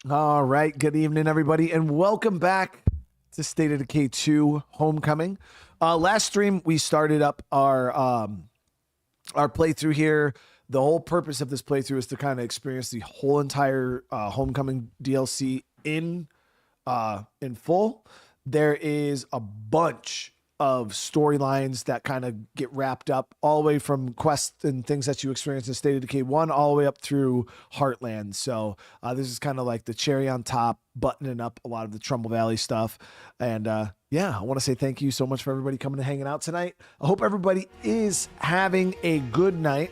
All right. Good evening, everybody, and welcome back to State of Decay 2 Homecoming. Last stream, we started up our playthrough here. The whole purpose of this playthrough is to kind of experience the whole entire Homecoming DLC in full. There is a bunch of storylines that kind of get wrapped up all the way from quests and things that you experience in State of Decay 1 all the way up through Heartland. So this is kind of like the cherry on top, buttoning up a lot of the Trumbull Valley stuff. And yeah, I want to say thank you so much for everybody coming and hanging out tonight. I hope everybody is having a good night.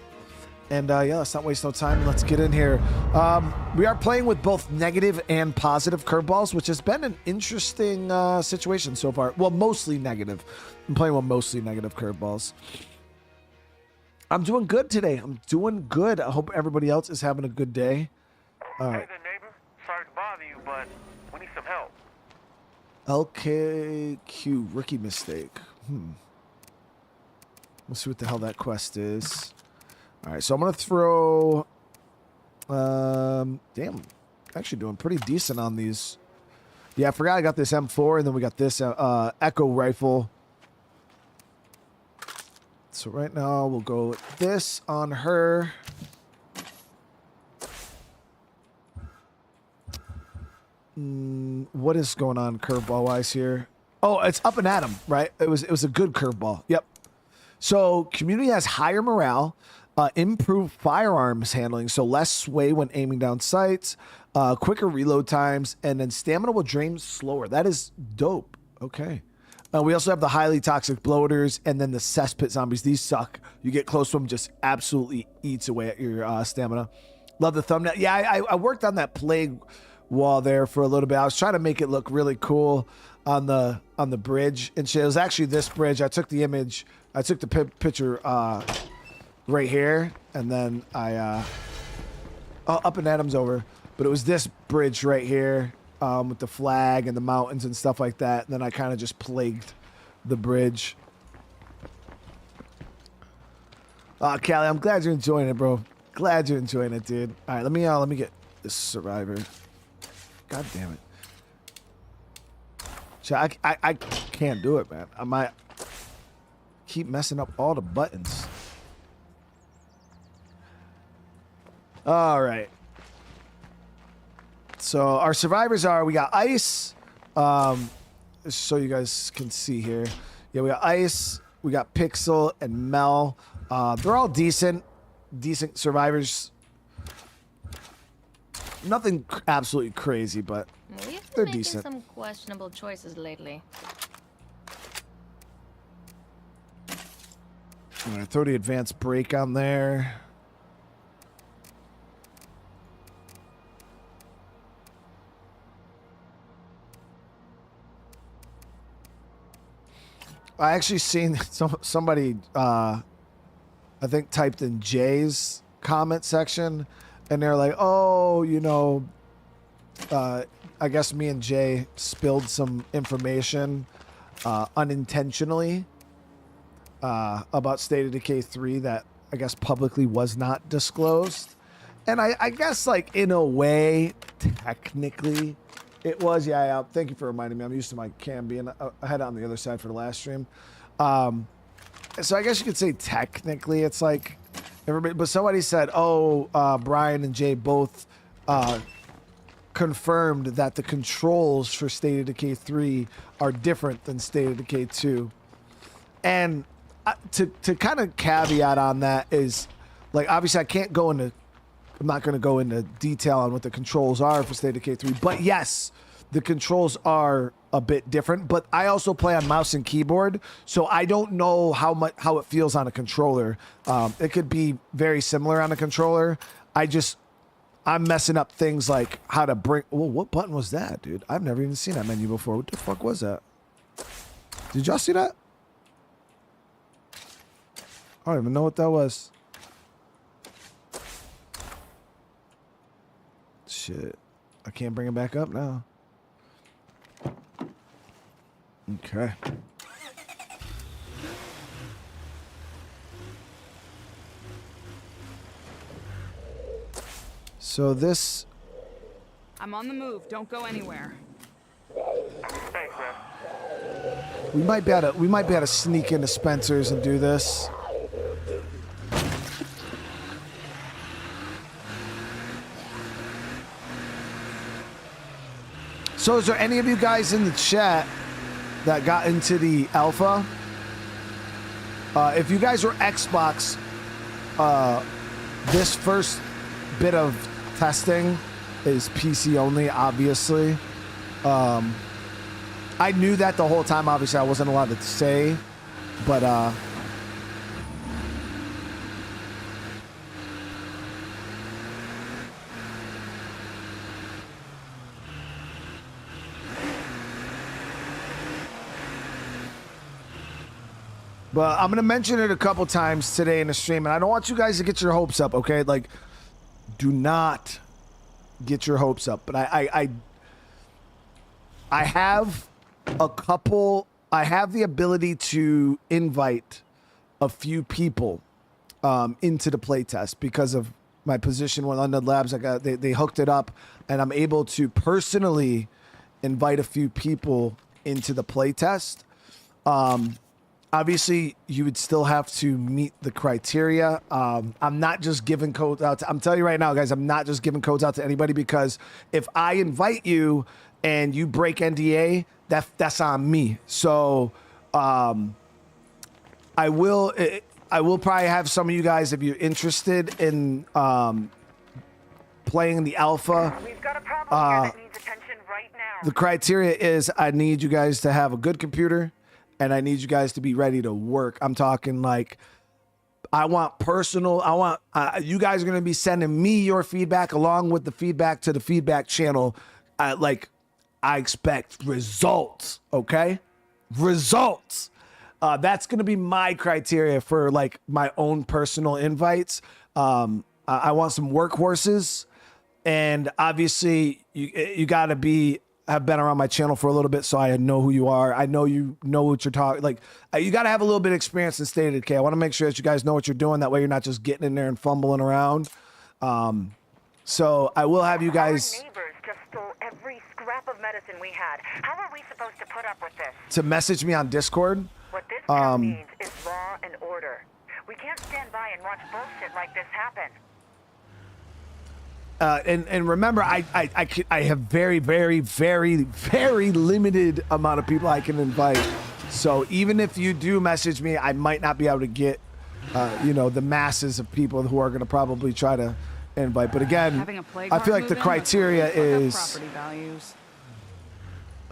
And yeah, let's not waste no time. Let's get in here. We are playing with both negative and positive curveballs, which has been an interesting situation so far. Well, mostly negative. I'm playing with mostly negative curveballs. I'm doing good today. I'm doing good. I hope everybody else is having a good day. All right. Hey there, neighbor. Sorry to bother you, but we need some help. LKQ, rookie mistake. We'll see what the hell that quest is. All right, so I'm going to throw... damn, actually doing pretty decent on these. Yeah, I forgot I got this M4, and then we got this Echo rifle. So right now, we'll go with this on her. What is going on curveball-wise here? Oh, it's up and at 'em, right? It was a good curveball. Yep. So community has higher morale. Improved firearms handling, so less sway when aiming down sights, quicker reload times, and then stamina will drain slower. That is dope. Okay. We also have the highly toxic bloaters and then the cesspit zombies. These suck. You get close to them, just absolutely eats away at your stamina. Love the thumbnail. Yeah, I worked on that plague wall there for a little bit. I was trying to make it look really cool on the bridge and shit. It was actually this bridge. I took the image. I took the picture right here, and then up and Adam's over, but it was this bridge right here with the flag and the mountains and stuff like that, and then I kind of just plagued the bridge. Callie, I'm glad you're enjoying it, bro. Glad you're enjoying it, dude. All right, let me get this survivor. God damn it. I can't do it, man. I might keep messing up all the buttons. All right. So our survivors are, we got Ice. So you guys can see here. Yeah, we got Ice, we got Pixel, and Mel. They're all decent survivors. Nothing absolutely crazy, but We've they're been making decent. some questionable choices lately. I'm gonna throw the advanced brake on there. I actually seen somebody, I think, typed in Jay's comment section, and they're like, "Oh, you know, I guess me and Jay spilled some information unintentionally about State of Decay 3 that I guess publicly was not disclosed." And I guess, like, in a way, technically, it was. Yeah, thank you for reminding me. I'm used to my cam being. I had it on the other side for the last stream. So I guess you could say technically it's like everybody. But somebody said, "Oh, Brian and Jay both confirmed that the controls for State of Decay 3 are different than State of Decay 2." And to kind of caveat on that is, like, obviously I can't go into. I'm not going to go into detail on what the controls are for State of Decay 3, but yes, the controls are a bit different. But I also play on mouse and keyboard, so I don't know how it feels on a controller. It could be very similar on a controller. I'm messing up things like how to bring. Well, what button was that, dude? I've never even seen that menu before. What the fuck was that? Did y'all see that? I don't even know what that was. Shit. I can't bring it back up now. Okay. So this I'm on the move. Don't go anywhere. Thanks, man. We might be able to sneak into Spencer's and do this. So is there any of you guys in the chat that got into the alpha? If you guys were Xbox, this first bit of testing is PC only, obviously. I knew that the whole time. Obviously, I wasn't allowed to say, but I'm going to mention it a couple times today in the stream, and I don't want you guys to get your hopes up, okay? Like, do not get your hopes up. But I have I have the ability to invite a few people into the playtest because of my position with Undead Labs. They hooked it up, and I'm able to personally invite a few people into the playtest. Obviously, you would still have to meet the criteria. I'm not just giving codes out. I'm telling you right now, guys, I'm not just giving codes out to anybody, because if I invite you and you break NDA, that's on me. So I will probably have some of you guys, if you're interested in playing the alpha. We've got a problem here that needs attention right now. The criteria is I need you guys to have a good computer, and I need you guys to be ready to work. I'm talking like, I want you guys are going to be sending me your feedback along with the feedback to the feedback channel. I expect results, okay? Results. That's going to be my criteria for like my own personal invites. I want some workhorses, and obviously you got to have been around my channel for a little bit, so I know who you are. I know you know what you're talking. Like, you got to have a little bit of experience in State of Decay. I want to make sure that you guys know what you're doing. That way, you're not just getting in there and fumbling around. So I will have you guys. Our neighbors just stole every scrap of medicine we had. How are we supposed to put up with this? To message me on Discord. What this town needs is law and order. We can't stand by and watch bullshit like this happen. And remember, I have very, very, very, very limited amount of people I can invite. So even if you do message me, I might not be able to get, the masses of people who are going to probably try to invite. But again, I feel like the criteria is.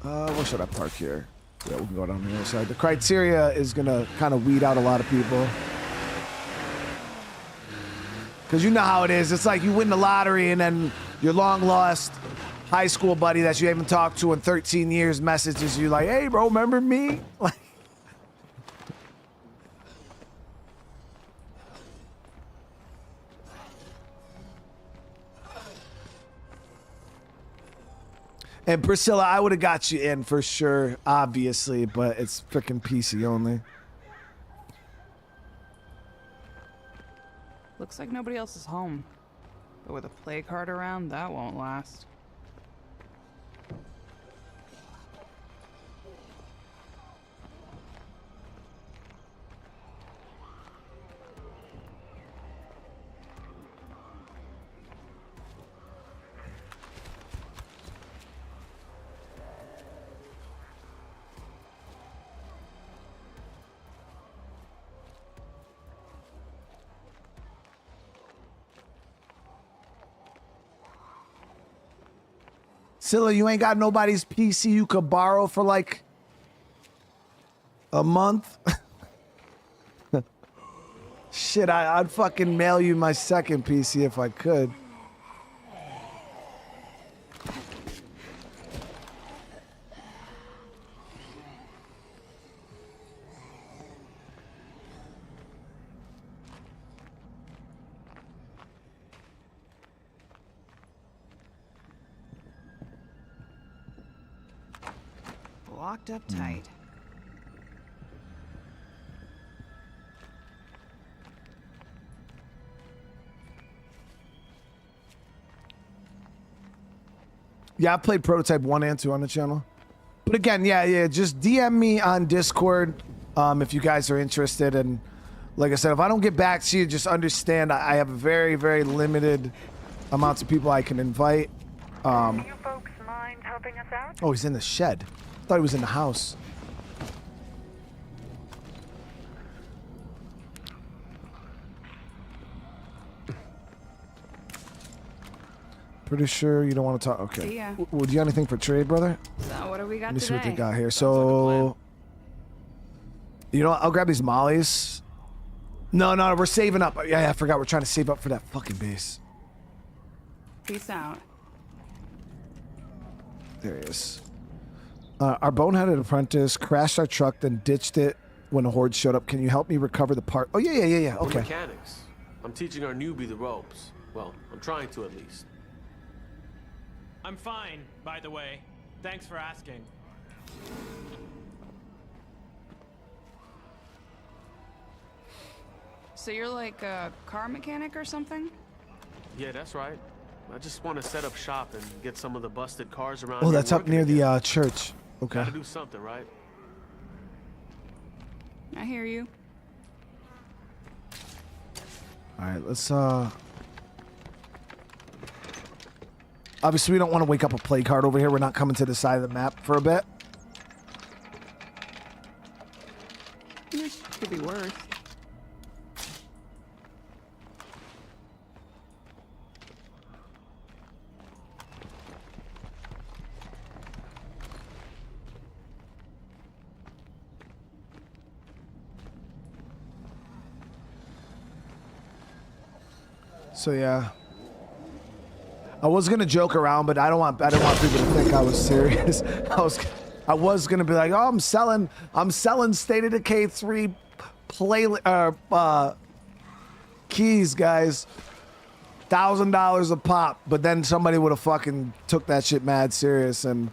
Where should I park here? Yeah, we can go down the other side. The criteria is going to kind of weed out a lot of people. Because you know how it is. It's like you win the lottery, and then your long-lost high school buddy that you haven't talked to in 13 years messages you like, hey, bro, remember me? Like, and Priscilla, I would have got you in for sure, obviously, but it's freaking PC only. Looks like nobody else is home. But with a play card around, that won't last. Scylla, you ain't got nobody's PC you could borrow for like a month? Shit, I'd fucking mail you my second PC if I could. Locked up tight. Yeah, I played Prototype 1 and 2 on the channel. But again, yeah, just DM me on Discord if you guys are interested. And like I said, if I don't get back to you, just understand I have a very, very limited amounts of people I can invite. Do you folks mind helping us out? Oh, he's in the shed. I thought he was in the house. Pretty sure you don't want to talk. Okay. See ya. Would you have anything for trade, brother? So what do we got Let me see today? what they got here. So, you know what? I'll grab these mollies. No, we're saving up. Yeah, I forgot. We're trying to save up for that fucking base. Peace out. There he is. Our boneheaded apprentice crashed our truck, then ditched it when a horde showed up. Can you help me recover the part? Oh, yeah. We're Okay. mechanics. I'm teaching our newbie the ropes. Well, I'm trying to at least. I'm fine, by the way. Thanks for asking. So you're like a car mechanic or something? Yeah, that's right. I just want to set up shop and get some of the busted cars around Oh, here that's up working near again. the church. Okay. Gotta do something, right? I hear you. All right, let's obviously we don't want to wake up a play card over here. We're not coming to the side of the map for a bit. Could be worse. So yeah, I was gonna joke around, but I didn't want people to think I was serious. I was gonna be like, oh, I'm selling State of Decay 3 keys, guys, $1,000 a pop. But then somebody would have fucking took that shit mad serious and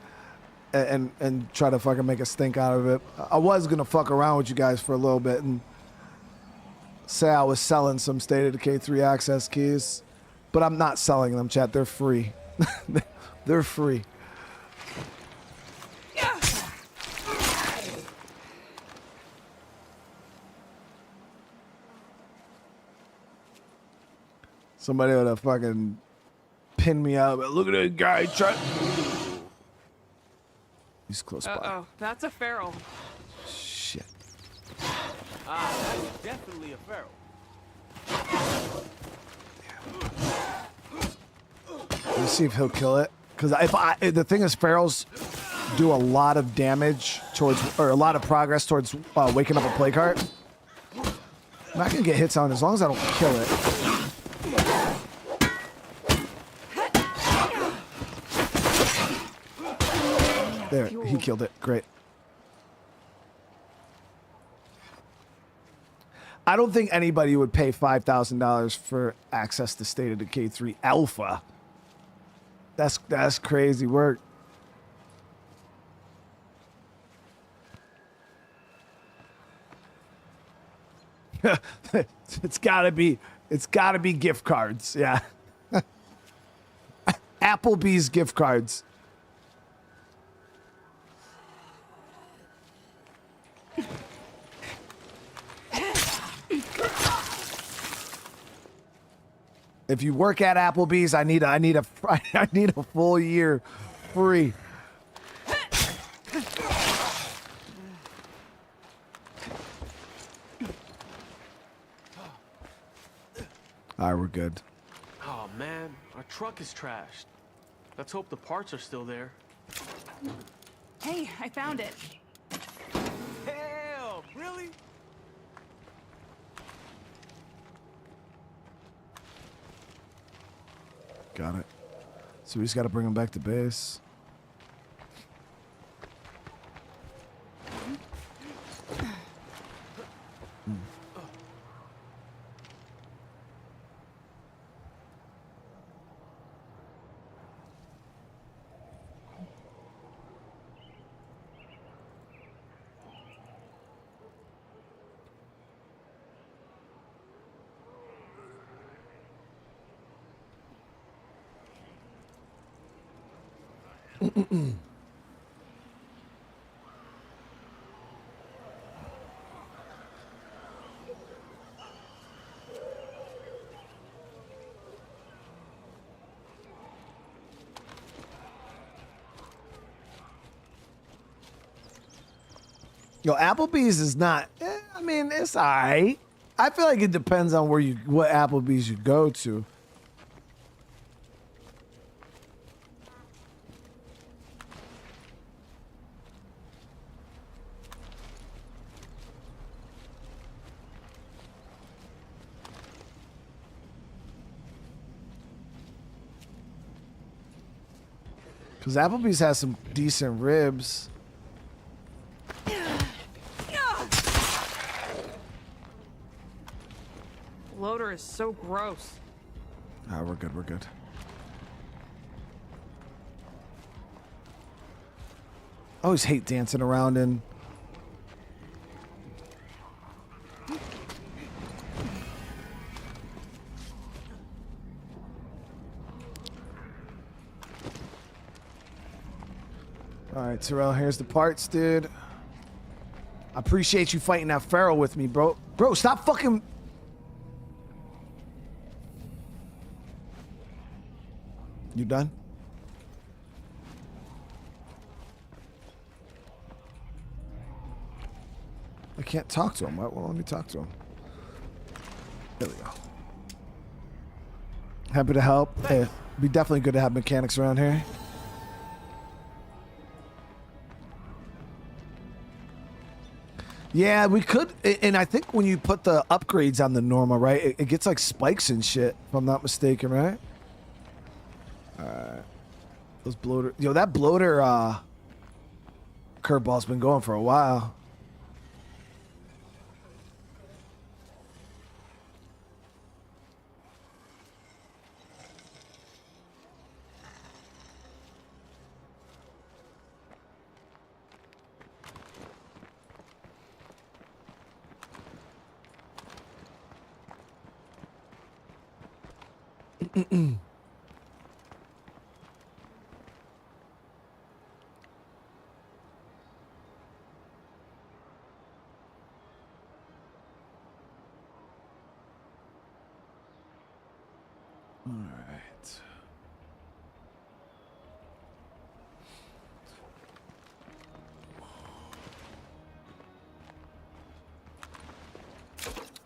try to fucking make a stink out of it. I was gonna fuck around with you guys for a little bit and say I was selling some State of Decay 3 access keys, but I'm not selling them, chat. They're free. They're free. Somebody would have fucking pinned me out. But look at that guy trying. He's close by. Uh-oh, that's a feral. Shit. That's definitely a feral. Let's see if he'll kill it. Because the thing is, ferals do a lot of damage towards, or a lot of progress towards waking up a play cart. I'm not gonna get hits on it as long as I don't kill it. There, he killed it. Great. I don't think anybody would pay $5,000 for access to State of Decay 3 Alpha. That's crazy work. It's gotta be gift cards, yeah. Applebee's gift cards. If you work at Applebee's, I need a full year free. All right, we're good. Oh man, our truck is trashed. Let's hope the parts are still there. Hey, I found it. Hell, really? Got it. So we just got to bring him back to base. Yo, Applebee's is not. I mean, it's alright. I feel like it depends on what Applebee's you go to. Because Applebee's has some decent ribs. Loader is so gross. Ah, we're good, we're good. I always hate dancing around in. All right, Terrell, here's the parts, dude. I appreciate you fighting that feral with me, bro. Bro, stop fucking... You done? I can't talk to him. Well, let me talk to him. There we go. Happy to help. Hey, be definitely good to have mechanics around here. Yeah, we could, and I think when you put the upgrades on the normal, right, it gets like spikes and shit, if I'm not mistaken, right? Alright. Those bloater, yo, that bloater curveball's been going for a while.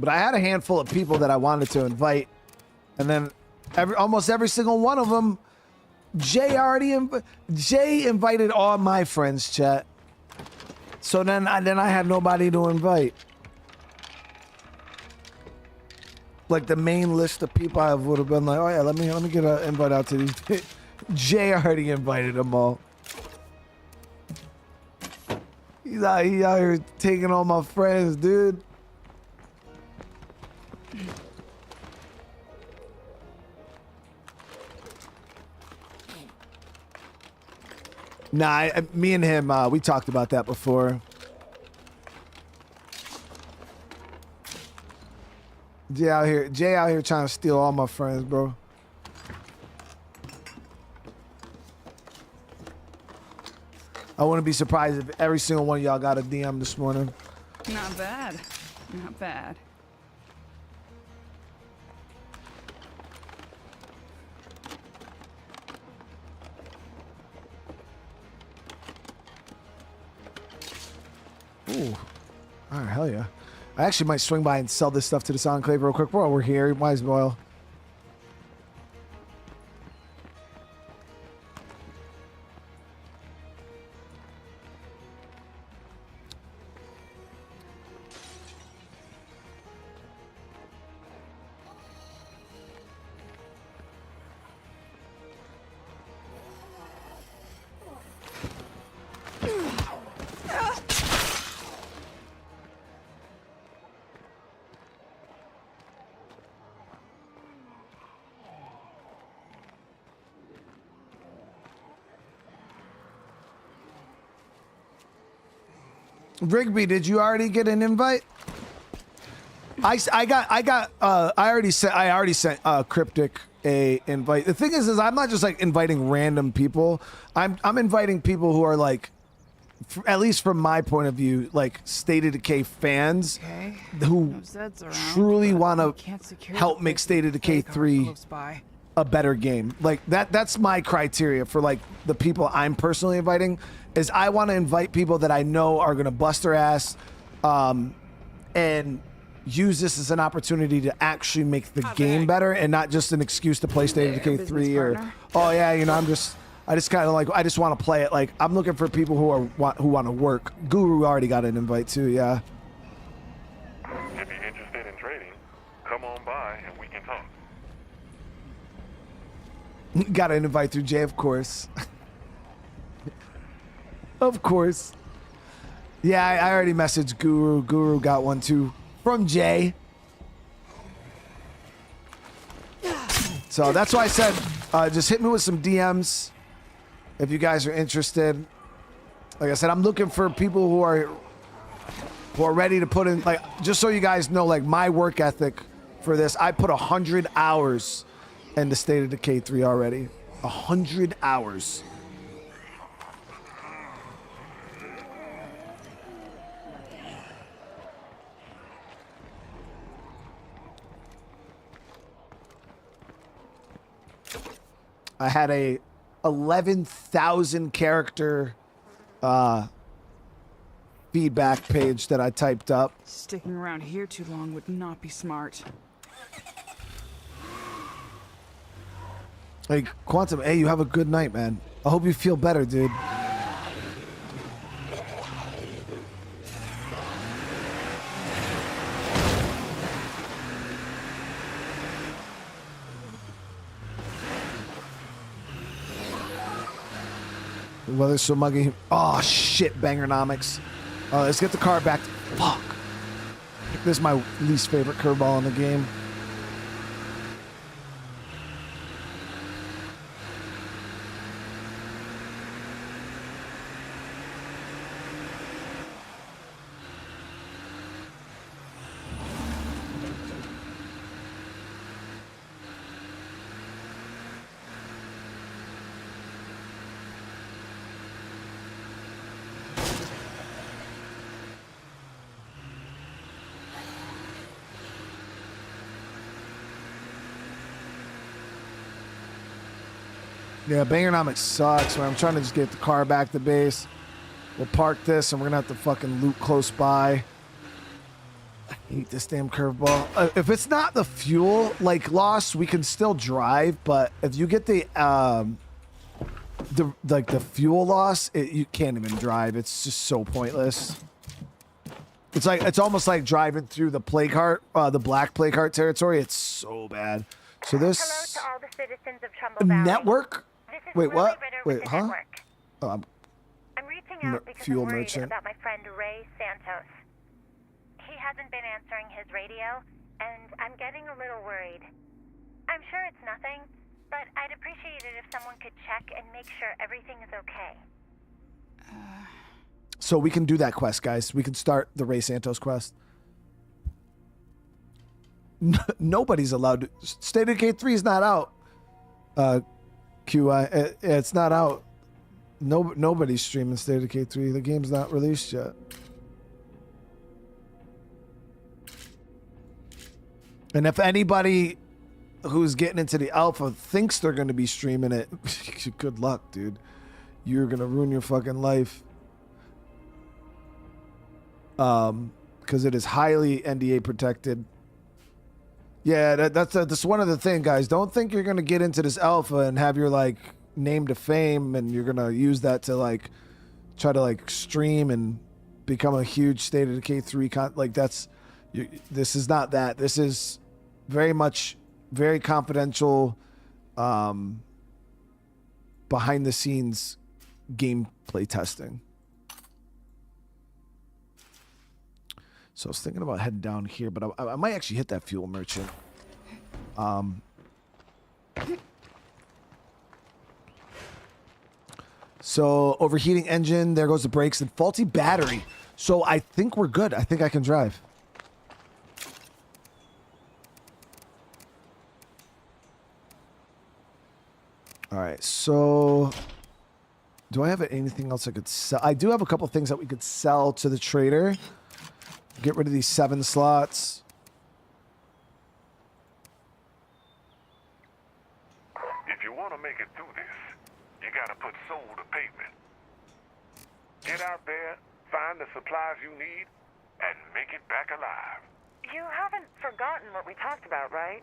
But I had a handful of people that I wanted to invite, and then almost every single one of them, Jay invited all my friends, chat. So then I had nobody to invite. Like the main list of people, I would have been like, oh yeah, let me get an invite out to these. Jay already invited them all. He out here taking all my friends, dude. Nah, me and him, we talked about that before. Jay out here trying to steal all my friends, bro. I wouldn't be surprised if every single one of y'all got a DM this morning. Not bad. Not bad. Ooh. All right, hell yeah. I actually might swing by and sell this stuff to this enclave real quick. Bro, we're here. Might as well. Rigby, did you already get an invite? I already sent Cryptic a invite. The thing is I'm not just like inviting random people. I'm inviting people who are like, at least from my point of view, like State of Decay fans who No Zeds around, truly but want we to can't secure help the make place State of with Decay play cards 3 close by. a better game. Like that's my criteria for like the people I'm personally inviting is I want to invite people that I know are going to bust their ass and use this as an opportunity to actually make the game better and not just an excuse to play State of Decay 3 or partner. oh yeah, you know, I just kind of like I just want to play it. Like I'm looking for people who want to work. Guru already got an invite too, yeah. If you're interested in trading, come on by and we can talk. Got an invite through Jay, of course. Of course. Yeah, I already messaged Guru. Guru got one too from Jay. So that's why I said, just hit me with some DMs if you guys are interested. Like I said, I'm looking for people who are ready to put in, like, just so you guys know, like my work ethic for this. I put 100 hours into State of Decay 3 already. 100 hours. I had a 11,000 character feedback page that I typed up. Sticking around here too long would not be smart. Like, Quantum, hey, you have a good night, man. I hope you feel better, dude. The weather's so muggy. Oh, shit, Bangernomics. Let's get the car back. Fuck. This is my least favorite curveball in the game. Yeah, Bangernomics sucks, man. I'm trying to just get the car back to base. We'll park this, and we're going to have to fucking loot close by. I hate this damn curveball. If it's not the fuel, like, loss, we can still drive, but if you get the fuel loss, you can't even drive. It's just so pointless. It's almost like driving through the plague heart, the black plague heart territory. It's so bad. So this Hello to all the citizens of Trumbull Valley. network. This is Wait, Lily what? Ritter Wait, with the huh? network. Oh, I'm reaching out because fuel I'm worried merchant. about my friend Ray Santos. He hasn't been answering his radio, and I'm getting a little worried. I'm sure it's nothing, but I'd appreciate it if someone could check and make sure everything is okay. So we can do that quest, guys. We can start the Ray Santos quest. Nobody's allowed to. State of Decay 3 is not out. QI, it's not out. Nobody's streaming State of Decay 3. The game's not released yet. And if anybody who's getting into the alpha thinks they're going to be streaming it, good luck, dude. You're going to ruin your fucking life. Because it is highly NDA protected. Yeah, that's one of the things, guys. Don't think you're going to get into this alpha and have your, like, name to fame and you're going to use that to, like, try to, like, stream and become a huge State of Decay 3 this is not that. This is very much very confidential behind the scenes gameplay testing. So I was thinking about heading down here, but I might actually hit that fuel merchant. So overheating engine, there goes the brakes, and faulty battery. So I think we're good. I think I can drive. right, so do I have anything else I could sell? I do have a couple things that we could sell to the trader. Get rid of these 7 slots. If you want to make it through this, you gotta put soul to pavement. Get out there, find the supplies you need, and make it back alive. You haven't forgotten what we talked about, right?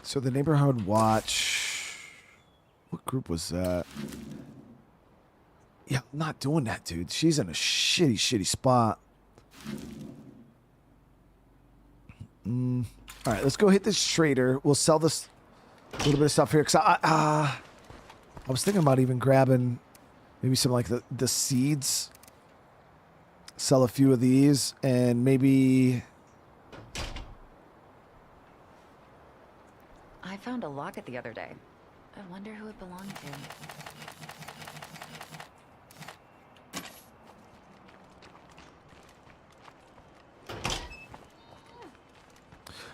So the neighborhood watch. What group was that? Yeah, I'm not doing that, dude. She's in a shitty spot. All right, let's go hit this trader. We'll sell this little bit of stuff here. Because I was thinking about even grabbing maybe some like the seeds. Sell a few of these and maybe... I found a locket the other day. I wonder who it belonged to.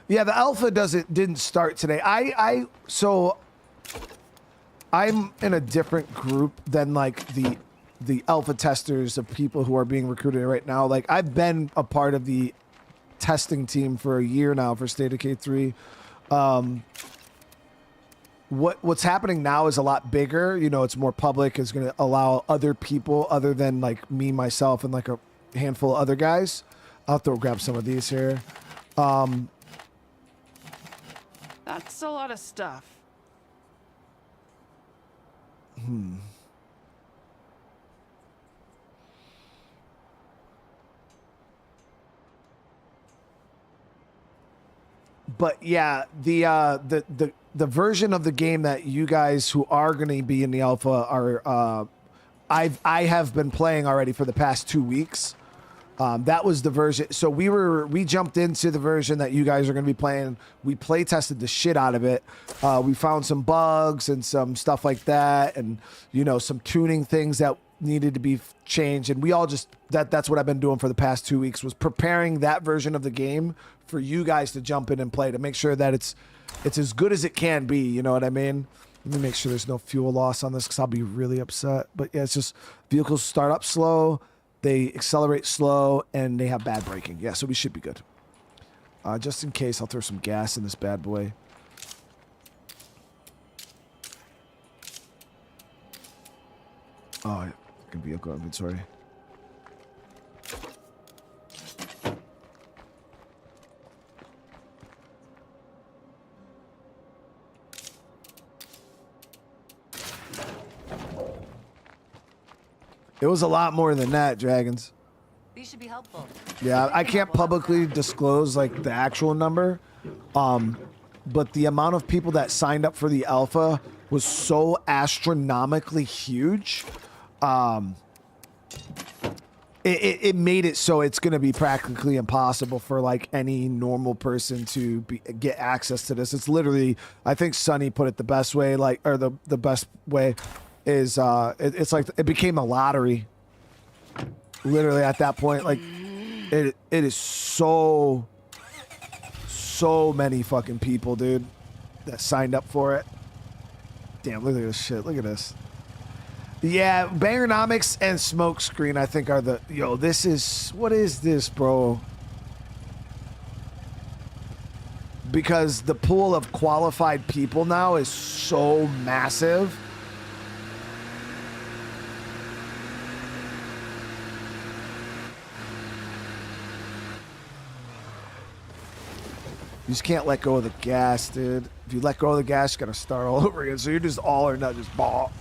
Yeah, the alpha didn't start today. So I'm in a different group than like the alpha testers of people who are being recruited right now. Like I've been a part of the testing team for a year now for State of Decay 3. What's happening now is a lot bigger. You know, it's more public. It's going to allow other people other than like me, myself, and like a handful of other guys. I'll have to grab some of these here. That's a lot of stuff. But yeah, the version of the game that you guys who are going to be in the alpha are I have been playing already for the past 2 weeks. That was the version. So we jumped into the version that you guys are going to be playing. We play tested the shit out of it. We found some bugs and some stuff like that, and you know, some tuning things that needed to be changed. And we all just that's what I've been doing for the past 2 weeks, was preparing that version of the game for you guys to jump in and play, to make sure that it's as good as it can be. You know what I mean? Let me make sure there's no fuel loss on this, because I'll be really upset. But yeah, it's just vehicles start up slow, they accelerate slow, and they have bad braking. Yeah, so we should be good. Just in case, I'll throw some gas in this bad boy. Oh, vehicle inventory. It was a lot more than that, Dragons. These should be helpful. Yeah, I can't publicly disclose like the actual number, but the amount of people that signed up for the alpha was so astronomically huge. It made it so it's going to be practically impossible for like any normal person to get access to this. It's literally, I think Sonny put it the best way, like, or the best way is it's like it became a lottery. Literally at that point, like it is so many fucking people, dude, that signed up for it. Damn, look at this shit. Look at this. Yeah, Bangernomics and Smokescreen, I think, are the... Yo, this is... What is this, bro? Because the pool of qualified people now is so massive. You just can't let go of the gas, dude. If you let go of the gas, you gotta start all over again. So you're just all or not, just ball.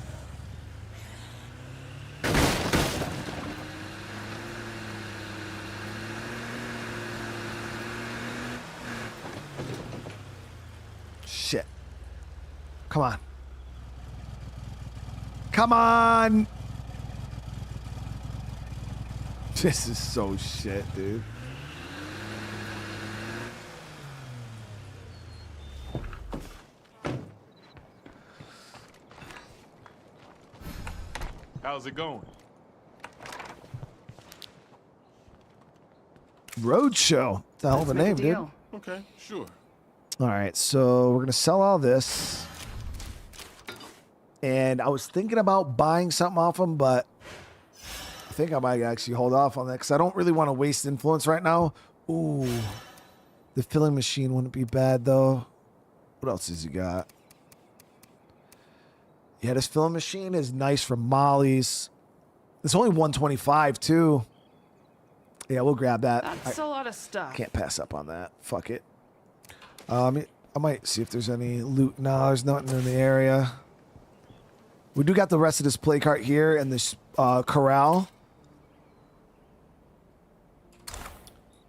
Shit. Come on. Come on. This is so shit, dude. How's it going? Roadshow. It's a hell of a name, dude. Okay, sure. All right, so we're going to sell all this. And I was thinking about buying something off him, but I think I might actually hold off on that because I don't really want to waste influence right now. Ooh, the filling machine wouldn't be bad, though. What else has he got? Yeah, this filling machine is nice for mollies. It's only 125 too. Yeah, we'll grab that. That's a lot of stuff. Can't pass up on that. Fuck it. I might see if there's any loot. No, there's nothing in the area. We do got the rest of this play cart here and this corral.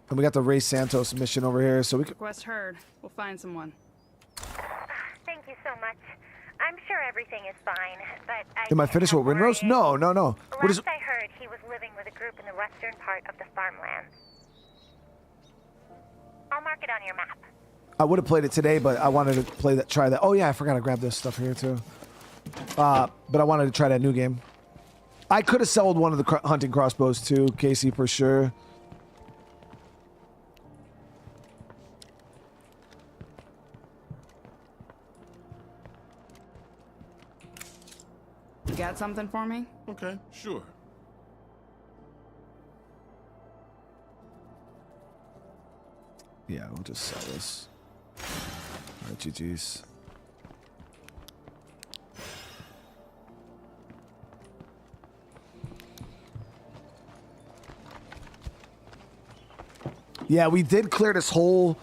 And we got the Ray Santos mission over here, so we can... Request heard. We'll find someone. Thank you so much. I'm sure everything is fine, but Am I finished with Windrose? No. Last I heard, he was living with a group in the western part of the farmland. I'll mark it on your map. I would have played it today, but I wanted to try that. Oh yeah, I forgot to grab this stuff here too. But I wanted to try that new game. I could have sold one of the hunting crossbows too, Casey, for sure. You got something for me? Okay, sure. Yeah, we'll just sell this. Alright, GG's. Yeah, we did clear this whole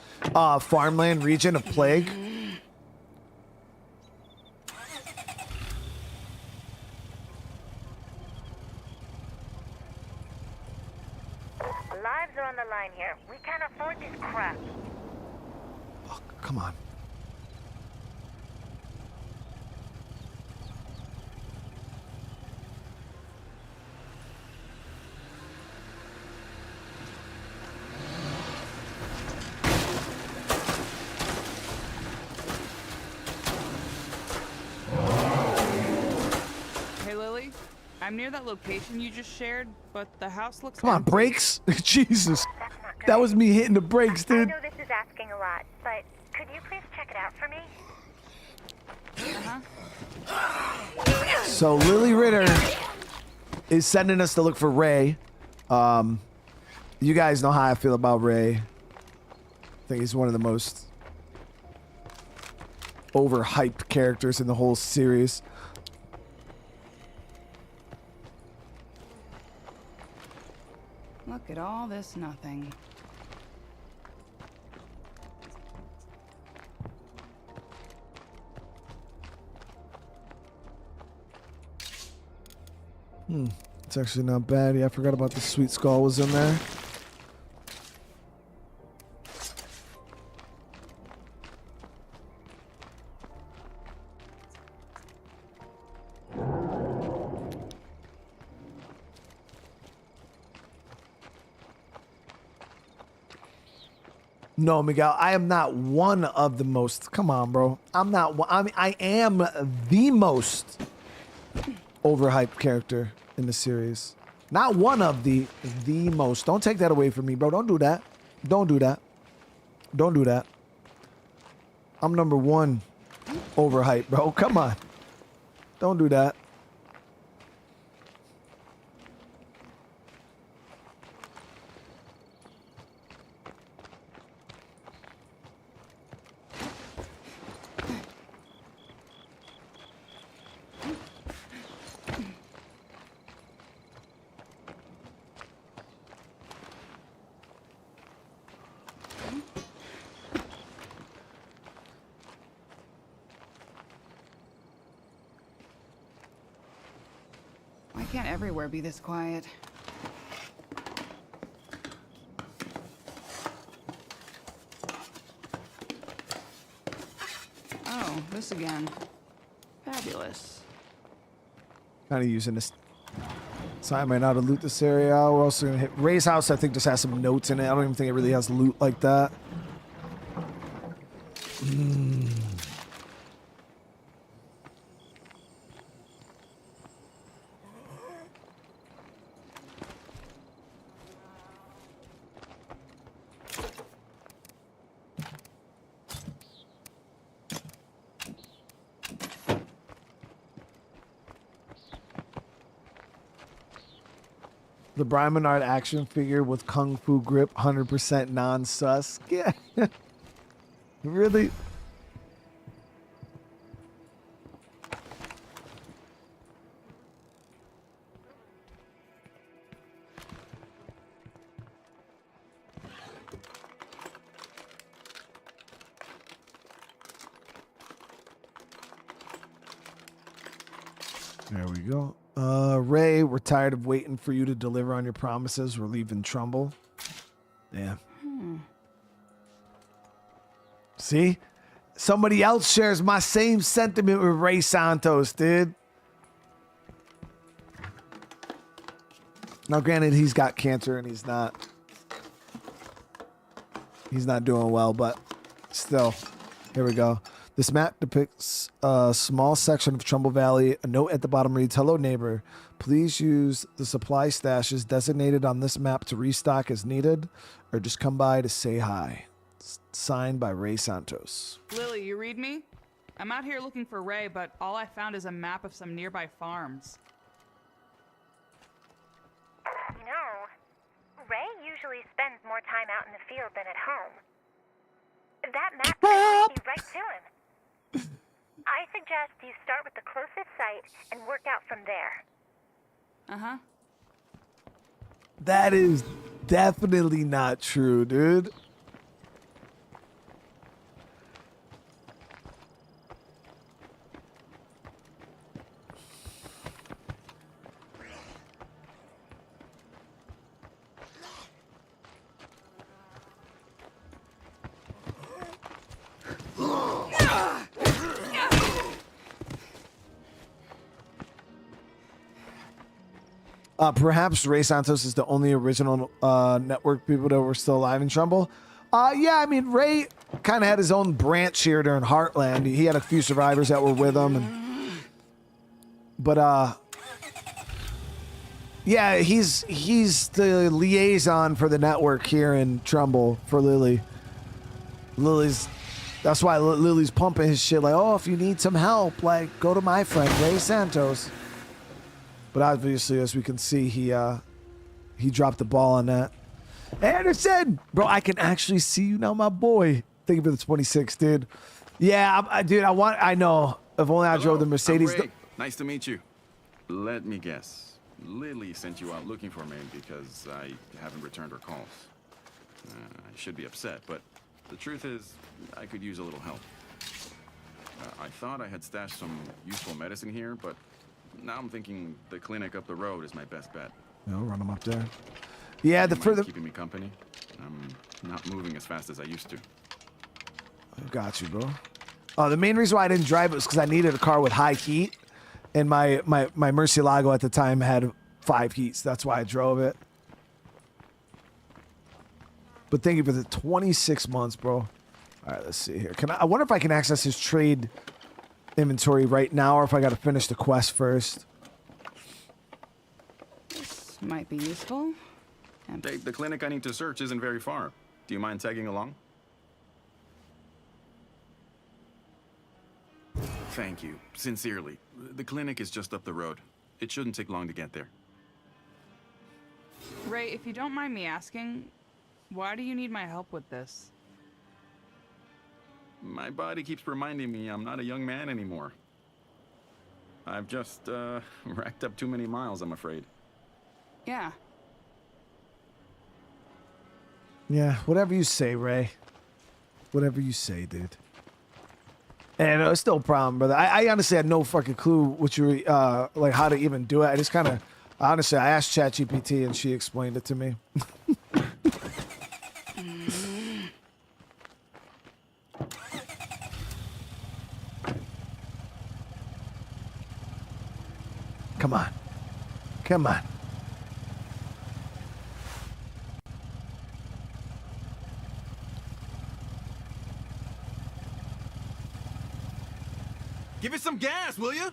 farmland region of plague. Lives are on the line here. We can't afford this crap. Oh, come on. Hey, Lily. I'm near that location you just shared, but the house looks Come on, empty. brakes? Jesus. That's not good. That was me hitting the brakes, I dude. know this is asking a lot, but could you please check it out for me? So Lily Ritter is sending us to look for Ray. You guys know how I feel about Ray. I think he's one of the most overhyped characters in the whole series. Look at all this nothing. It's actually not bad. Yeah, I forgot about the sweet skull was in there. No, Miguel, I am not one of the most. Come on, bro. I'm not one. I mean, I am the most overhyped character in the series. Not one of the most. Don't take that away from me, bro. Don't do that. Don't do that. Don't do that. I'm number one overhyped, bro. Come on. Don't do that. Why can't everywhere be this quiet? Oh, this again. Fabulous. Kind of using this sign right now to loot this area. We're also going to hit Ray's house. I think just has some notes in it. I don't even think it really has loot like that. The Brian Menard action figure with Kung Fu grip, 100% non-sus. Yeah. Really? There we go. Ray, we're tired of waiting for you to deliver on your promises. We're leaving Trumbull. Yeah. See? Somebody else shares my same sentiment with Ray Santos, dude. Now, granted, he's got cancer and he's not doing well, but still. Here we go. This map depicts a small section of Trumbull Valley. A note at the bottom reads, "Hello, neighbor. Please use the supply stashes designated on this map to restock as needed, or just come by to say hi." Signed by Ray Santos. Lily, you read me? I'm out here looking for Ray, but all I found is a map of some nearby farms. You know, Ray usually spends more time out in the field than at home. That map could lead you right to him. I suggest you start with the closest site and work out from there. Uh-huh. That is definitely not true, dude. Perhaps Ray Santos is the only original network people that were still alive in Trumbull. Yeah, I mean, Ray kind of had his own branch here during Heartland. He had a few survivors that were with him. Yeah, he's the liaison for the network here in Trumbull for Lily. That's why Lily's pumping his shit like, oh, if you need some help, like, go to my friend, Ray Santos. But obviously, as we can see, he dropped the ball on that. Anderson! Bro, I can actually see you now, my boy. Thank you for the 26, dude. Yeah, I know. If only I drove the Mercedes. I'm Ray. Nice to meet you. Let me guess. Lily sent you out looking for me because I haven't returned her calls. I should be upset, but the truth is, I could use a little help. I thought I had stashed some useful medicine here, but now I'm thinking the clinic up the road is my best bet. No, run them up there. Yeah, the further keeping me company. I'm not moving as fast as I used to. I got you, bro. The main reason why I didn't drive it was because I needed a car with high heat, and my Murcielago at the time had 5 heats. That's why I drove it. But thank you for the 26 months, bro. All right, let's see here. I wonder if I can access his trade inventory right now, or if I got to finish the quest first. This might be useful. The clinic I need to search isn't very far. Do you mind tagging along? Thank you, sincerely. The clinic is just up the road. It shouldn't take long to get there. Ray, if you don't mind me asking, why do you need my help with this? My body keeps reminding me I'm not a young man anymore. I've just racked up too many miles, I'm afraid. Yeah. Yeah, whatever you say, Ray. Whatever you say, dude. And it's no problem, brother. I honestly had no fucking clue what you like how to even do it. I just kind of, honestly, I asked ChatGPT and she explained it to me. Come on. Come on. Give it some gas, will you?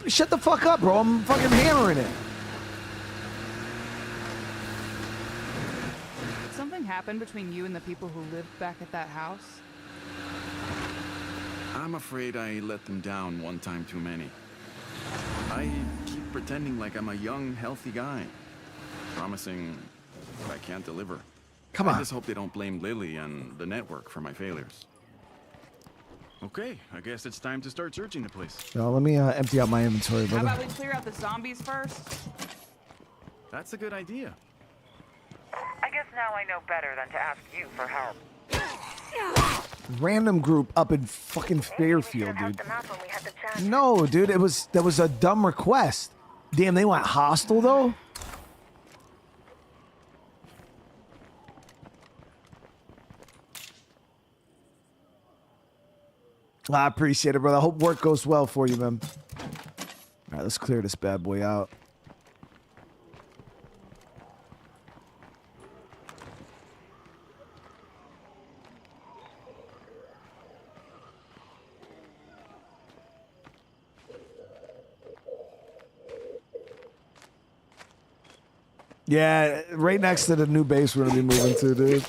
Shut the fuck up, bro. I'm fucking hammering it. Did something happen between you and the people who lived back at that house? I'm afraid I let them down one time too many. I keep pretending like I'm a young, healthy guy. promising what I can't deliver. Come on. I just hope they don't blame Lily and the network for my failures. Okay, I guess it's time to start searching the place. No, let me empty out my inventory, How brother. about we clear out the zombies first? That's a good idea. I guess now I know better than to ask you for help. Random group up in fucking Fairfield, dude. Them out when we had the chat. No, dude, that was a dumb request. Damn, they went hostile though. I appreciate it, brother. I hope work goes well for you, man. All right, let's clear this bad boy out. Yeah, right next to the new base we're gonna be moving to, dude.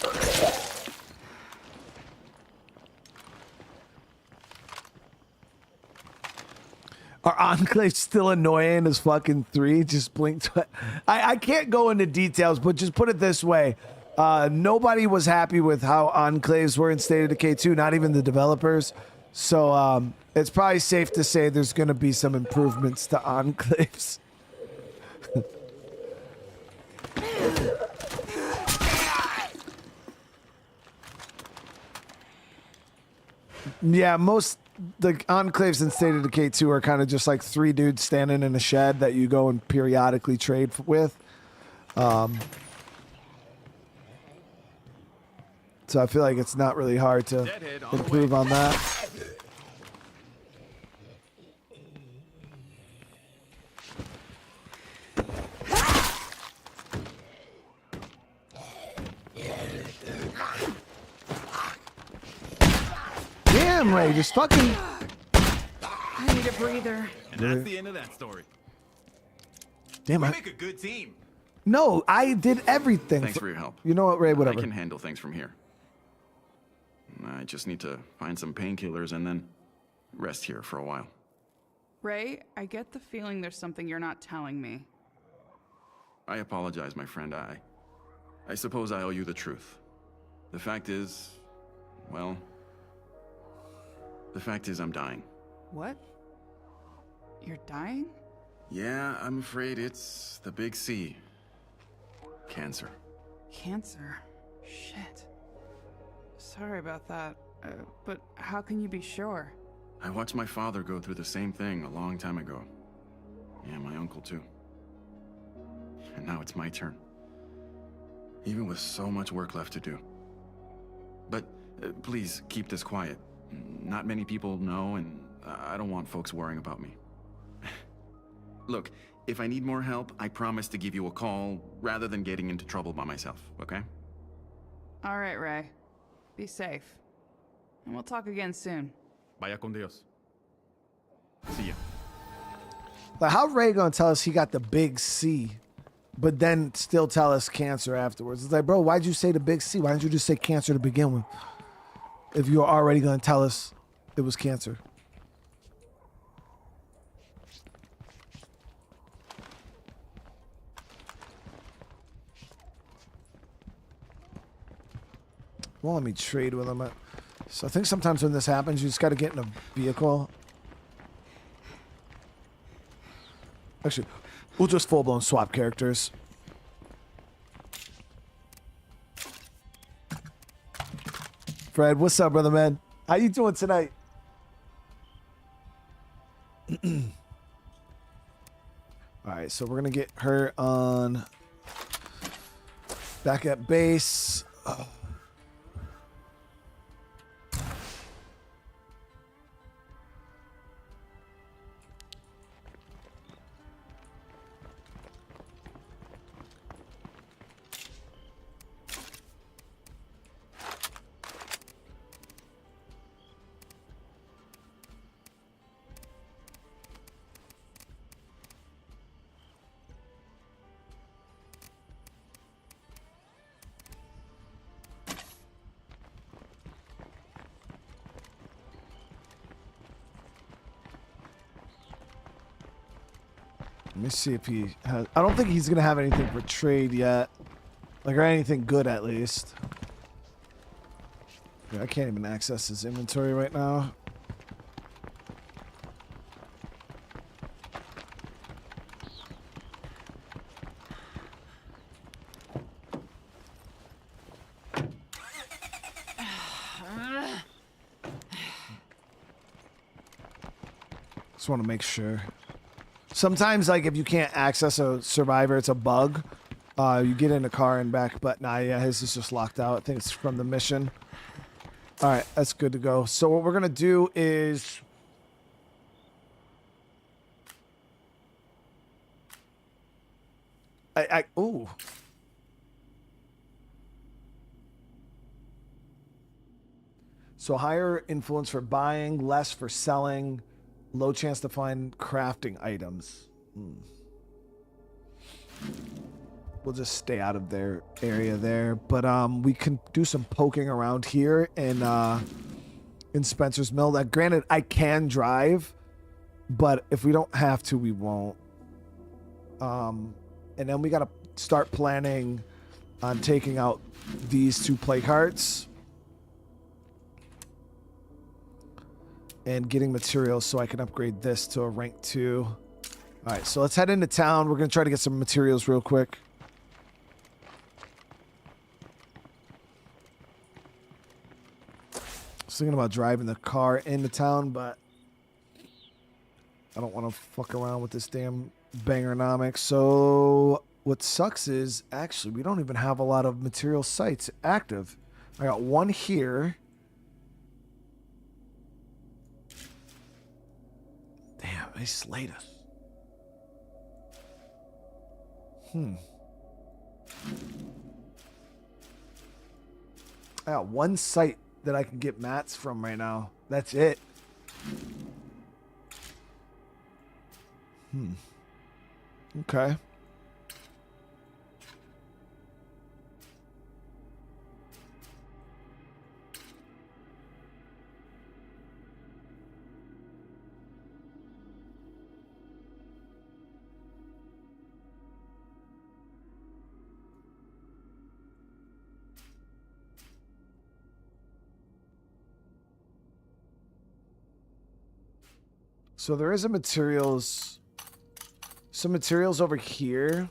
Are Enclave still annoying as fucking 3? Just blink. I can't go into details, but just put it this way. Nobody was happy with how Enclaves were in State of Decay 2, not even the developers. So it's probably safe to say there's going to be some improvements to Enclaves. Yeah, the enclaves in State of Decay 2 are kind of just like 3 dudes standing in a shed that you go and periodically trade with. So I feel like it's not really hard to improve on that. Damn, Ray, just fucking... I need a breather. And that's the end of that story. Damn, We make a good team. No, I did everything. Thanks for your help. You know what, Ray? Whatever. I can handle things from here. I just need to find some painkillers and then rest here for a while. Ray, I get the feeling there's something you're not telling me. I apologize, my friend. I suppose I owe you the truth. The fact is, well, the fact is I'm dying. What? You're dying? Yeah, I'm afraid it's the big C. Cancer. Cancer? Shit. Sorry about that. But how can you be sure? I watched my father go through the same thing a long time ago. Yeah, my uncle too. And now it's my turn. Even with so much work left to do. But please keep this quiet. Not many people know, and I don't want folks worrying about me. Look, if I need more help, I promise to give you a call rather than getting into trouble by myself, okay? All right, Ray. Be safe. And we'll talk again soon. Vaya con Dios. See ya. Like, how Ray gonna tell us he got the big C, but then still tell us cancer afterwards? It's like, bro, why'd you say the big C? Why didn't you just say cancer to begin with? If you were already gonna tell us it was cancer. Well, let me trade with him. So I think sometimes when this happens, you just got to get in a vehicle. Actually, we'll just full-blown swap characters. Fred, what's up, brother, man? How you doing tonight? All right, so we're going to get her on back at base. Let me see if he has. I don't think he's gonna have anything for trade yet, like or anything good at least. Yeah, I can't even access his inventory right now. Just want to make sure. Sometimes, like, if you can't access a survivor, it's a bug. You get in a car and back, but nah, yeah, his is just locked out. I think it's from the mission. All right, that's good to go. So what we're going to do is... Ooh. So higher influence for buying, less for selling, low chance to find crafting items. We'll just stay out of their area there. But we can do some poking around here in Spencer's Mill. That granted, I can drive, but if we don't have to, we won't. And then we got to start planning on taking out these 2 play carts and getting materials so I can upgrade this to a rank 2. All right, so let's head into town. We're going to try to get some materials real quick. I was thinking about driving the car into town, but I don't want to fuck around with this damn bangernomics. So what sucks is, actually, we don't even have a lot of material sites active. I got 1 here. Damn, they slayed us. I got 1 site that I can get mats from right now. That's it. Okay. So there is some materials over here,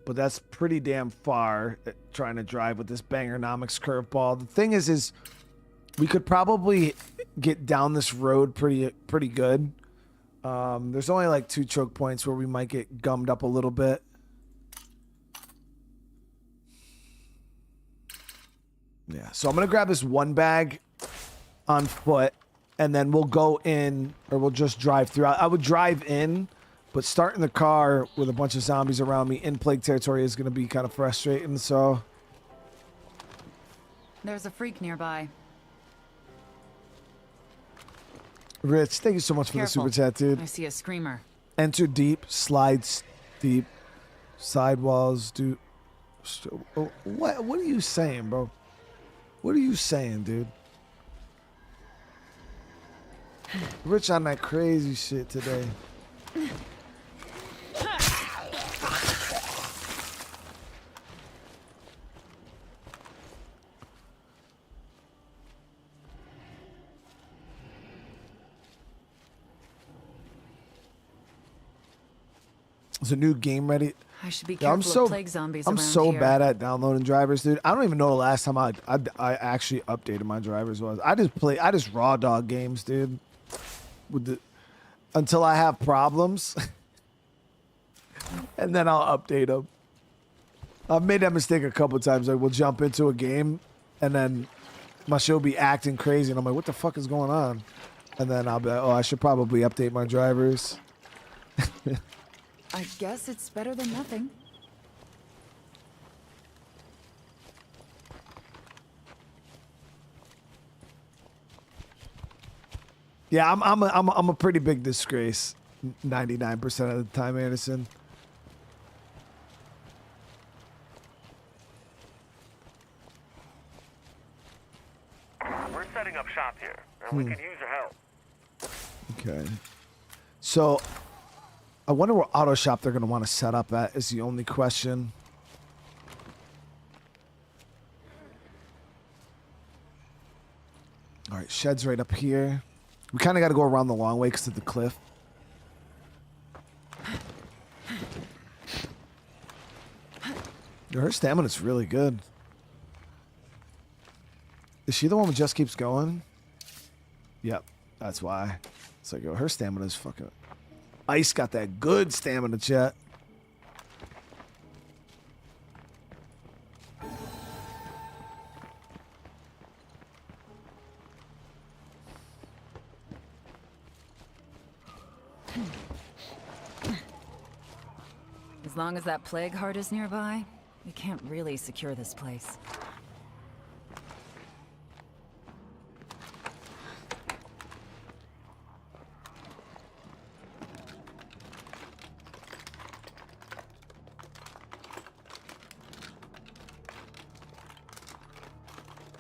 but that's pretty damn far trying to drive with this bangernomics curveball. The thing is we could probably get down this road pretty good. There's only like 2 choke points where we might get gummed up a little bit. Yeah, so I'm gonna grab this 1 bag on foot. And then we'll go in, or we'll just drive through. I would drive in, but starting the car with a bunch of zombies around me in plague territory is going to be kind of frustrating, so... There's a freak nearby. Rich, thank you so much for the super chat, dude. I see a screamer. Enter deep, slide deep, sidewalls, do... Oh, what are you saying, bro? What are you saying, dude? Rich on that crazy shit today. Is a new game ready? I should be careful of plague zombies I'm around so here. bad at downloading drivers, dude. I don't even know the last time I actually updated my drivers was. I just raw dog games, dude. Until I have problems, and then I'll update them. I've made that mistake a couple times. Like, we'll jump into a game, and then my show will be acting crazy, and I'm like, what the fuck is going on? And then I'll be like, oh, I should probably update my drivers. I guess it's better than nothing. Yeah, I'm a pretty big disgrace. 99% of the time, Anderson. We're setting up shop here, and we could use your help. Okay. So, I wonder what auto shop they're going to want to set up at is the only question. All right, shed's right up here. We kind of got to go around the long way because of the cliff. Her stamina's really good. Is she the one who just keeps going? Yep, that's why. It's like, yo, her stamina's fucking... Ice got that good stamina, chat. As long as that plague heart is nearby, we can't really secure this place.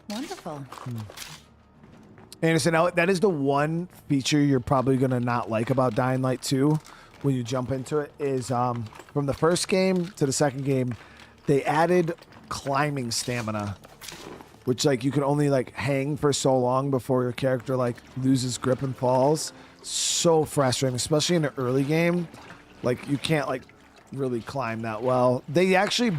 Wonderful. Anderson, now that is the one feature you're probably going to not like about Dying Light 2 when you jump into it is from the first game to the second game, they added climbing stamina, which like you can only like hang for so long before your character like loses grip and falls. So frustrating, especially in the early game. Like you can't like really climb that well. They actually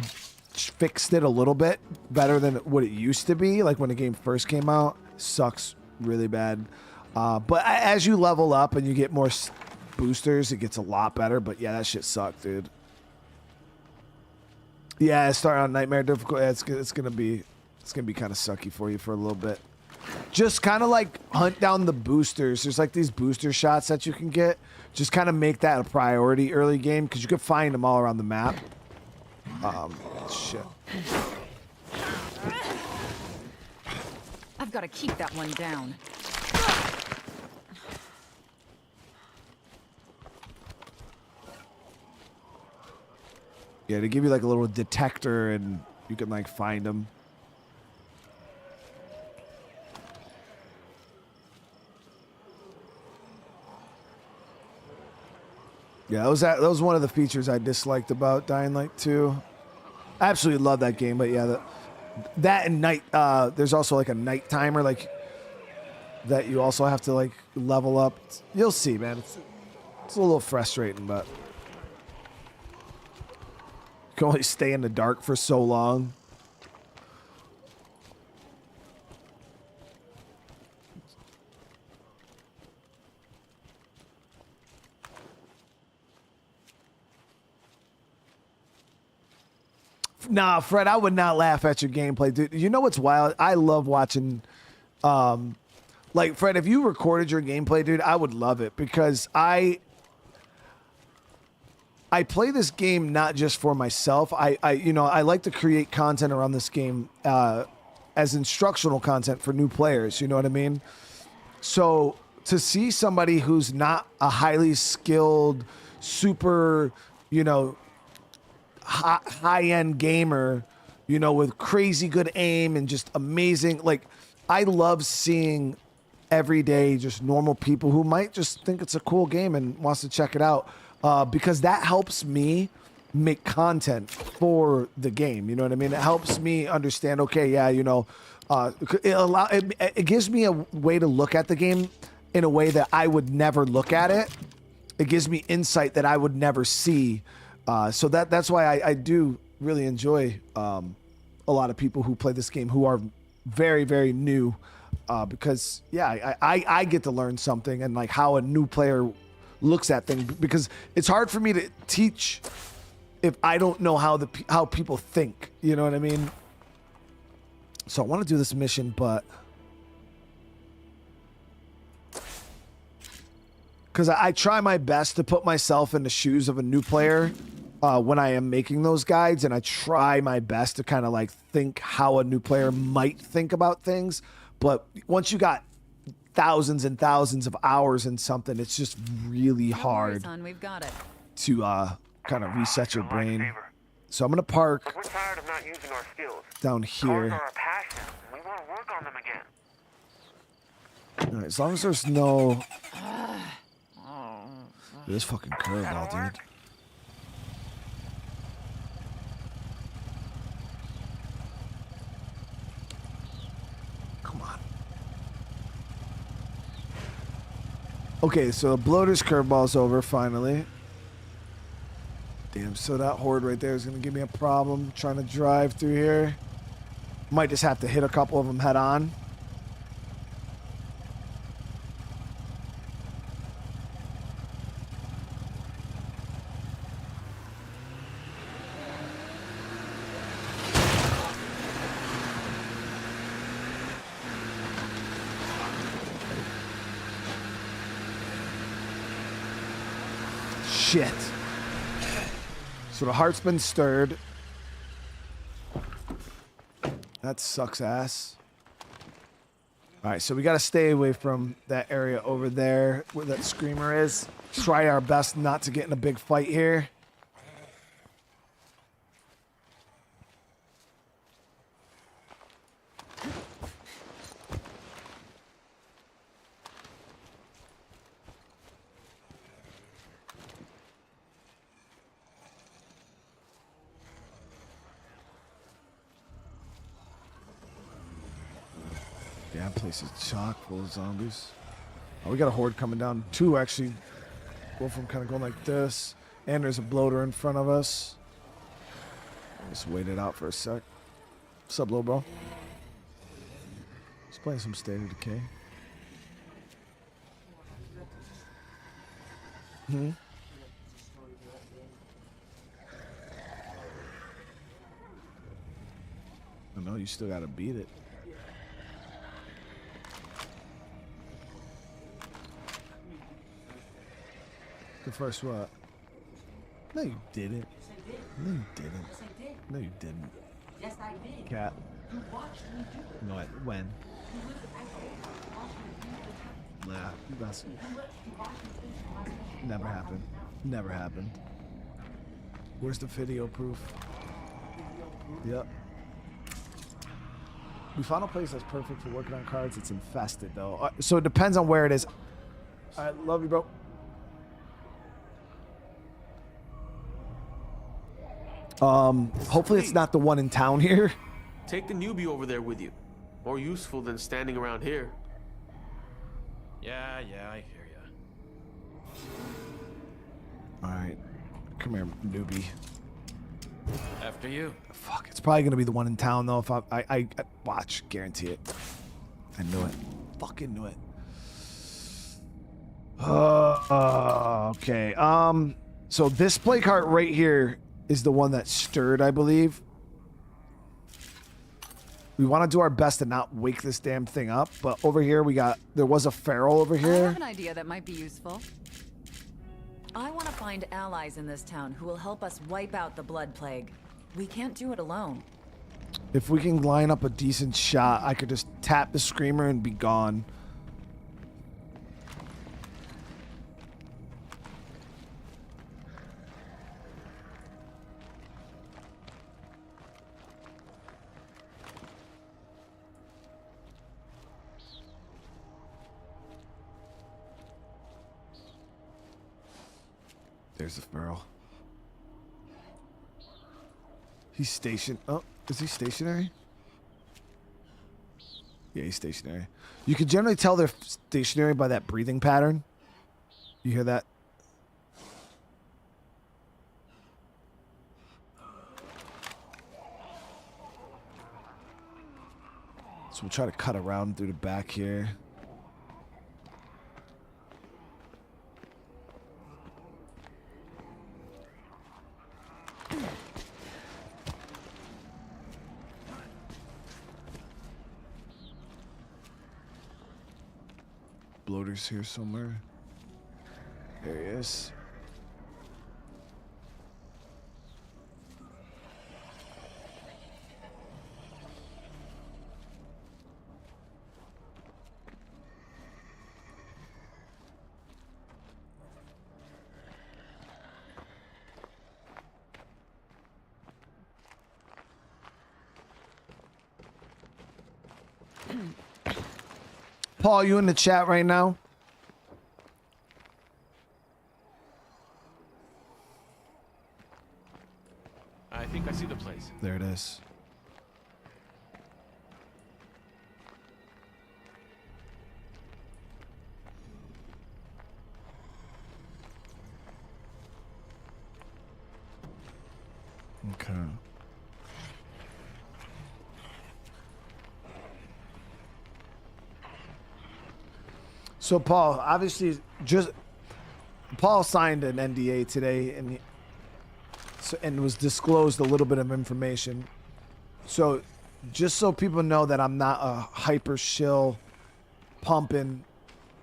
fixed it a little bit better than what it used to be. Like when the game first came out, sucks really bad. But as you level up and you get more boosters, it gets a lot better. But yeah, that shit sucked, dude. Yeah, start on nightmare difficulty. It's gonna be kind of sucky for you for a little bit. Just kind of like hunt down the boosters. There's like these booster shots that you can get. Just kind of make that a priority early game because you can find them all around the map. Shit. I've got to keep that one down. Yeah, they give you like a little detector and you can like find them. Yeah, that was one of the features I disliked about Dying Light 2. I absolutely love that game, but yeah, that and night. There's also like a night timer, like that you also have to like level up. You'll see, man. It's a little frustrating, but you can only stay in the dark for so long. Nah, Fred, I would not laugh at your gameplay, dude. You know what's wild? I love watching, like Fred, if you recorded your gameplay, dude, I would love it because I play this game not just for myself. I like to create content around this game as instructional content for new players. You know what I mean? So to see somebody who's not a highly skilled, super, high-end gamer, with crazy good aim and just amazing. Like, I love seeing everyday, just normal people who might just think it's a cool game and wants to check it out because that helps me make content for the game. You know what I mean? It helps me understand, okay, yeah, it gives me a way to look at the game in a way that I would never look at it. It gives me insight that I would never see. So that's why I do really enjoy a lot of people who play this game who are very, very new because, yeah, I get to learn something and like how a new player looks at things because it's hard for me to teach if I don't know how people think. You know what I mean? So I want to do this mission, but because I try my best to put myself in the shoes of a new player when I am making those guides, and I try my best to kind of like think how a new player might think about things. But once you got thousands and thousands of hours in something, it's just really hard We've got it. to kind of reset your brain. So I'm gonna park We're tired of not using our skills. down Cars here. are a passion. We want to work on them again. All right, as long as there's no... This fucking curveball, dude. Come on. Okay, so the bloater's curveball's over finally. Damn, so that horde right there is going to give me a problem trying to drive through here. Might just have to hit a couple of them head on. Shit. So the heart's been stirred. That sucks ass. All right, so we got to stay away from that area over there where that screamer is. Try our best not to get in a big fight here. Yeah, that place is chock full of zombies. Oh, we got a horde coming down. Two, actually. Both of them kind of going like this. And there's a bloater in front of us. Just wait it out for a sec. What's up, little bro? Just playing some State of Decay. Hmm? I know, you still gotta beat it. The first what? No, you didn't. No, you didn't. No, you didn't. Yes, I did. Cat. No, when? Nah, that's never happened. Never happened. Where's the video proof? Yep. We found a place that's perfect for working on cards. It's infested though, so it depends on where it is. All right, love you, bro. Hopefully it's not the one in town here. Take the newbie over there with you. More useful than standing around here. Yeah, I hear ya. All right, come here, newbie. After you. Fuck, it's probably gonna be the one in town though. If I watch, guarantee it. I knew it. Fucking knew it. Okay. So this play cart right here is the one that stirred, I believe. We want to do our best to not wake this damn thing up, but over here there was a feral over I here. have an idea that might be useful. I want to find allies in this town who will help us wipe out the blood plague. We can't do it alone. If we can line up a decent shot, I could just tap the screamer and be gone. There's the feral. He's stationed. Oh, is he stationary? Yeah, he's stationary. You can generally tell they're stationary by that breathing pattern. You hear that? So we'll try to cut around through the back here. Bloater's here somewhere. There he is. Paul, you in the chat right now? think I see the place. There it is. Okay. So Paul, obviously, Paul signed an NDA today, and was disclosed a little bit of information. So, just so people know that I'm not a hyper shill, pumping.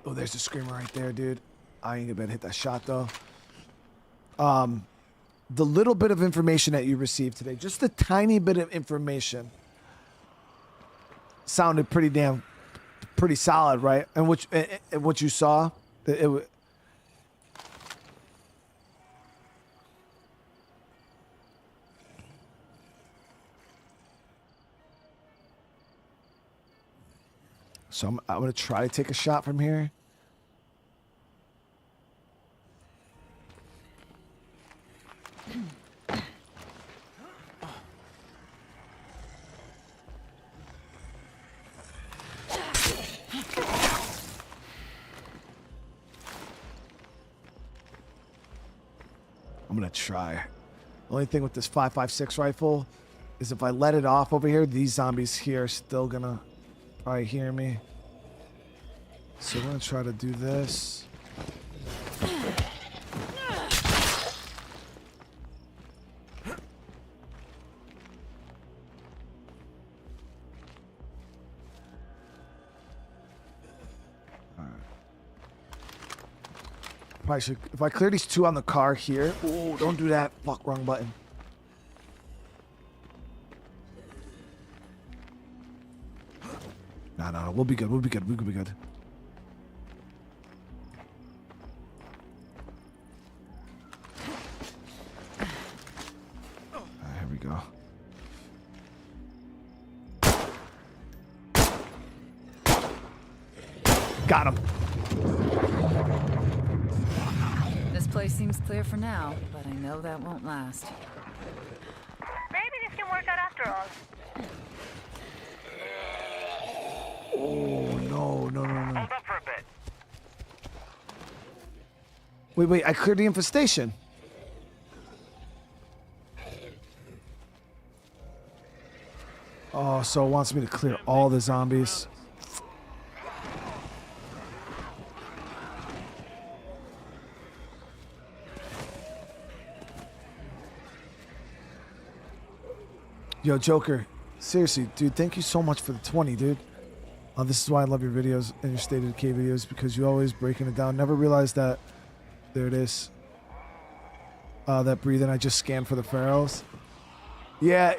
Oh, there's a screamer right there, dude. I ain't gonna hit that shot though. The little bit of information that you received today, just a tiny bit of information, sounded pretty solid, right? And what you saw, so I'm gonna try to take a shot from here. I'm gonna try. Only thing with this 5.56 rifle is if I let it off over here, these zombies here are still gonna probably hear me. So we're gonna try to do this. Probably should, if I clear these two on the car here. Oh, don't do that. Fuck, wrong button. No, we'll be good. We'll be good. We'll be good. Here we go. Got him. This place seems clear for now, but I know that won't last. Maybe this can work out after all. Oh, no. Hold up for a bit. Wait, I cleared the infestation. Oh, so it wants me to clear all the zombies. Yo, Joker, seriously, dude, thank you so much for the 20, dude. This is why I love your videos and your State of Decay videos, because you always breaking it down. Never realized that. There it is. That breathing, I just scanned for the ferals. Yeah,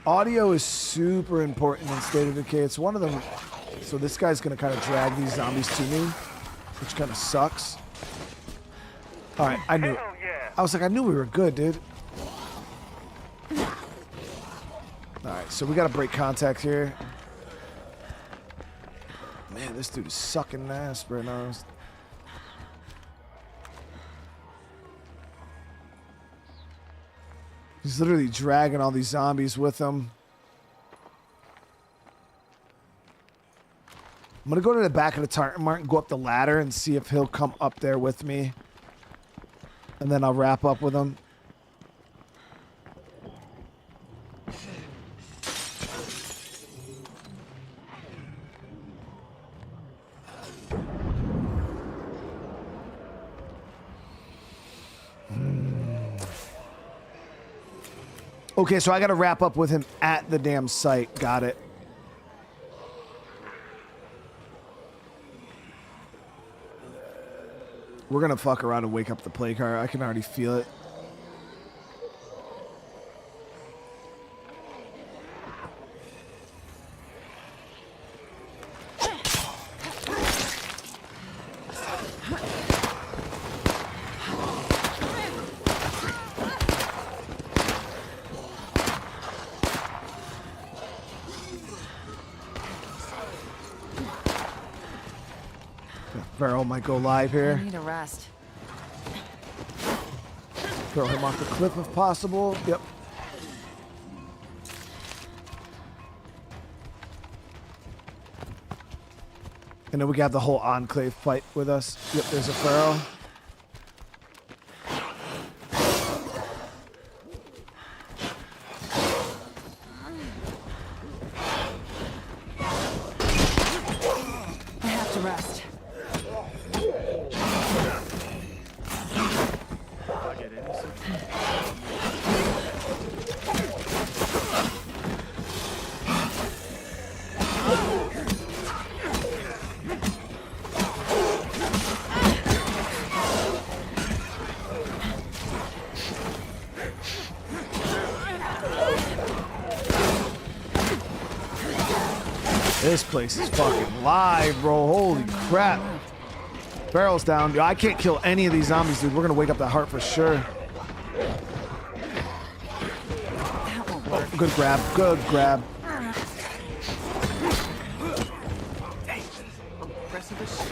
audio is super important in State of Decay. It's one of them. So this guy's going to kind of drag these zombies to me, which kind of sucks. All right, I knew. I was like, I knew we were good, dude. All right, so we got to break contact here. Man, this dude is sucking ass right now. He's literally dragging all these zombies with him. I'm going to go to the back of the target mark and go up the ladder and see if he'll come up there with me. And then I'll wrap up with him. Okay, so I got to wrap up with him at the damn site. Got it. We're going to fuck around and wake up the play car. I can already feel it. Farrell might go live here. I need a rest. Throw him off the cliff if possible. Yep. And then we got the whole Enclave fight with us. Yep, there's a Pharaoh. I have to rest. I get innocent. This place is fucking live, bro. Holy crap. Barrel's down. Dude, I can't kill any of these zombies, dude. We're gonna wake up that heart for sure. That won't work. Good grab. Good grab. Pressing this shit.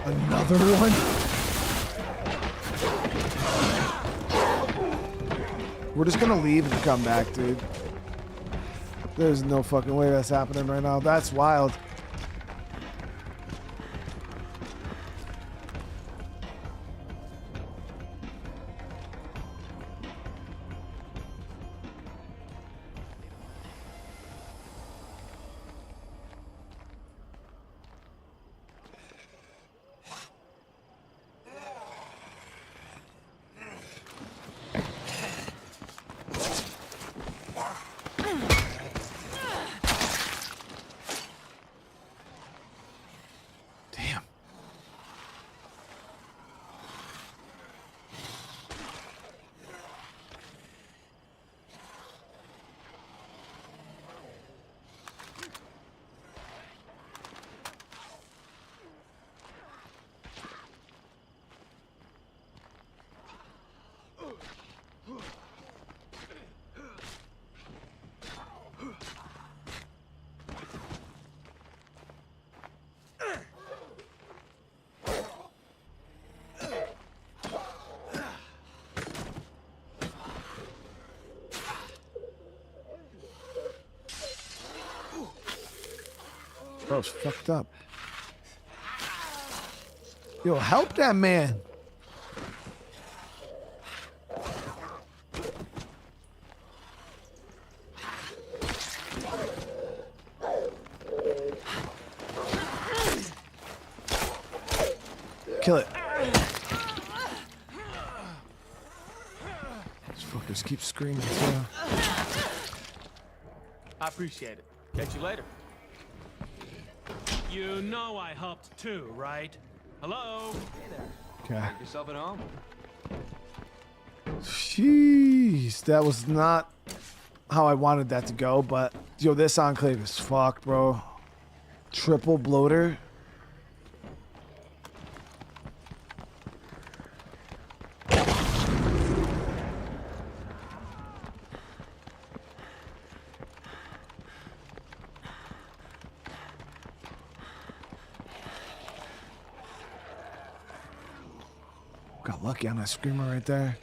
Another one. We're just gonna leave and come back, dude. There's no fucking way that's happening right now. That's wild. Damn. Bro's fucked up. Yo, help that man. Kill it. These fuckers keep screaming too. I appreciate it. Catch you later. You know I helped too, right? Hello? Okay. Make yourself at home. Jeez, that was not how I wanted that to go, but yo, this Enclave is fucked, bro. Triple bloater. Got lucky on that screamer right there.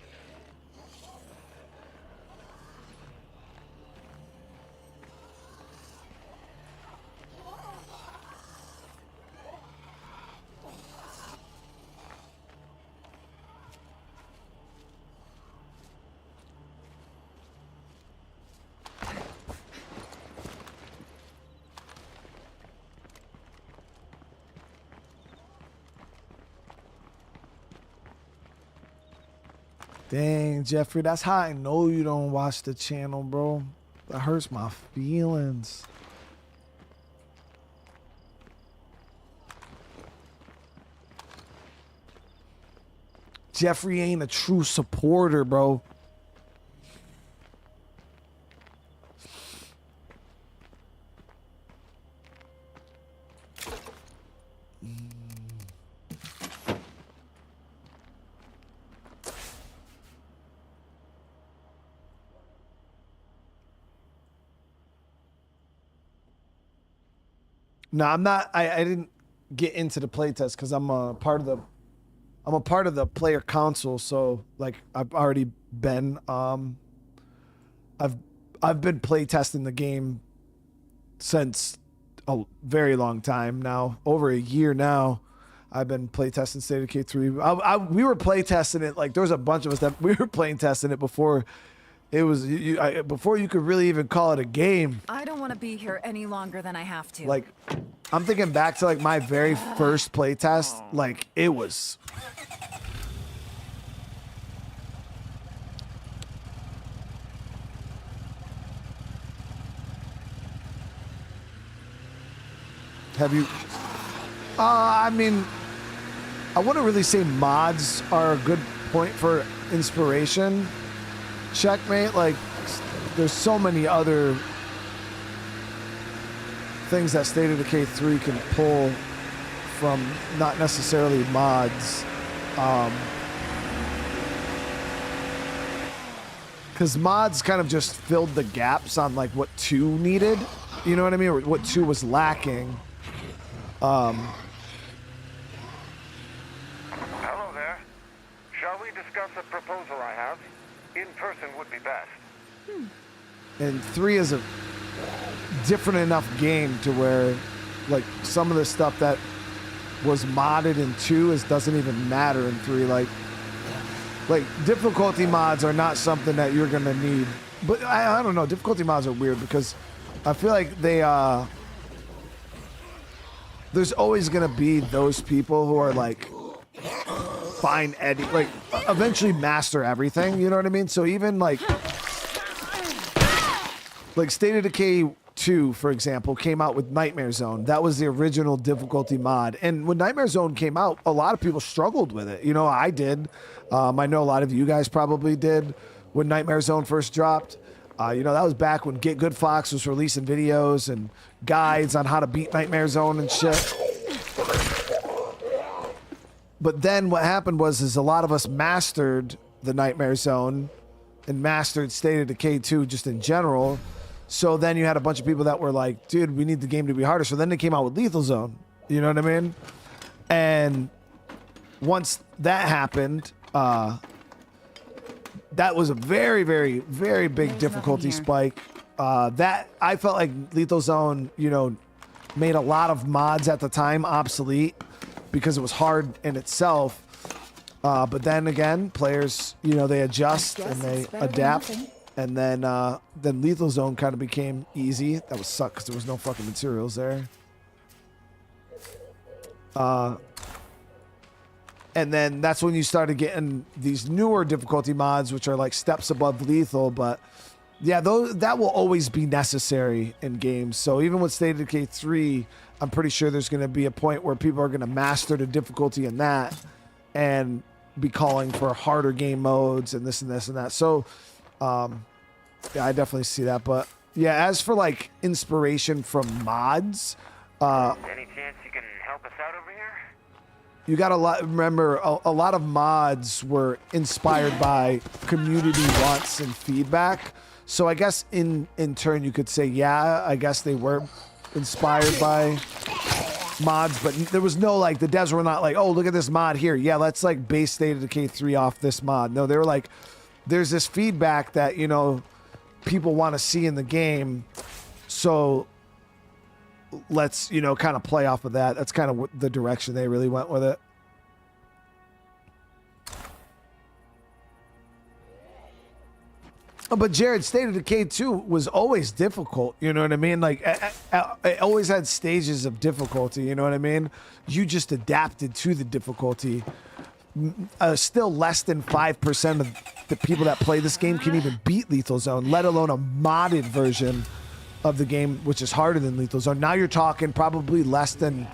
Dang, Jeffrey, that's how I know you don't watch the channel, bro. That hurts my feelings. Jeffrey ain't a true supporter, bro. No, I'm not. I didn't get into the playtest because I'm a part of the I'm a part of the player council, so like I've already been I've been play testing the game since a very long time now, over a year now. I've been play testing State of Decay 3. We were play testing it, like there was a bunch of us that we were playing testing it before it was before you could really even call it a game. I don't want to be here any longer than I have to. Like I'm thinking back to like my very first play test, like it was Have you I mean, I wouldn't really say mods are a good point for inspiration. Checkmate, like, there's so many other things that State of Decay 3 can pull from, not necessarily mods. Because mods kind of just filled the gaps on, like, what 2 needed. You know what I mean? Or what 2 was lacking. Hello there. Shall we discuss a proposal I have? In person would be best. And 3 is a different enough game to where, like, some of the stuff that was modded in 2 doesn't even matter in 3. Like difficulty mods are not something that you're gonna need. But I don't know. Difficulty mods are weird because I feel like they there's always gonna be those people who are like find Eddie, like eventually master everything. You know what I mean? So even like State of Decay 2, for example, came out with Nightmare Zone. That was the original difficulty mod. And when Nightmare Zone came out, a lot of people struggled with it. You know, I did. I know a lot of you guys probably did when Nightmare Zone first dropped. You know, that was back when Get Good Fox was releasing videos and guides on how to beat Nightmare Zone and shit. But then what happened was a lot of us mastered the Nightmare Zone and mastered State of Decay 2 just in general. So then you had a bunch of people that were like, dude, we need the game to be harder. So then they came out with Lethal Zone. You know what I mean? And once that happened, that was a very, very, very big difficulty spike. That I felt like Lethal Zone, you know, made a lot of mods at the time obsolete because it was hard in itself. But then again, players, you know, they adjust and they adapt. And then Lethal Zone kind of became easy. That would suck because there was no fucking materials there. And then that's when you started getting these newer difficulty mods, which are like steps above lethal. But yeah, that will always be necessary in games. So even with State of Decay 3, I'm pretty sure there's going to be a point where people are going to master the difficulty in that and be calling for harder game modes and this and this and that. So yeah, I definitely see that. But yeah, as for like inspiration from mods, Any chance you can help us out over here? you got a lot. Remember, a lot of mods were inspired by community wants and feedback. So I guess in turn you could say, yeah, I guess they were inspired by mods, but there was no like the devs were not like, oh, look at this mod here. Yeah, let's like base State of Decay 3 off this mod. No, they were like, there's this feedback that, you know, people want to see in the game. So let's, you know, kind of play off of that. That's kind of the direction they really went with it. But Jared, State of Decay 2 was always difficult. You know what I mean? Like, it always had stages of difficulty. You know what I mean? You just adapted to the difficulty. Still less than 5% of the people that play this game can even beat Lethal Zone, let alone a modded version of the game, which is harder than Lethal Zone. Now you're talking probably less than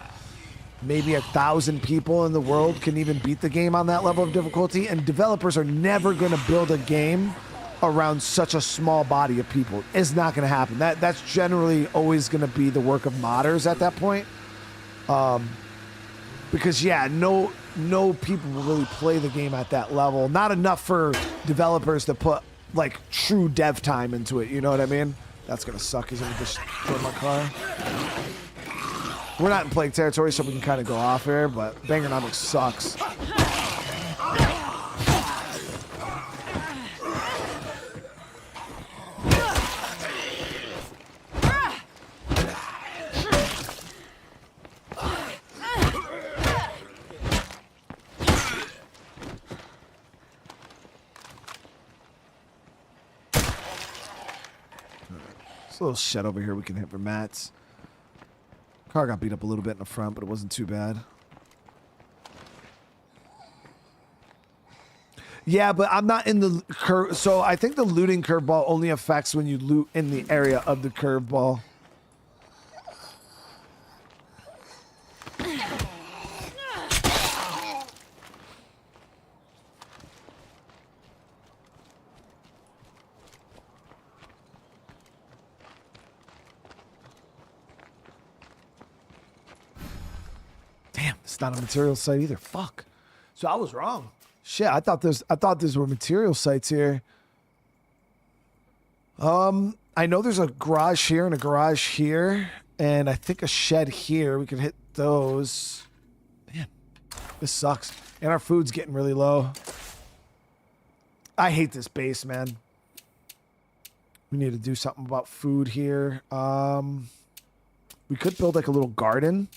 maybe 1,000 people in the world can even beat the game on that level of difficulty. And developers are never going to build a game around such a small body of people. It's not going to happen. That's generally always going to be the work of modders at that point. Because yeah, no people will really play the game at that level. Not enough for developers to put like true dev time into it. You know what I mean? That's going to suck. Isn't it? Just throw my car. We're not in plague territory, so we can kind of go off here, but Bangernomics sucks. There's a little shed over here we can hit for mats. Car got beat up a little bit in the front, but it wasn't too bad. Yeah, but I'm not in the curve. So I think the looting curveball only affects when you loot in the area of the curveball. Damn, it's not a material site either. Fuck. So I was wrong. Shit, I thought these were material sites here. I know there's a garage here and a garage here, and I think a shed here. We could hit those. Man, this sucks. And our food's getting really low. I hate this base, man. We need to do something about food here. We could build like a little garden.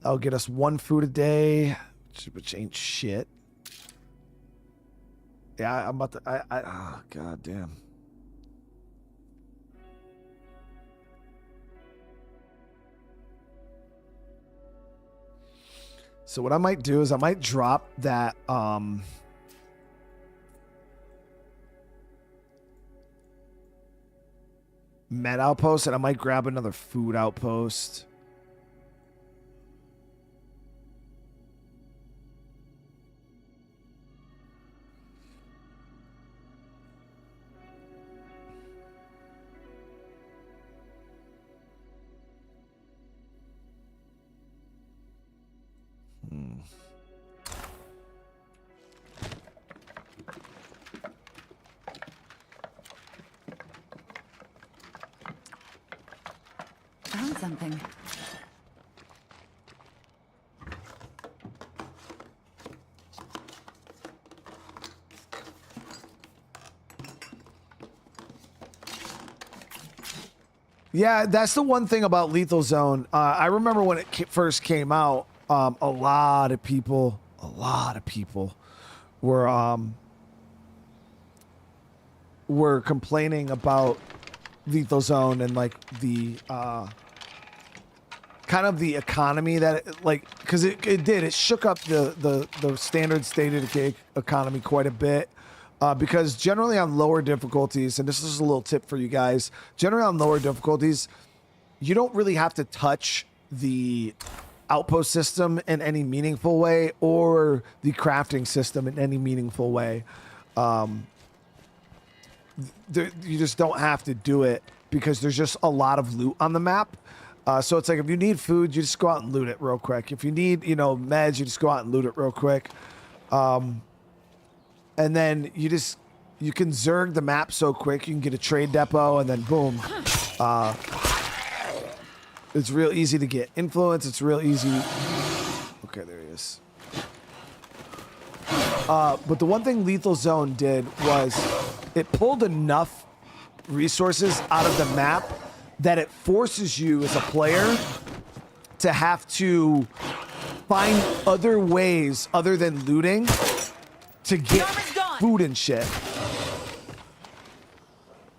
That'll get us 1 food a day, which ain't shit. Yeah, I'm about to. Oh, god damn. So what I might do is I might drop that med outpost, and I might grab another food outpost. Found something. Yeah, that's the one thing about Lethal Zone. I remember when it first came out, a lot of people were complaining about Lethal Zone and like the kind of the economy that it, like, because it shook up the standard State of Decay economy quite a bit. Because generally on lower difficulties, and this is a little tip for you guys, generally on lower difficulties, you don't really have to touch the outpost system in any meaningful way or the crafting system in any meaningful way. You just don't have to do it because there's just a lot of loot on the map. So it's like if you need food, you just go out and loot it real quick. If you need, meds, you just go out and loot it real quick. And then you can zerg the map so quick. You can get a trade depot and then boom. It's real easy to get influence. It's real easy. Okay, there he is. But the one thing Lethal Zone did was it pulled enough resources out of the map that it forces you as a player to have to find other ways other than looting to get food and shit.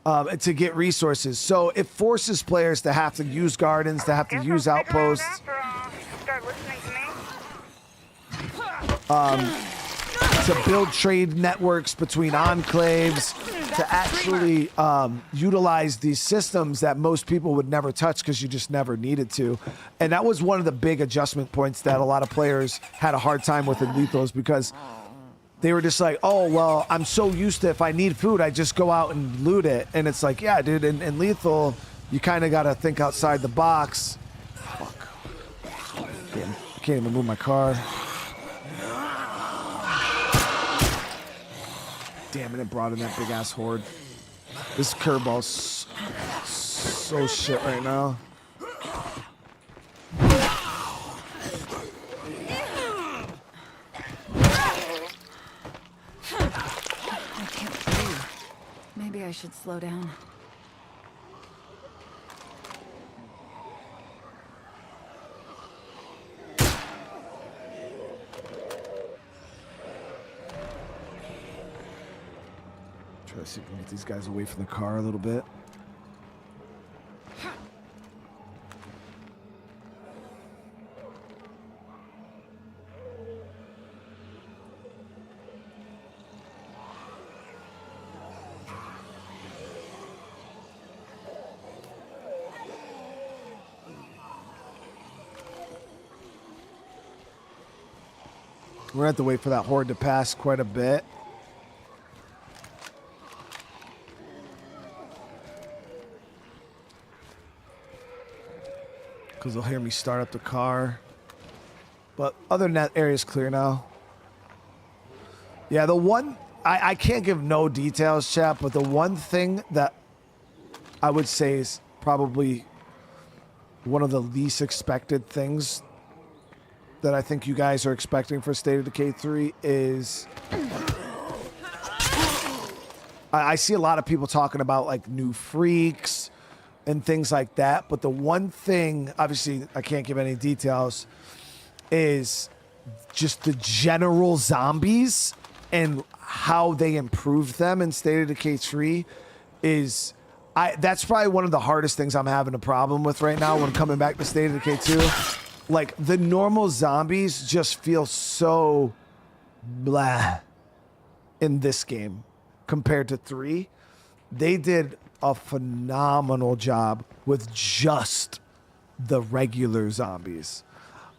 To get resources. So it forces players to have to use gardens, to have to use outposts. To build trade networks between enclaves, to actually utilize these systems that most people would never touch because you just never needed to. And that was one of the big adjustment points that a lot of players had a hard time with in Lethals, because they were just like, oh, well, I'm so used to if I need food, I just go out and loot it. And it's like, yeah, dude, in Lethal, you kind of got to think outside the box. Fuck. I can't even move my car. Damn it, it brought in that big ass horde. This curveball's so shit right now. I can't breathe. Maybe I should slow down. Try to see if we can get these guys away from the car a little bit. We're gonna have to wait for that horde to pass quite a bit. Because they'll hear me start up the car. But other than that, area's clear now. Yeah, the one... I can't give no details, chat, but the one thing that I would say is probably one of the least expected things that I think you guys are expecting for State of Decay 3 is... I see a lot of people talking about, like, new freaks and things like that, but the one thing, obviously I can't give any details, is just the general zombies and how they improved them in State of Decay 3 is... that's probably one of the hardest things I'm having a problem with right now when coming back to State of Decay 2. Like, the normal zombies just feel so blah in this game compared to 3. They did a phenomenal job with just the regular zombies.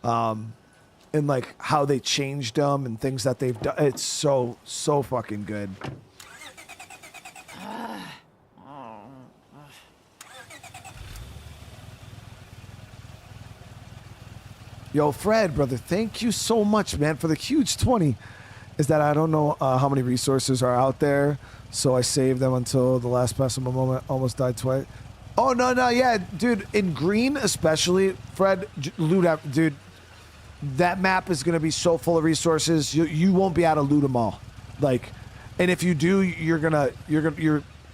And, like, how they changed them and things that they've done. It's so fucking good. Yo, Fred, brother, thank you so much, man, for the huge 20. Is that I don't know how many resources are out there, so I saved them until the last possible moment. Almost died twice. Oh, no, yeah, dude, in green especially, Fred, loot up, dude, that map is going to be so full of resources, you won't be able to loot them all. Like, and if you do, your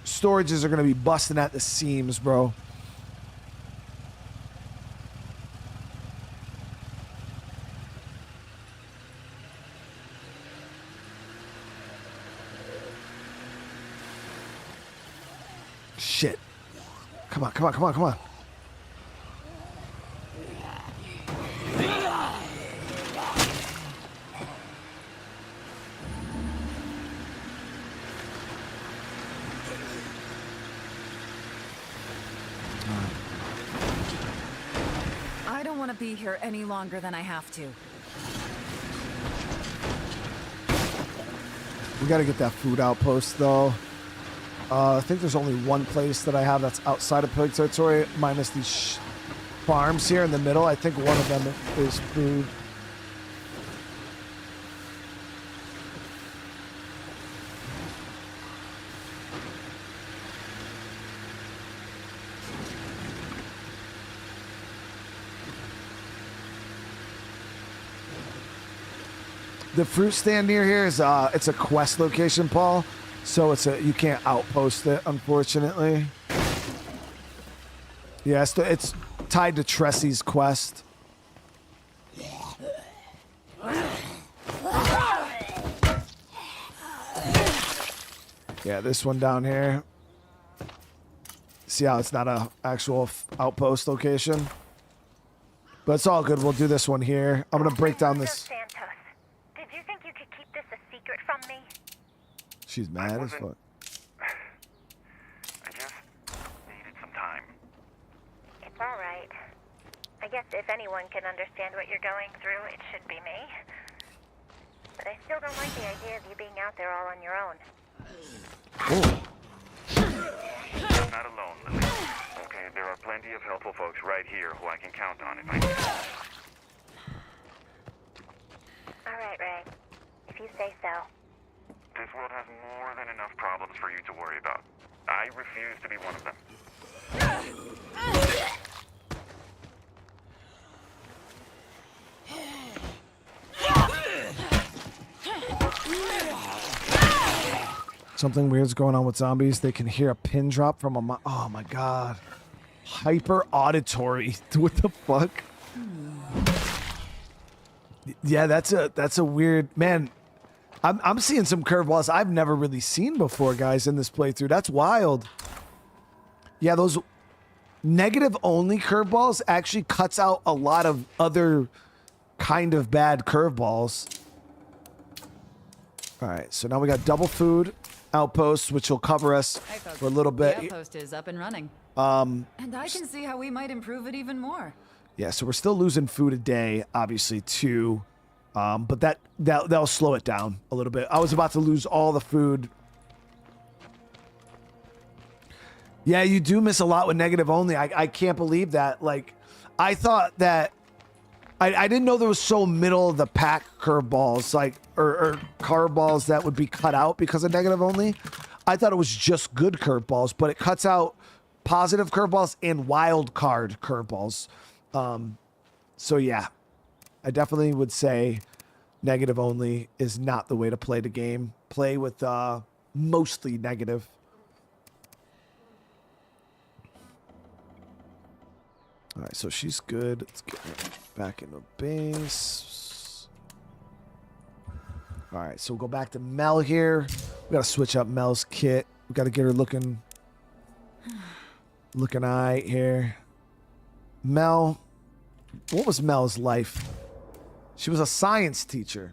storages are going to be busting at the seams, bro. Shit. Come on. I don't want to be here any longer than I have to. We got to get that food outpost, though. I think there's only one place that I have that's outside of Pig territory, minus these farms here in the middle. I think one of them is food. The fruit stand near here is it's a quest location, Paul. So you can't outpost it, unfortunately. Yeah, it's tied to Tressy's quest. Yeah, this one down here. See how it's not a actual outpost location? But it's all good. We'll do this one here. I'm gonna break down this. Santos, did you think you could keep this a secret from me? She's mad as fuck. I just needed some time. It's all right. I guess if anyone can understand what you're going through, it should be me. But I still don't like the idea of you being out there all on your own. You're not alone, Lily. Okay, there are plenty of helpful folks right here who I can count on if I need help. All right, Ray. If you say so. This world has more than enough problems for you to worry about. I refuse to be one of them. Something weird's going on with zombies. They can hear a pin drop from a... Oh, my God. Hyper auditory. What the fuck? Yeah, that's a weird... Man, I'm seeing some curveballs I've never really seen before, guys, in this playthrough. That's wild. Yeah, those negative-only curveballs actually cuts out a lot of other kind of bad curveballs. All right, so now we got double food outposts, which will cover us for a little bit. The outpost is up and running. And I can see how we might improve it even more. Yeah, so we're still losing food a day, obviously, to But that'll slow it down a little bit. I was about to lose all the food. Yeah, you do miss a lot with negative only. I can't believe that. Like, I thought that I didn't know there was so middle of the pack curveballs, like or curveballs that would be cut out because of negative only. I thought it was just good curveballs, but it cuts out positive curveballs and wild card curveballs. So yeah, I definitely would say negative only is not the way to play the game. Play with mostly negative. All right, so she's good. Let's get her back into base. All right, so we'll go back to Mel here. We got to switch up Mel's kit. We got to get her looking eye here. Mel, what was Mel's life? She was a science teacher.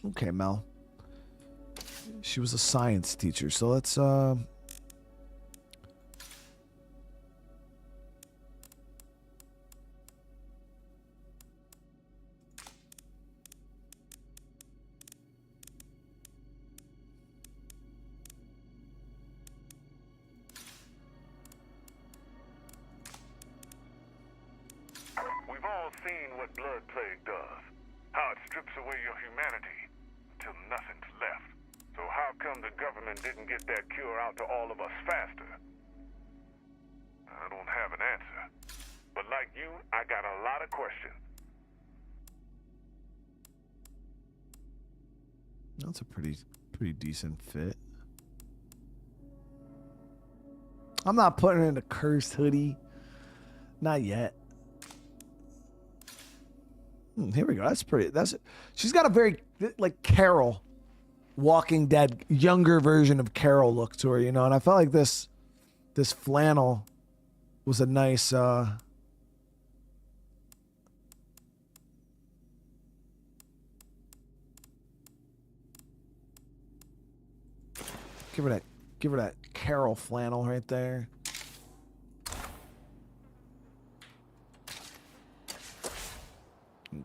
Okay, Mel. She was a science teacher, so let's We've all seen what blood plague does. How it strips away your humanity until nothing's left. So how come the government didn't get that cure out to all of us faster? I don't have an answer. But like you, I got a lot of questions. That's a pretty decent fit. I'm not putting her in a cursed hoodie. Not yet. Here we go. That's pretty. She's got a very like Carol, Walking Dead, younger version of Carol look to her, you know. And I felt like this flannel was a nice. Give her that Carol flannel right there.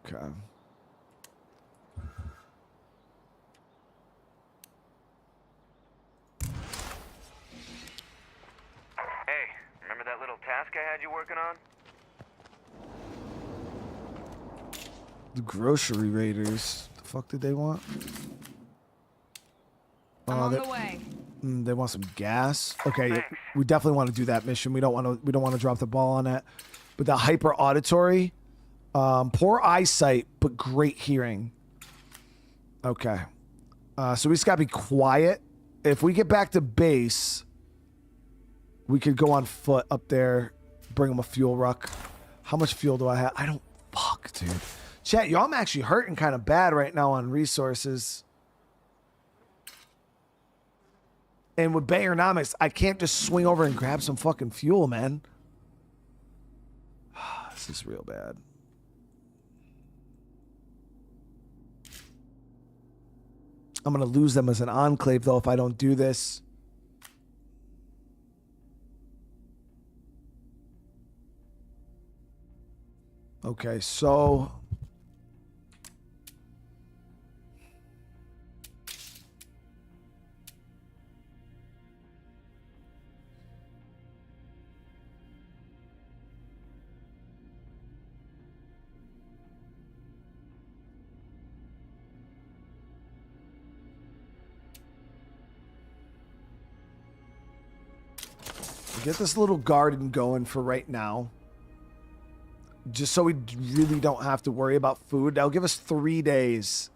Okay. Hey, remember that little task I had you working on? The grocery raiders. The fuck did they want? I'm on the way. They want some gas. Okay, yeah, we definitely want to do that mission. We don't want to drop the ball on that. But the hyper auditory, poor eyesight but great hearing. Okay, so we just gotta be quiet. If we get back to base, we could go on foot up there, bring them a fuel ruck. How much fuel do I have? I don't. Fuck, dude. Chat, yo, I'm actually hurting kind of bad right now on resources. And with Bayonomics, I can't just swing over and grab some fucking fuel, man. This is real bad. I'm going to lose them as an enclave, though, if I don't do this. Okay, so... get this little garden going for right now. Just so we really don't have to worry about food. That'll give us 3 days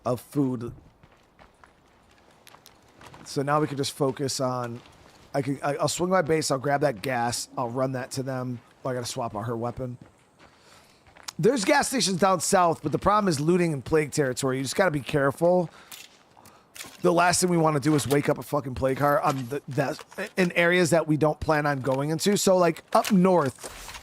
of food. So now we can just focus on... I'll swing my base. I'll grab that gas. I'll run that to them. Oh, I gotta swap out her weapon. There's gas stations down south, but the problem is looting in plague territory. You just gotta be careful. The last thing we want to do is wake up a fucking plague car on in areas that we don't plan on going into. So, like, up north,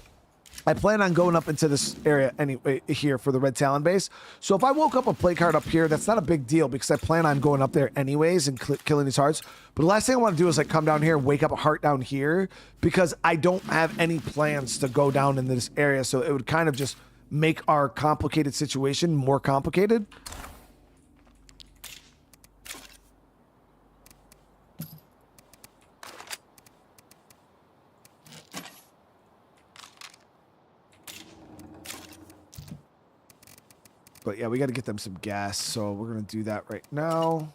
I plan on going up into this area anyway here for the Red Talon base. So if I woke up a play card up here, that's not a big deal because I plan on going up there anyways and killing these hearts. But the last thing I want to do is like come down here and wake up a heart down here because I don't have any plans to go down in this area. So it would kind of just make our complicated situation more complicated. But yeah, we got to get them some gas, so we're going to do that right now.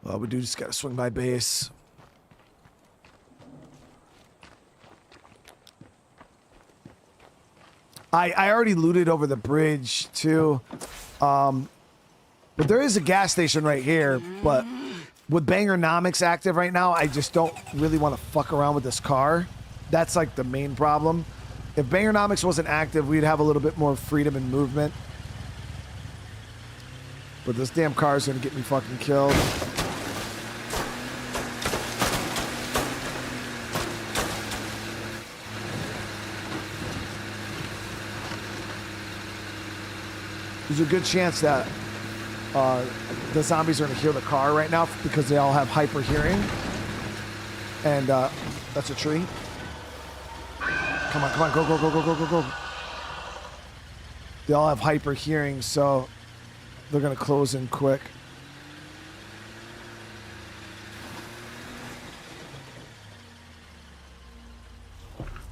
Well, we do just got to swing by base. I already looted over the bridge, too. But there is a gas station right here, but with Bangernomics active right now, I just don't really want to fuck around with this car. That's like the main problem. If Bangernomics wasn't active, we'd have a little bit more freedom and movement. But this damn car is going to get me fucking killed. There's a good chance that the zombies are going to hear the car right now because they all have hyper hearing. And that's a tree. Come on, come on, go, go, go, go, go, go, go. They all have hyper hearing, so they're gonna close in quick.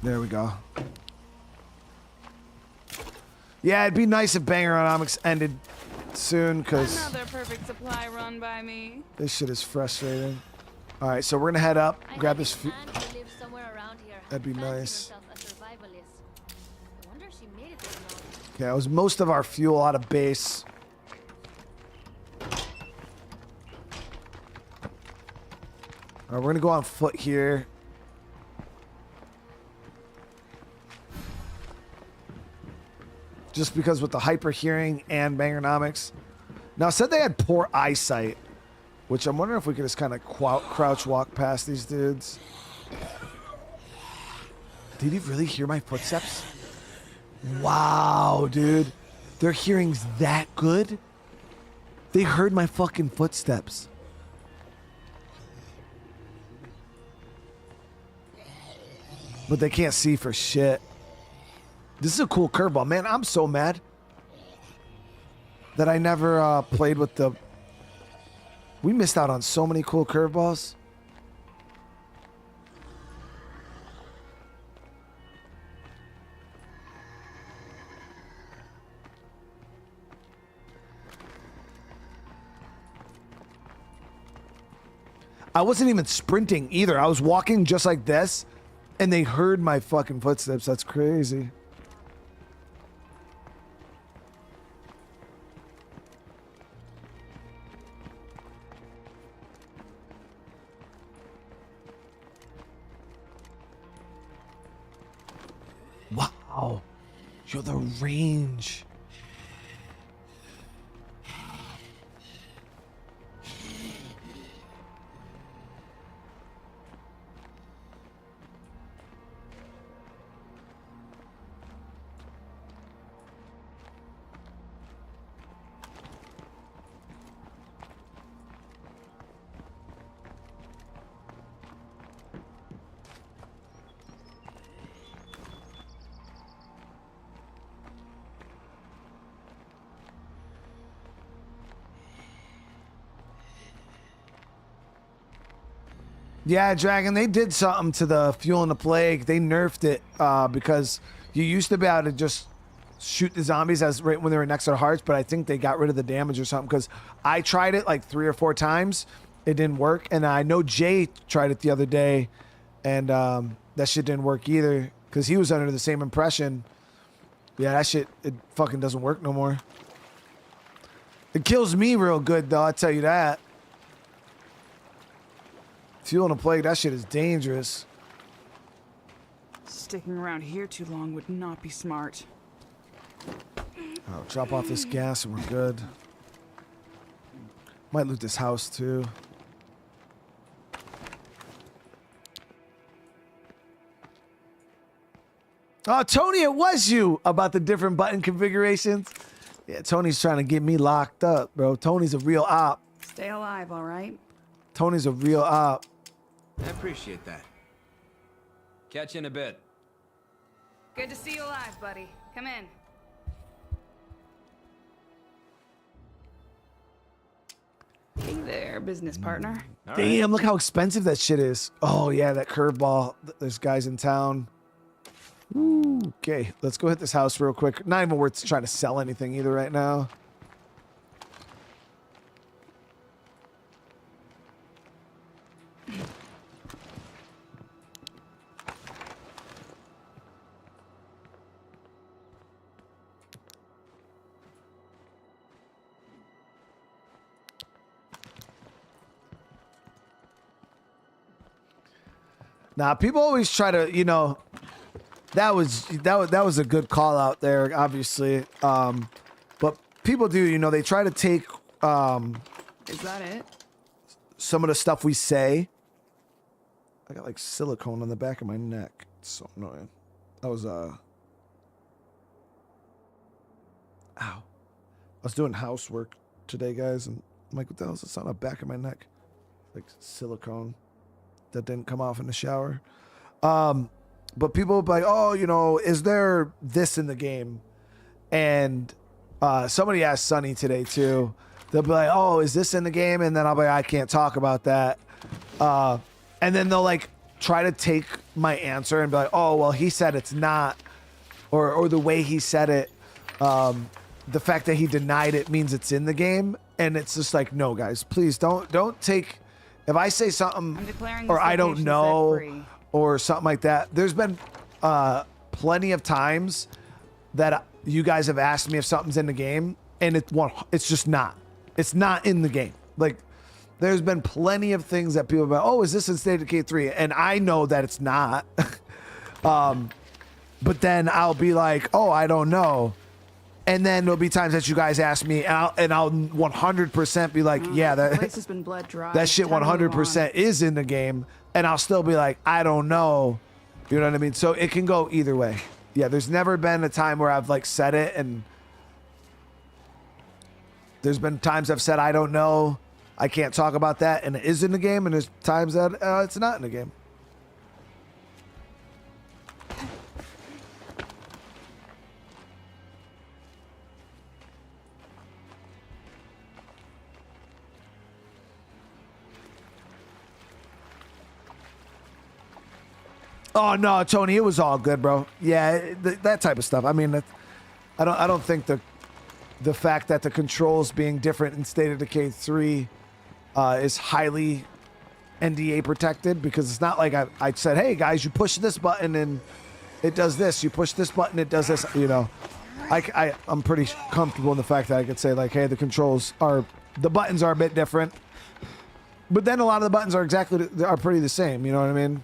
There we go. Yeah, it'd be nice if Bangernomics ended soon, because Another perfect supply run by me. this shit is frustrating. All right, so we're gonna head up, grab this. That'd be nice. Okay, that was most of our fuel out of base. All right, we're gonna go on foot here. Just because with the hyper hearing and Bangernomics. Now, it said they had poor eyesight, which I'm wondering if we could just kind of crouch walk past these dudes. Did he really hear my footsteps? Wow, dude. Their hearing's that good? They heard my fucking footsteps. But they can't see for shit. This is a cool curveball. Man, I'm so mad that I never played with the... We missed out on so many cool curveballs. I wasn't even sprinting either. I was walking just like this, and they heard my fucking footsteps. That's crazy. Wow. Yo, the range. Yeah, Dragon, they did something to the Fuel and the Plague. They nerfed it because you used to be able to just shoot the zombies as right when they were next to the hearts, but I think they got rid of the damage or something because I tried it like 3 or 4 times. It didn't work. And I know Jay tried it the other day, and that shit didn't work either because he was under the same impression. Yeah, that shit, it fucking doesn't work no more. It kills me real good, though, I'll tell you that. Fuel and a Plague, that shit is dangerous. Sticking around here too long would not be smart. Oh, drop off this gas and we're good. Might loot this house too. Oh, Tony, it was you about the different button configurations. Yeah, Tony's trying to get me locked up, bro. Tony's a real op. Stay alive, all right? Tony's a real op. I appreciate that. Catch you in a bit. Good to see you alive, buddy. Come in. Hey there, business partner. Damn, look how expensive that shit is. Oh, yeah, that curveball. There's guys in town. Ooh, okay, let's go hit this house real quick. Not even worth trying to sell anything either right now. Now, people always try to, you know, that was a good call out there, obviously. But people do, you know, they try to take Is that it? some of the stuff we say. I got like silicone on the back of my neck. It's so annoying. That was Ow. I was doing housework today, guys, and I'm like, what the hell is this on the back of my neck? Like silicone that didn't come off in the shower. But people will be like, oh, you know, is there this in the game? And somebody asked Sonny today too. They'll be like, oh, is this in the game? And then I'll be like, I can't talk about that. And then they'll like try to take my answer and be like, oh, well, he said it's not. Or the way he said it, the fact that he denied it means it's in the game. And it's just like, no, guys, please don't take, if I say something or I don't know or something like that, there's been plenty of times that you guys have asked me if something's in the game and it's just not. It's not in the game. Like, there's been plenty of things that people have been, oh, is this in State of Decay 3? And I know that it's not. But then I'll be like, oh, I don't know. And then there'll be times that you guys ask me, and I'll 100% be like, yeah, The place has been blood dry. that shit Time to move 100% is in the game. And I'll still be like, I don't know. You know what I mean? So it can go either way. Yeah, there's never been a time where I've like said it, and there's been times I've said, I don't know. I can't talk about that, and it is in the game, and there's times that it's not in the game. Oh no, Tony, it was all good, bro. Yeah, that type of stuff. I mean, I don't think the fact that the controls being different in State of Decay 3 is highly NDA protected, because it's not like I said, hey guys, you push this button and it does this. You push this button, it does this. You know, I'm pretty comfortable in the fact that I could say like, hey, the buttons are a bit different, but then a lot of the buttons are pretty the same. You know what I mean?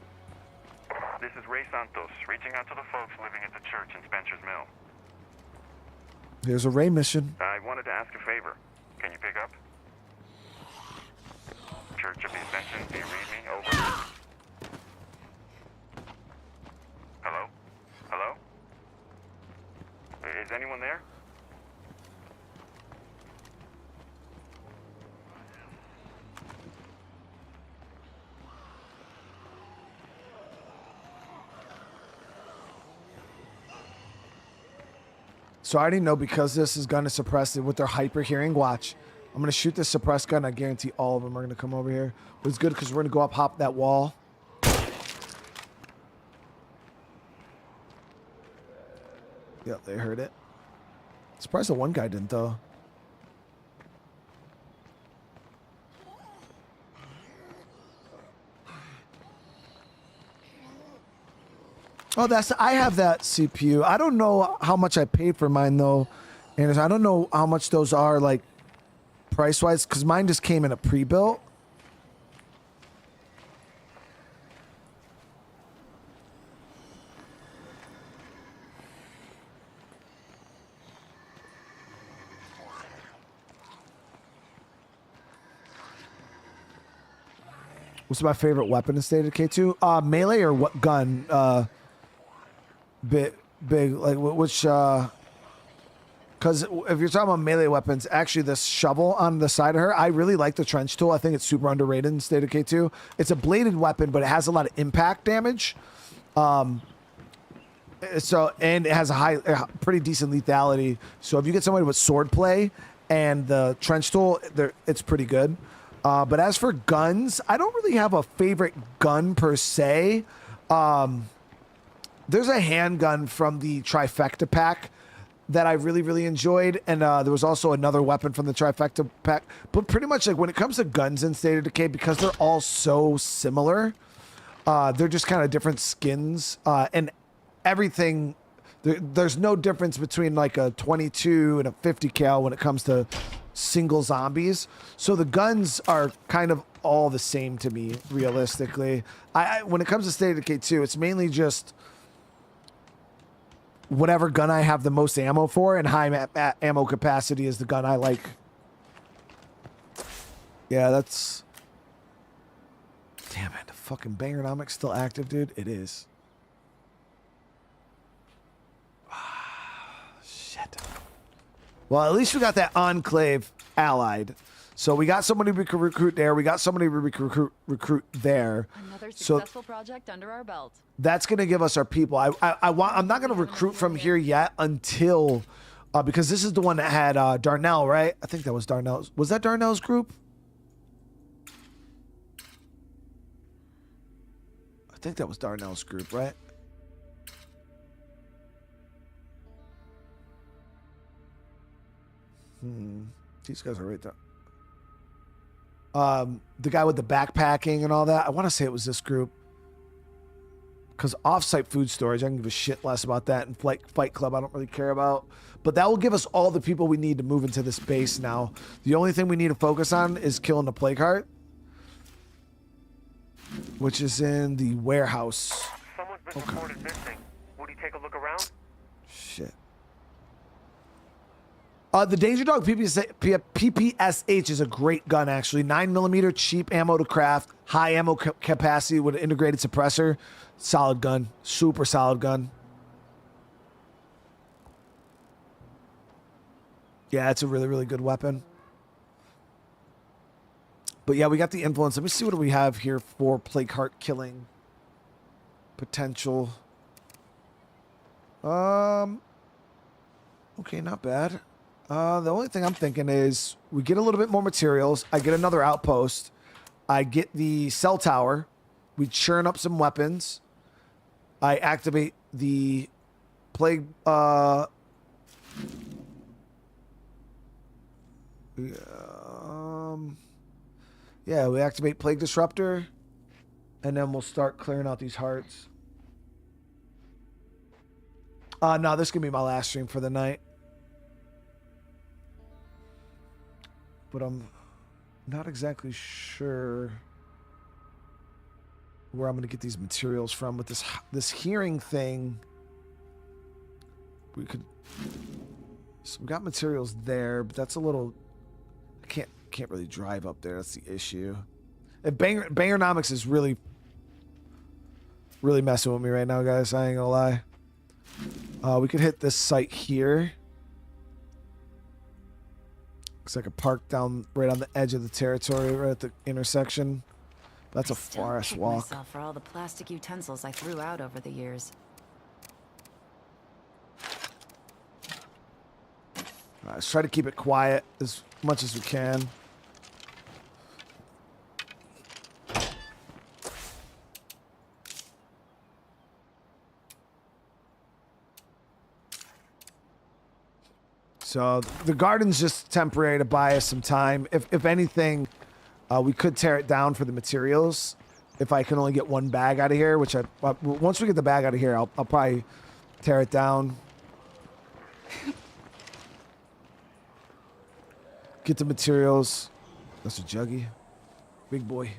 This is Ray Santos, reaching out to the folks living at the church in Spencer's Mill. Here's a Ray mission. I wanted to ask a favor. Can you pick up? Church of the Ascension, do you read me? Over. Hello? Hello? Is anyone there? So I already know, because this is going to suppress it with their hyper hearing. Watch. I'm going to shoot this suppressed gun. I guarantee all of them are going to come over here. But it's good because we're going to go up, hop that wall. Yep, they heard it. Surprised the one guy didn't, though. Oh, I have that CPU. I don't know how much I paid for mine though, and I don't know how much those are like price wise, because mine just came in a pre-built. What's my favorite weapon in State of Decay 2? Melee or what gun? big, like which, because if you're talking about melee weapons, actually this shovel on the side of her, I really like the trench tool. I think it's super underrated in State of Decay 2. It's a bladed weapon, but it has a lot of impact damage. And it has a pretty decent lethality. So if you get somebody with sword play and the trench tool, it's pretty good. But as for guns, I don't really have a favorite gun per se. There's a handgun from the Trifecta pack that I really, really enjoyed. And there was also another weapon from the Trifecta pack. But pretty much like when it comes to guns in State of Decay, because they're all so similar, they're just kind of different skins. And everything, there's no difference between like a 22 and a 50 cal when it comes to single zombies. So the guns are kind of all the same to me, realistically. When it comes to State of Decay 2, it's mainly just whatever gun I have the most ammo for, and high ammo capacity is the gun I like. Yeah, that's... Damn it, the fucking Bangernomics still active, dude? It is. Shit. Well, at least we got that Enclave allied. So we got somebody we can recruit there. We got somebody we can recruit there. Another successful project under our belt. That's going to give us our people. I'm not going to recruit from here yet until, because this is the one that had Darnell, right? I think that was Darnell's. Was that Darnell's group? I think that was Darnell's group, right? These guys are right there. The guy with the backpacking and all that. I want to say it was this group. Because off-site food storage, I can give a shit less about that. And Fight Club, I don't really care about. But that will give us all the people we need to move into this base now. The only thing we need to focus on is killing the plague heart, which is in the warehouse. Someone's been reported missing. Would you take a look around? Shit. The Danger Dog PPSH is a great gun, actually. 9mm, cheap ammo to craft, high ammo capacity with an integrated suppressor. Solid gun. Super solid gun. Yeah, it's a really, really good weapon. But yeah, we got the influence. Let me see what we have here for plague heart killing potential. Okay, not bad. The only thing I'm thinking is we get a little bit more materials. I get another outpost. I get the cell tower. We churn up some weapons. I activate the plague. Yeah, we activate plague disruptor, and then we'll start clearing out these hearts. No, this is gonna be my last stream for the night. But I'm not exactly sure where I'm going to get these materials from with this hearing thing. We could, so we got materials there, but that's a little, I can't really drive up there. That's the issue. And Bangernomics is really messing with me right now, guys. I ain't gonna lie. We could hit this site here. Looks like a park down right on the edge of the territory, right at the intersection. That's a far-ass walk. Myself for all the plastic utensils I threw out over the years. Let's try to keep it quiet as much as we can. So the garden's just temporary to buy us some time. If anything, we could tear it down for the materials. If I can only get one bag out of here, which once we get the bag out of here, I'll probably tear it down. Get the materials. That's a juggy. Big boy.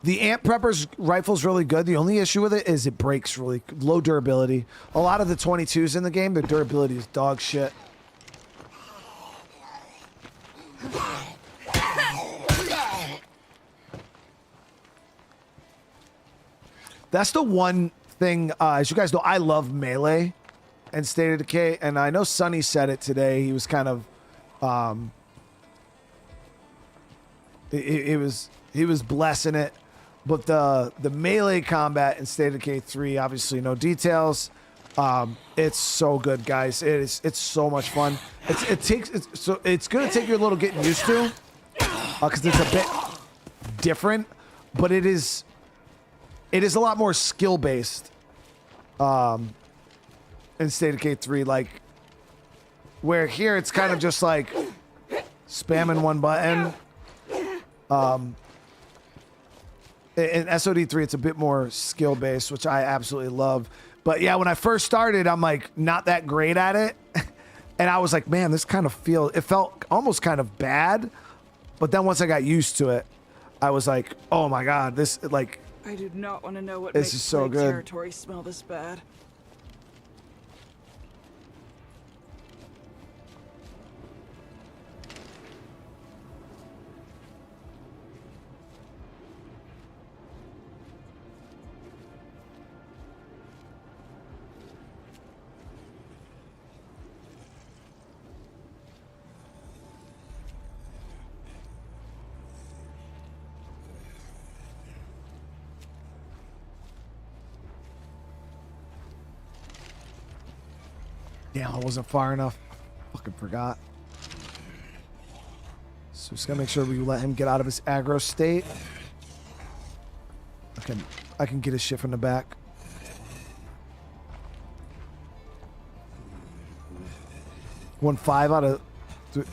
The Ant Prepper's rifle's really good. The only issue with it is it breaks really low durability. A lot of the 22s in the game, their durability is dog shit. That's the one thing, as you guys know, I love Melee and State of Decay, and I know Sonny said it today. He was kind of, he was blessing it, but the Melee combat in State of Decay 3, obviously no details. It's so good, guys. It's so much fun. It's gonna take you a little getting used to, because it's a bit different, but it is a lot more skill based. In State of Decay 3, like, where here it's kind of just like spamming one button. In SOD3, it's a bit more skill based, which I absolutely love. But yeah, when I first started, I'm like not that great at it. And I was like, man, this kind of it felt almost kind of bad. But then once I got used to it, I was like, oh my God, this, like, I do not want to know what this makes is so plague good. territory smell this bad. Damn, I wasn't far enough. Fucking forgot. So just gotta make sure we let him get out of his aggro state. I can get his shit from the back. Won 5 out of 3.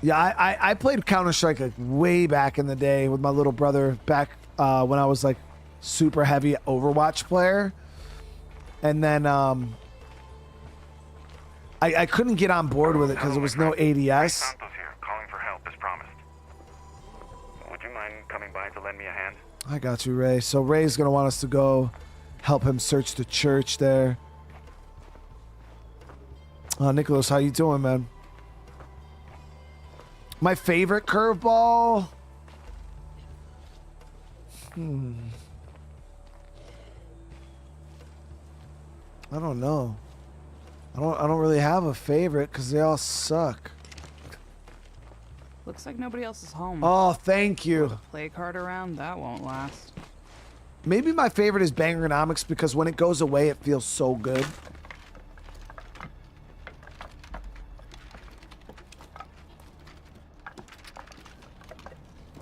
Yeah, I played Counter-Strike like way back in the day with my little brother back when I was like super heavy Overwatch player. And then I couldn't get on board with it because there was no ADS. Santos here, calling for help as promised. Would you mind coming by to lend me a hand? I got you, Ray. So Ray's going to want us to go help him search the church there. Nicholas, how you doing, man? My favorite curveball? I don't know. I don't really have a favorite because they all suck. Looks like nobody else is home. Oh, thank you. Play card around, that won't last. Maybe my favorite is Bangernomics because when it goes away, it feels so good.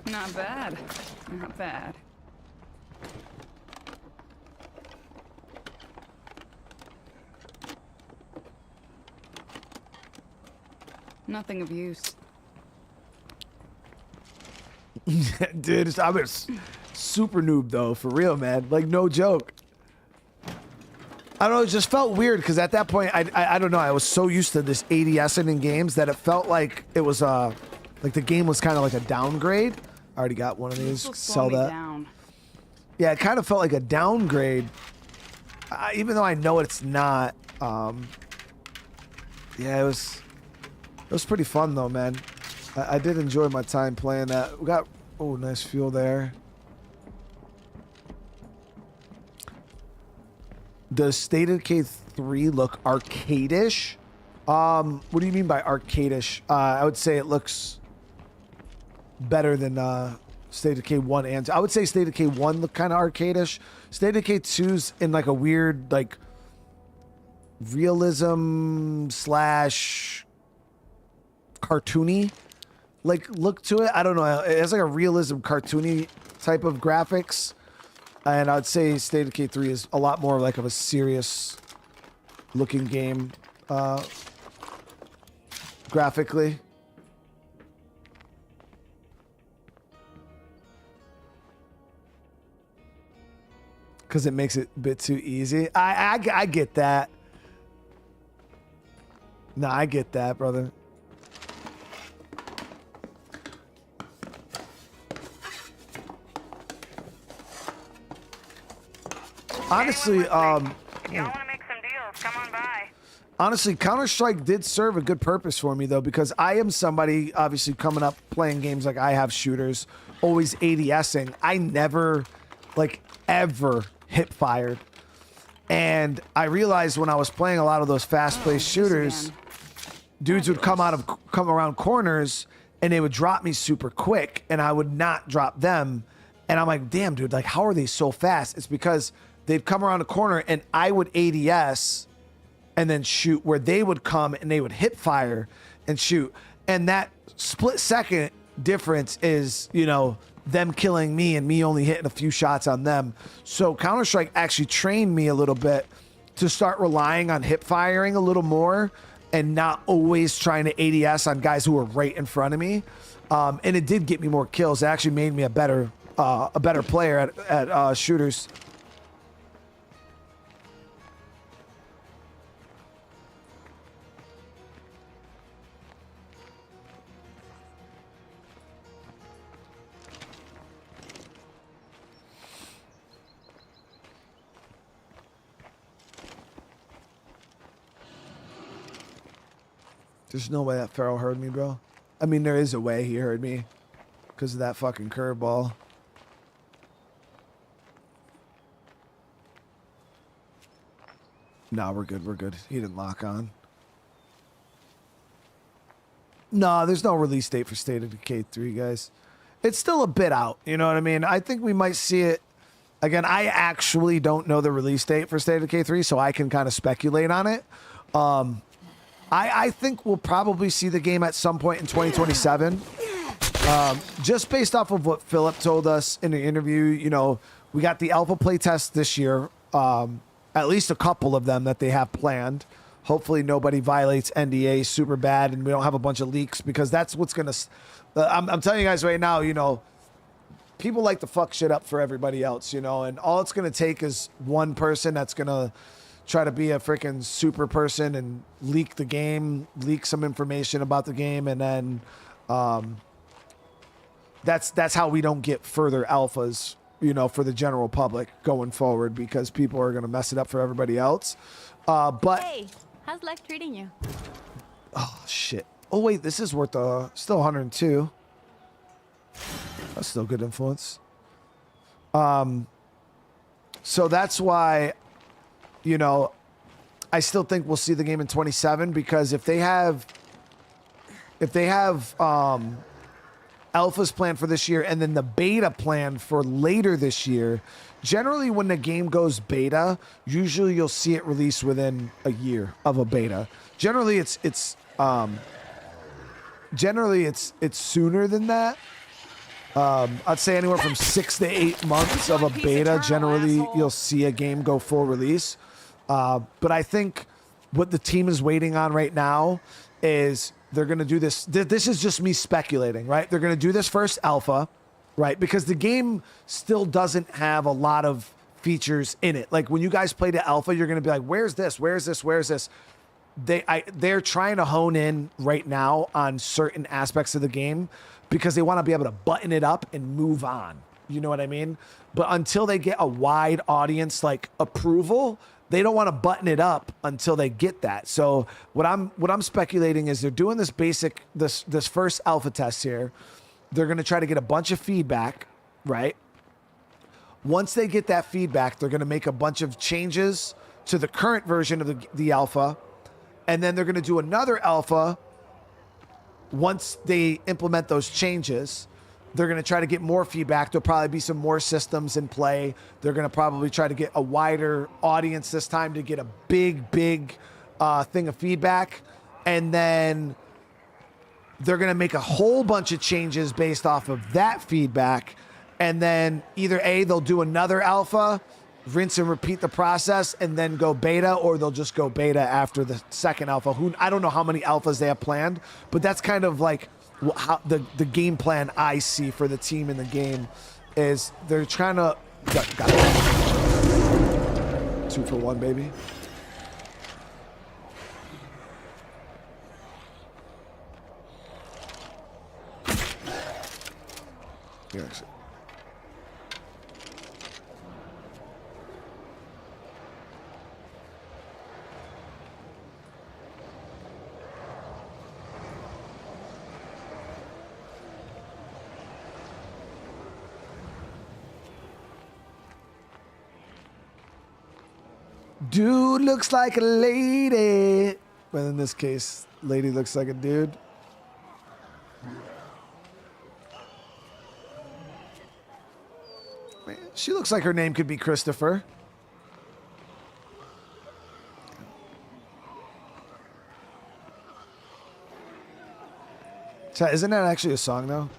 Not bad. Not bad. Nothing of use. Dude, I'm a super noob though, for real, man. Like, no joke. I don't know, it just felt weird because at that point, I don't know, I was so used to this ADSing in games that it felt like it was like the game was kind of like a downgrade. I already got one of these. Sell that. Down. Yeah, it kind of felt like a downgrade, even though I know it's not. Yeah, it was pretty fun though, man. I did enjoy my time playing that. We got nice fuel there. Does State of Decay 3 look arcade-ish? What do you mean by arcade-ish? I would say it looks better than State of Decay 1 and I would say State of Decay 1 looked kind of arcade-ish. State of Decay 2's in like a weird like realism / cartoony like look to it. I don't know. It has like a realism cartoony type of graphics. And I'd say State of Decay 3 is a lot more like of a serious looking game graphically. Because it makes it a bit too easy. I get that. No, I get that, brother. Honestly, Y'all want to make some deals? Come on by. honestly, Counter-Strike did serve a good purpose for me, though, because I am somebody, obviously, coming up playing games like I have shooters, always ADSing. I never, like, ever hip-fired. And I realized when I was playing a lot of those fast-paced shooters, dudes would come around corners, and they would drop me super quick, and I would not drop them. And I'm like, damn, dude, like, how are they so fast? It's because they'd come around a corner, and I would ADS and then shoot, where they would come and they would hip fire and shoot. And that split second difference is, you know, them killing me and me only hitting a few shots on them. So Counter-Strike actually trained me a little bit to start relying on hip firing a little more and not always trying to ADS on guys who were right in front of me. And it did get me more kills. It actually made me a better player at shooters. There's no way that Pharaoh heard me, bro. I mean, there is a way he heard me because of that fucking curveball. Nah, we're good. We're good. He didn't lock on. Nah, there's no release date for State of Decay 3, guys. It's still a bit out. You know what I mean? I think we might see it. Again, I actually don't know the release date for State of Decay 3, so I can kind of speculate on it. I think we'll probably see the game at some point in 2027. Just based off of what Philip told us in the interview, you know, we got the alpha playtest this year. At least a couple of them that they have planned. Hopefully nobody violates NDA super bad and we don't have a bunch of leaks, because that's what's going to... I'm telling you guys right now, you know, people like to fuck shit up for everybody else, you know, and all it's going to take is one person that's going to try to be a freaking super person and leak the game, leak some information about the game, and then that's how we don't get further alphas, you know, for the general public going forward, because people are going to mess it up for everybody else. But hey, how's life treating you? Oh shit! Oh wait, this is worth still 102. That's still good influence. So that's why, you know, I still think we'll see the game in 27, because if they have alphas planned for this year and then the beta planned for later this year, generally when the game goes beta, usually you'll see it released within a year of a beta. Generally it's sooner than that. I'd say anywhere from 6 to 8 months of a beta. Generally, you'll see a game go full release. But I think what the team is waiting on right now is they're going to do this. This is just me speculating, right? They're going to do this first alpha, right? Because the game still doesn't have a lot of features in it. Like when you guys play the alpha, you're going to be like, where's this? Where's this? Where's this? They're trying to hone in right now on certain aspects of the game because they want to be able to button it up and move on. You know what I mean? But until they get a wide audience like approval, they don't want to button it up until they get that. So what I'm speculating is they're doing this first alpha test here. They're going to try to get a bunch of feedback, right? Once they get that feedback, they're going to make a bunch of changes to the current version of the alpha. And then they're going to do another alpha. Once they implement those changes, they're going to try to get more feedback. There'll probably be some more systems in play. They're going to probably try to get a wider audience this time to get a big thing of feedback. And then they're going to make a whole bunch of changes based off of that feedback. And then either A, they'll do another alpha, rinse and repeat the process, and then go beta, or they'll just go beta after the second alpha. I don't know how many alphas they have planned, but that's kind of like how the game plan I see for the team in the game is they're trying to... Got it. 2 for 1, baby. Yes. Dude looks like a lady. But in this case, lady looks like a dude. Man, she looks like her name could be Christopher. Isn't that actually a song, though?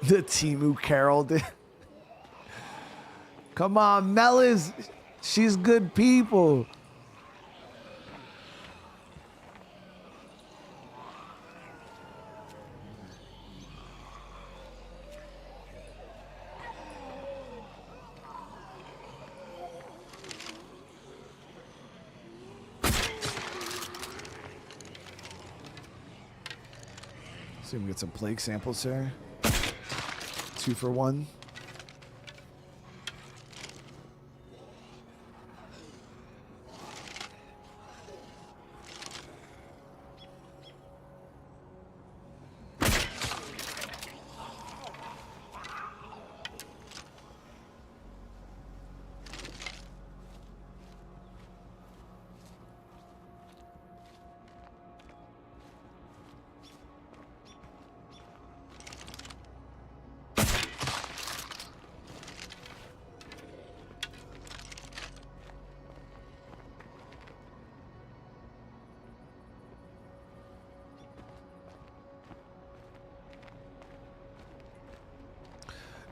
The Timu Carol did. Come on, Melis. She's good people. See if we get some plague samples here. 2 for 1.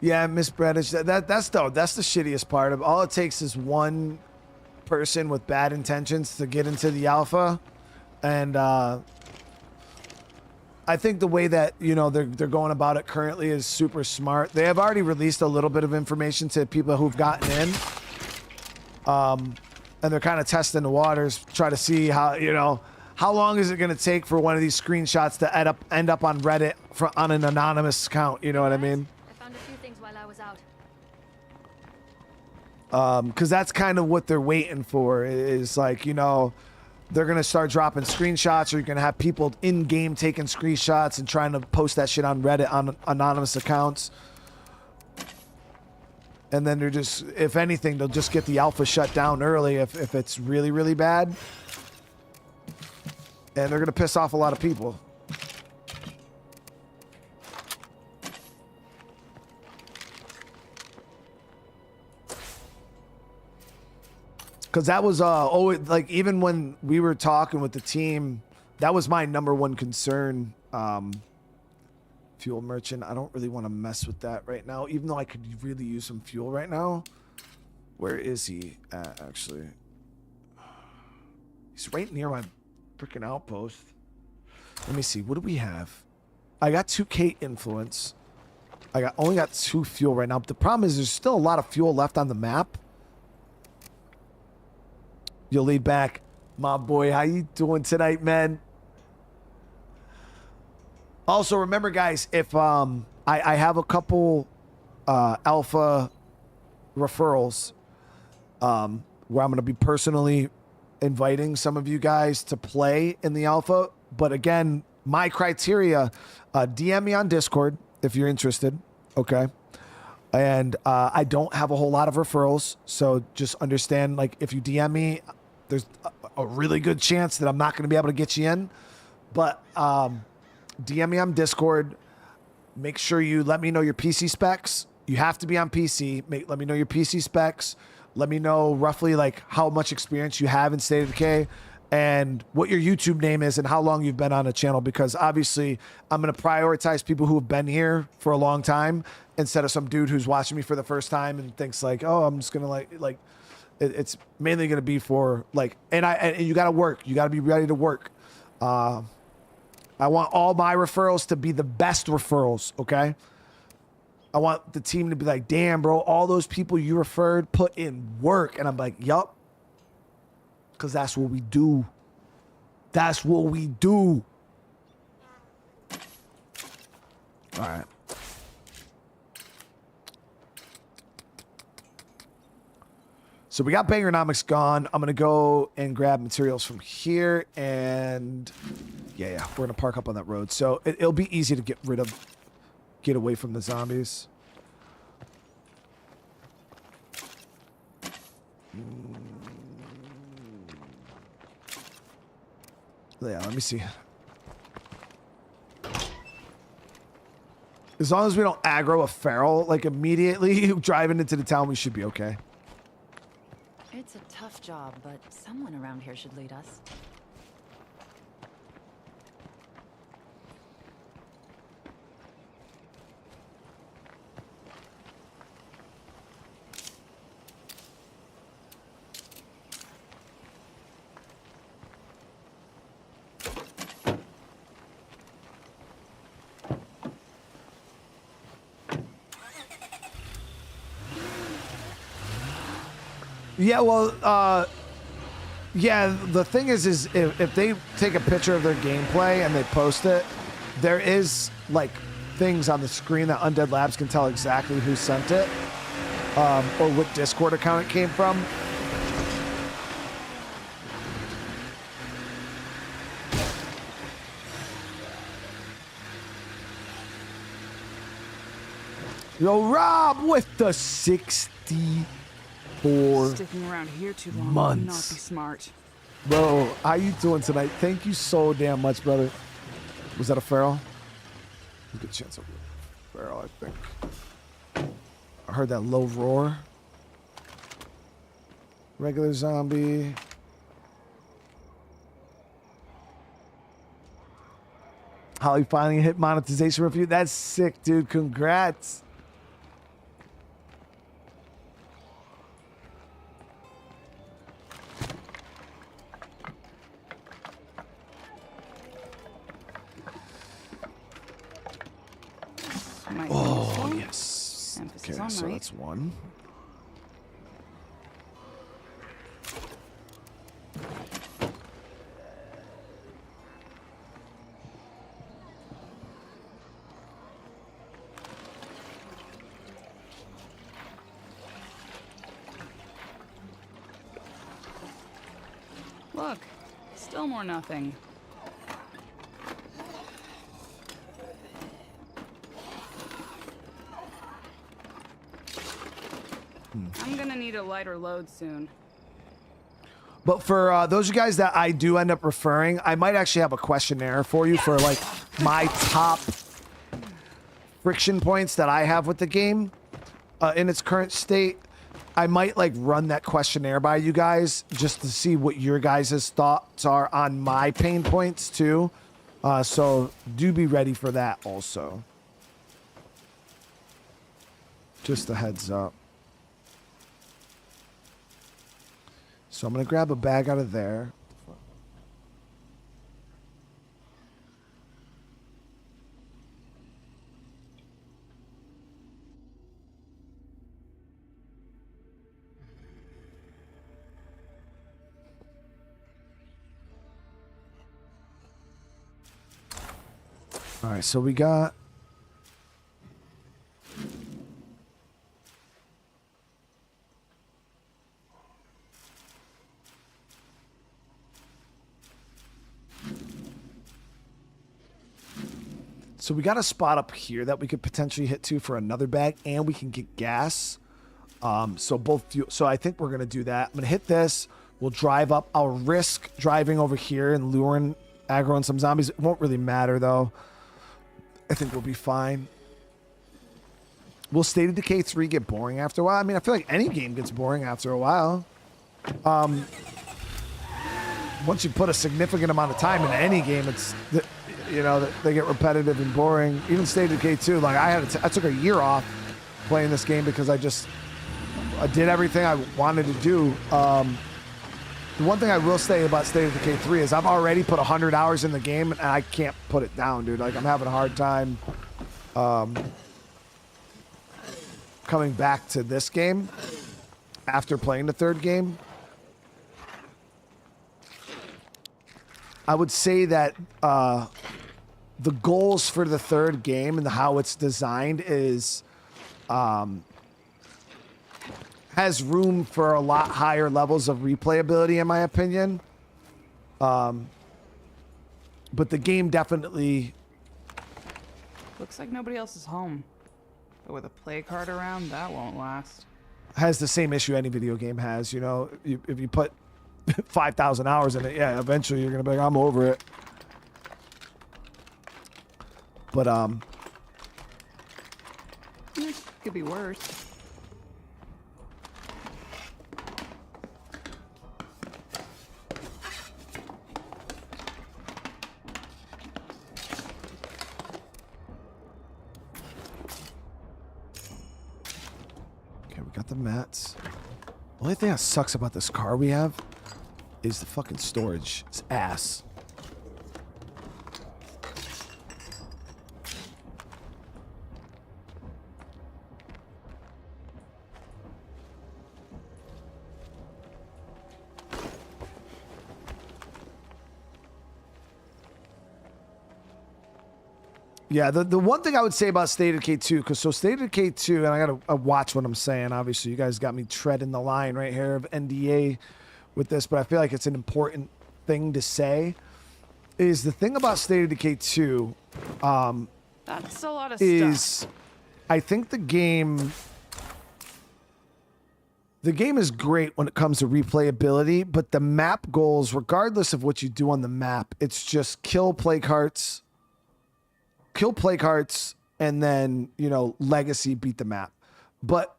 Yeah, Miss Bredish, that's the shittiest part of all. It takes is one person with bad intentions to get into the alpha, and I think the way that they're going about it currently is super smart. They have already released a little bit of information to people who've gotten in, and they're kind of testing the waters, try to see how long is it going to take for one of these screenshots to end up on Reddit on an anonymous account. You know what I mean? Because that's kind of what they're waiting for is like, they're going to start dropping screenshots, or you're going to have people in-game taking screenshots and trying to post that shit on Reddit on anonymous accounts. And then they're just, if anything, they'll just get the alpha shut down early if it's really, really bad. And they're going to piss off a lot of people. Because that was always, like, even when we were talking with the team, that was my number one concern. Fuel merchant, I don't really want to mess with that right now, even though I could really use some fuel right now. Where is he at, actually? He's right near my freaking outpost. Let me see. What do we have? I got 2K influence. Only got 2 fuel right now. But the problem is there's still a lot of fuel left on the map. You'll lead back. My boy, how you doing tonight, man? Also, remember, guys, if I have a couple alpha referrals where I'm going to be personally inviting some of you guys to play in the alpha. But again, my criteria, DM me on Discord if you're interested, okay? And I don't have a whole lot of referrals, so just understand, like, if you DM me, there's a really good chance that I'm not going to be able to get you in. But DM me on Discord. Make sure you let me know your PC specs. You have to be on PC. Let me know your PC specs. Let me know roughly, like, how much experience you have in State of Decay and what your YouTube name is and how long you've been on a channel, because obviously I'm going to prioritize people who have been here for a long time instead of some dude who's watching me for the first time and thinks like, oh, I'm just going to like it's mainly going to be for like, and you got to work. You got to be ready to work. I want all my referrals to be the best referrals. Okay. I want the team to be like, damn, bro, all those people you referred put in work. And I'm like, yup. Because that's what we do. That's what we do. All right. So we got Bangernomics gone. I'm going to go and grab materials from here. And yeah, we're going to park up on that road. So it'll be easy to get away from the zombies. Yeah, let me see. As long as we don't aggro a feral, like immediately driving into the town, we should be okay. It's a tough job, but someone around here should lead us. Yeah, well, yeah, the thing is if they take a picture of their gameplay and they post it, there is, like, things on the screen that Undead Labs can tell exactly who sent it, or what Discord account it came from. Yo, Rob with the 64 Sticking around here too long months. would not be smart. Bro, how you doing tonight? Thank you so damn much, brother. Was that a feral? Good chance of a feral, I think. I heard that low roar. Regular zombie. Holly finally hit monetization review. That's sick, dude. Congrats. Oh, yes. Emphasis Okay, on so might. that's one. Look, still more nothing. I'm gonna need a lighter load soon. But for those of you guys that I do end up referring, I might actually have a questionnaire for you for like my top friction points that I have with the game in its current state. I might like run that questionnaire by you guys just to see what your guys' thoughts are on my pain points too. So do be ready for that also. Just a heads up. So I'm going to grab a bag out of there. All right, so we got... So we got a spot up here that we could potentially hit to for another bag, and we can get gas. So both fuel. So I think we're gonna do that. I'm gonna hit this. We'll drive up. I'll risk driving over here and luring, aggroing some zombies. It won't really matter though. I think we'll be fine. Will State of Decay 3 get boring after a while? I mean, I feel like any game gets boring after a while. Once you put a significant amount of time into any game, it's, you know, they get repetitive and boring. Even State of Decay 2, like I took a year off playing this game because I did everything I wanted to do. The one thing I will say about State of Decay 3 is I've already put 100 hours in the game and I can't put it down, dude. Like I'm having a hard time coming back to this game after playing the third game. I would say that the goals for the third game and how it's designed is has room for a lot higher levels of replayability, in my opinion. But the game definitely... Looks like nobody else is home. But with a play card around, that won't last. has the same issue any video game has. You know, if you put 5,000 hours in it, yeah, eventually you're gonna be like, I'm over it. But It could be worse. okay, we got the mats. The only thing that sucks about this car we have is the fucking storage. It's ass. Yeah, the one thing I would say about State of Decay 2, because so State of Decay 2, and I gotta watch what I'm saying. Obviously, you guys got me treading the line right here of NDA with this, but I feel like it's an important thing to say. Is the thing about State of Decay 2 That's a lot of is stuff. I think the game is great when it comes to replayability, but the map goals, regardless of what you do on the map, it's just kill plague hearts, and then, you know, legacy beat the map. But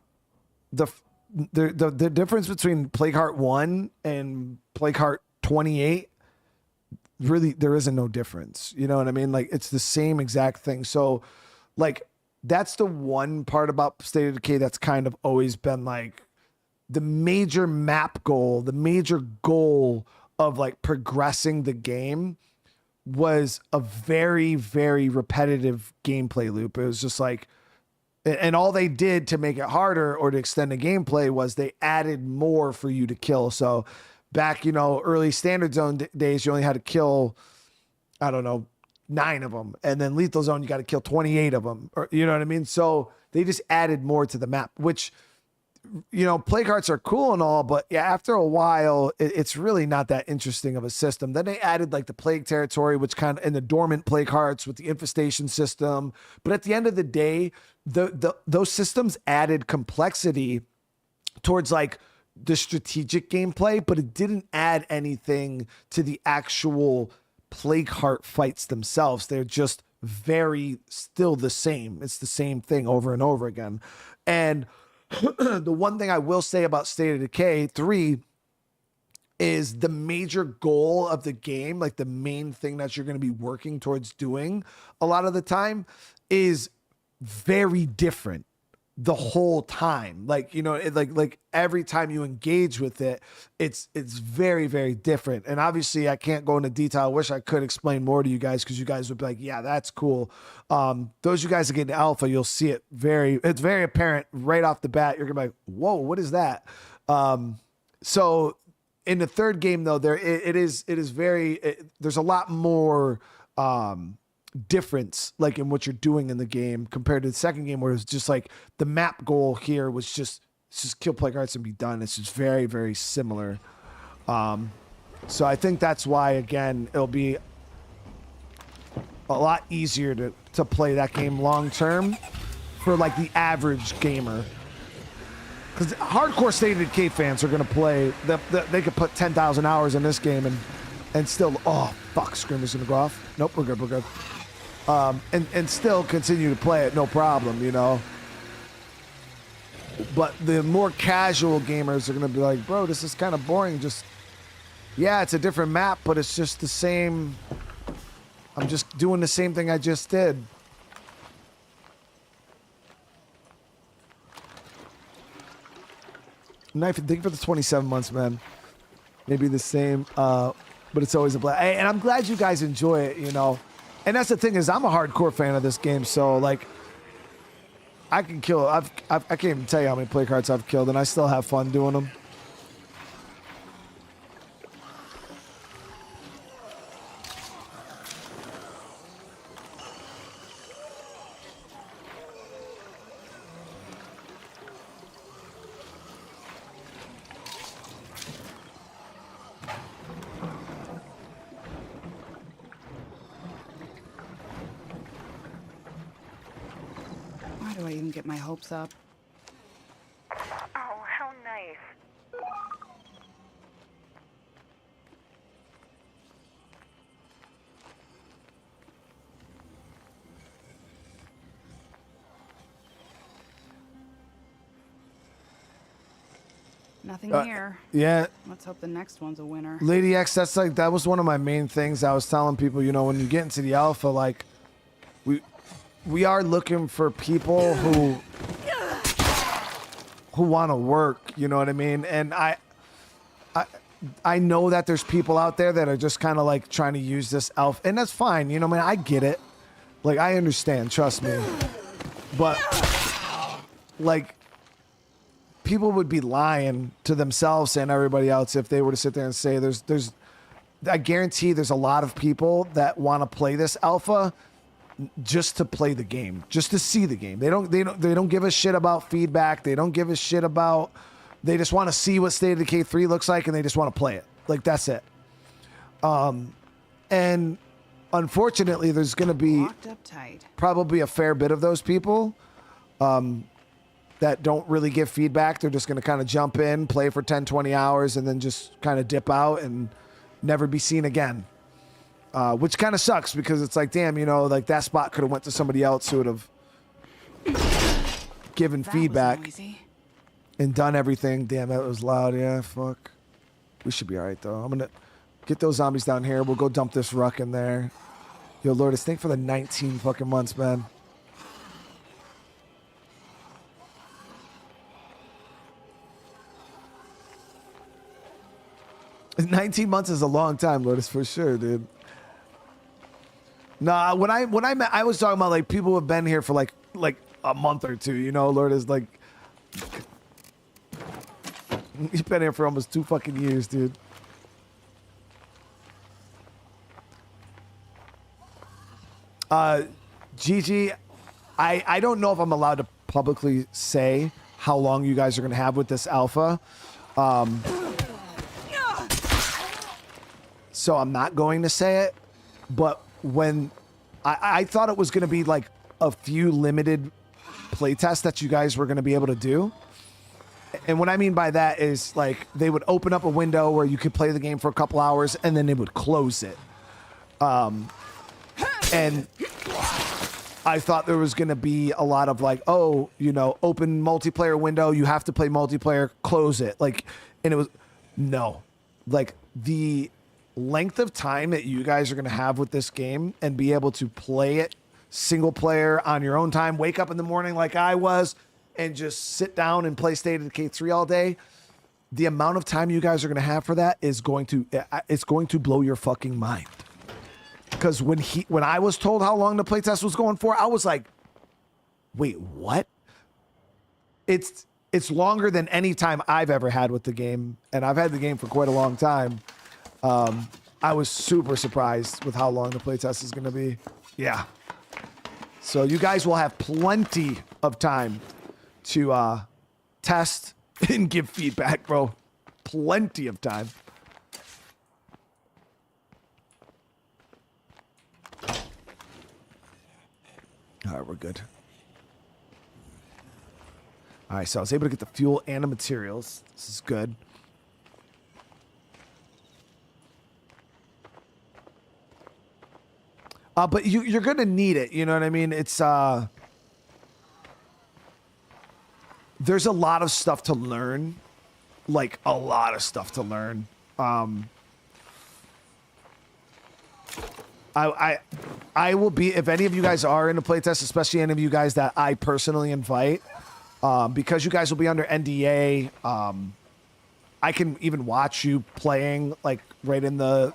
the difference between Plague Heart 1 and Plague Heart 28, really there isn't no difference. You know what I mean? Like, it's the same exact thing. So like, that's the one part about State of Decay that's kind of always been like the major map goal, the major goal of like progressing the game was a very, very repetitive gameplay loop. It was just like, and all they did to make it harder or to extend the gameplay was they added more for you to kill. So back, you know, early standard zone days, you only had to kill, I don't know, 9 of them. And then lethal zone, you got to kill 28 of them. Or, you know what I mean? So they just added more to the map, which, you know, plague hearts are cool and all, but yeah, after a while, it's really not that interesting of a system. Then they added like the plague territory, which kind of, and the dormant plague hearts with the infestation system. But at the end of the day, those systems added complexity towards like the strategic gameplay, but it didn't add anything to the actual plague heart fights themselves. They're just very still the same. It's the same thing over and over again. And the one thing I will say about State of Decay 3 is the major goal of the game, like the main thing that you're going to be working towards doing a lot of the time, is very different the whole time. Like, you know, like every time you engage with it, it's very, very different. And obviously I can't go into detail. I wish I could explain more to you guys, because you guys would be like, yeah, that's cool. Those you guys that get into alpha, you'll see it it's very apparent right off the bat. You're gonna be like, whoa, what is that? So in the third game though, it is very, there's a lot more difference like in what you're doing in the game compared to the second game, where it's just like the map goal here was just kill plague hearts and be done. It's just very, very similar. So I think that's why, again, it'll be a lot easier to play that game long term for like the average gamer, because hardcore State of Decay fans are going to play they could put 10,000 hours in this game and still, oh fuck, Screamer's going to go off. Nope, we're good. And still continue to play it, no problem, you know. But the more casual gamers are gonna be like, bro, this is kind of boring. Just, yeah, it's a different map, but it's just the same. I'm just doing the same thing I just did. Knife, thank you for the 27 months, man. Maybe the same, but it's always a blast. And I'm glad you guys enjoy it, you know. And that's the thing, is I'm a hardcore fan of this game, so like I can kill. I can't even tell you how many plague hearts I've killed, and I still have fun doing them. Why do I even get my hopes up? Oh, Nothing here. Yeah. Let's hope the next one's a winner. Lady X, that was one of my main things I was telling people, you know, when you get into the alpha, like, we are looking for people who want to work, you know what I mean? And I know that there's people out there that are just kind of like trying to use this alpha, and that's fine, you know, man, I get it. Like, I understand, trust me. But, like, people would be lying to themselves and everybody else if they were to sit there and say I guarantee there's a lot of people that want to play this alpha just to play the game, just to see the game. They don't give a shit about feedback. They don't give a shit about, they just want to see what State of Decay 3 looks like and they just want to play it. Like, that's it. And unfortunately, there's going to be Locked up tight. probably a fair bit of those people that don't really give feedback. They're just going to kind of jump in, play for 10, 20 hours, and then just kind of dip out and never be seen again. Which kind of sucks because it's like, damn, you know, like that spot could have went to somebody else who would have given feedback and done everything. Damn, that was loud. Yeah, fuck. We should be all right, though. I'm going to get those zombies down here. We'll go dump this ruck in there. Yo, Lourdes, thank for the 19 fucking months, man. $19 months is a long time, Lourdes, for sure, dude. Nah, when I met, I was talking about like people who have been here for like a month or two. You know, Lourdes, like you've been here for almost 2 fucking years, dude. Gigi, I don't know if I'm allowed to publicly say how long you guys are gonna have with this alpha. So I'm not going to say it, but when I thought it was going to be like a few limited playtests that you guys were going to be able to do. And what I mean by that is like they would open up a window where you could play the game for a couple hours and then they would close it. And I thought there was going to be a lot of like, oh, you know, open multiplayer window, you have to play multiplayer, close it. Like, and it was, no. Like, the length of time that you guys are going to have with this game and be able to play it single player on your own time, wake up in the morning like I was, and just sit down and play State of Decay 3 all day, the amount of time you guys are going to have for that is going to blow your fucking mind. Because when I was told how long the playtest was going for, I was like, wait, what? It's longer than any time I've ever had with the game, and I've had the game for quite a long time. I was super surprised with how long the playtest is going to be. Yeah. So you guys will have plenty of time to test and give feedback, bro. Plenty of time. All right, we're good. All right, so I was able to get the fuel and the materials. This is good. But you're going to need it. You know what I mean? It's there's a lot of stuff to learn. Like, a lot of stuff to learn. I will be, if any of you guys are in a playtest, especially any of you guys that I personally invite, because you guys will be under NDA, I can even watch you playing, like, right in the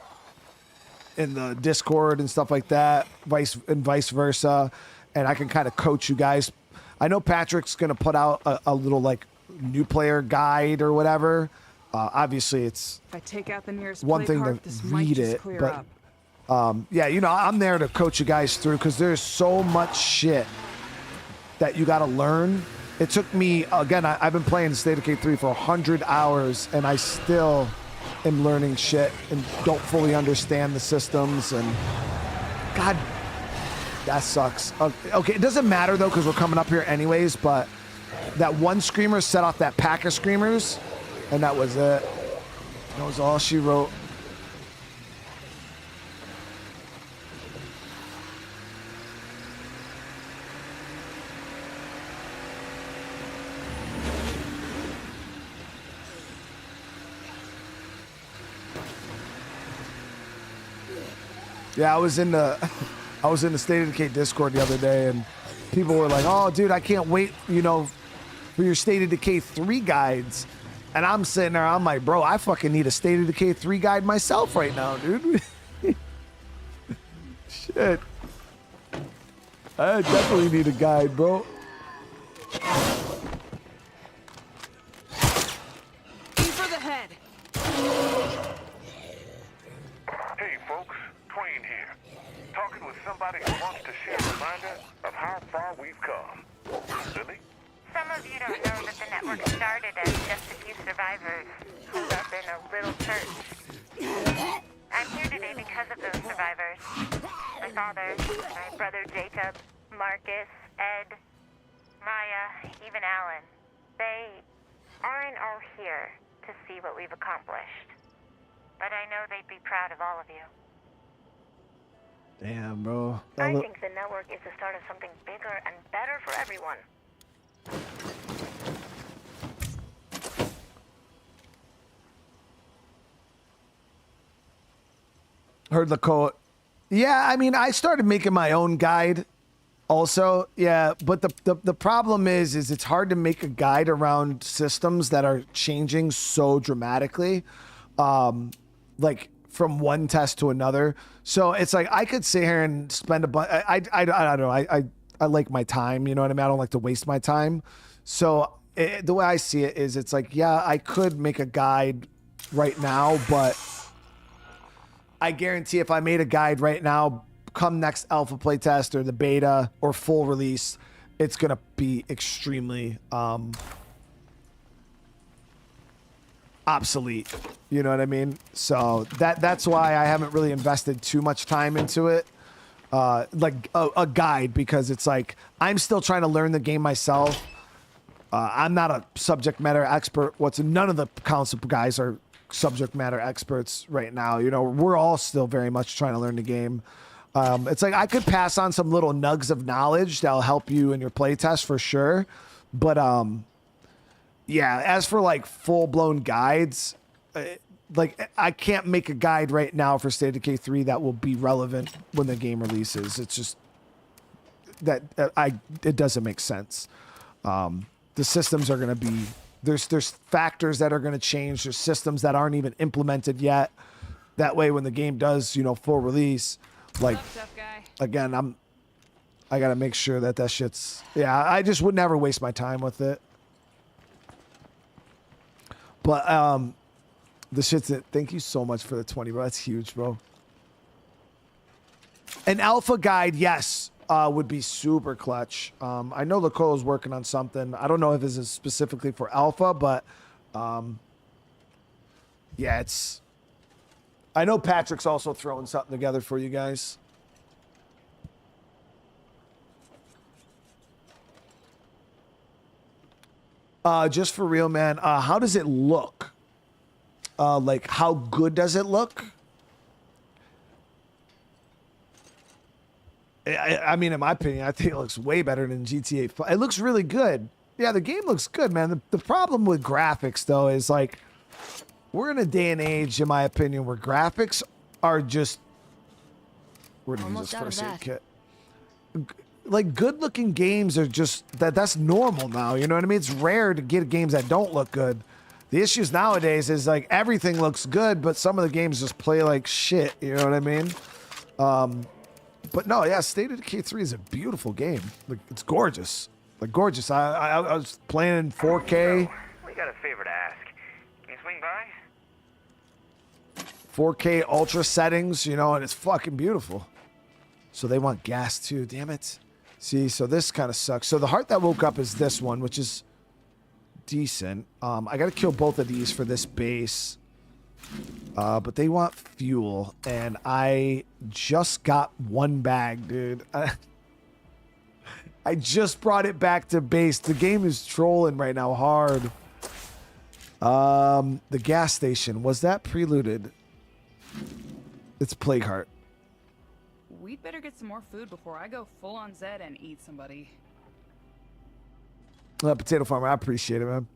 Discord and stuff like that, vice versa, and I can kind of coach you guys. I know Patrick's gonna put out a little like new player guide or whatever. Obviously, it's if I take out the nearest one thing cart, to this read might just it, clear but up. yeah, you know, I'm there to coach you guys through because there's so much shit that you got to learn. It took me, again, I've been playing State of Decay 3 for 100 hours, and I still am learning shit and don't fully understand the systems, and God, that sucks. Okay, it doesn't matter, though, because we're coming up here anyways, but that one screamer set off that pack of screamers, and that was it. That was all she wrote. Yeah, I was in the State of Decay Discord the other day, and people were like, "Oh, dude, I can't wait, for your State of Decay 3 guides." And I'm sitting there, I'm like, "Bro, I fucking need a State of Decay 3 guide myself right now, dude." Shit. I definitely need a guide, bro. Aim for the head. Hey, folks. Twain here. Talking with somebody who wants to share a reminder of how far we've come. Lily? Some of you don't know that the network started as just a few survivors holed up in a little church. I'm here today because of those survivors. My father, my brother Jacob, Marcus, Ed, Maya, even Alan. They aren't all here to see what we've accomplished. But I know they'd be proud of all of you. Damn, bro. I think the network is the start of something bigger and better for everyone. Heard the quote. Yeah, I mean, I started making my own guide also. Yeah, but the problem is it's hard to make a guide around systems that are changing so dramatically, like from one test to another. So it's like I could sit here and spend a bunch. I don't know. I like my time. You know what I mean? I don't like to waste my time. So the way I see it is, it's like, yeah, I could make a guide right now, but I guarantee if I made a guide right now, come next alpha playtest or the beta or full release, it's gonna be extremely obsolete. You know what I mean? So that's why I haven't really invested too much time into it. Like a guide, because it's like I'm still trying to learn the game myself. I'm not a subject matter expert. None of the council guys are subject matter experts right now. We're all still very much trying to learn the game. It's like I could pass on some little nugs of knowledge that'll help you in your playtest for sure. But yeah, as for like full blown guides, like I can't make a guide right now for State of Decay 3 that will be relevant when the game releases. It's just that it doesn't make sense. The systems are going to be there's factors that are going to change. There's systems that aren't even implemented yet. That way, when the game does, full release, like again, I got to make sure that shit's, yeah, I just would never waste my time with it. But the shit's it. Thank you so much for the 20, bro. That's huge, bro. An alpha guide, yes, would be super clutch. I know Lacolo's working on something. I don't know if this is specifically for alpha, but yeah, I know Patrick's also throwing something together for you guys. Just for real, man. How does it look? Like, how good does it look? I mean, in my opinion, I think it looks way better than GTA 5. It looks really good. Yeah, the game looks good, man. The problem with graphics, though, is like, we're in a day and age, in my opinion, where graphics are just... We're going to use this first aid kit. Like, good-looking games are just... That's normal now, you know what I mean? It's rare to get games that don't look good. The issues nowadays is, like, everything looks good, but some of the games just play like shit, you know what I mean? But no, yeah, State of Decay 3 is a beautiful game. Like, it's gorgeous. Like, gorgeous. I was playing in 4K. We got a favor to ask. Can you swing by? 4K ultra settings, and it's fucking beautiful. So they want gas too, damn it. See, so this kind of sucks. So the heart that woke up is this one, which is decent. I got to kill both of these for this base. But they want fuel, and I just got one bag, dude. I just brought it back to base. The game is trolling right now hard. The gas station, was that preluded? It's Plague Heart. We'd better get some more food before I go full on Zed and eat somebody. Potato Farmer, I appreciate it, man.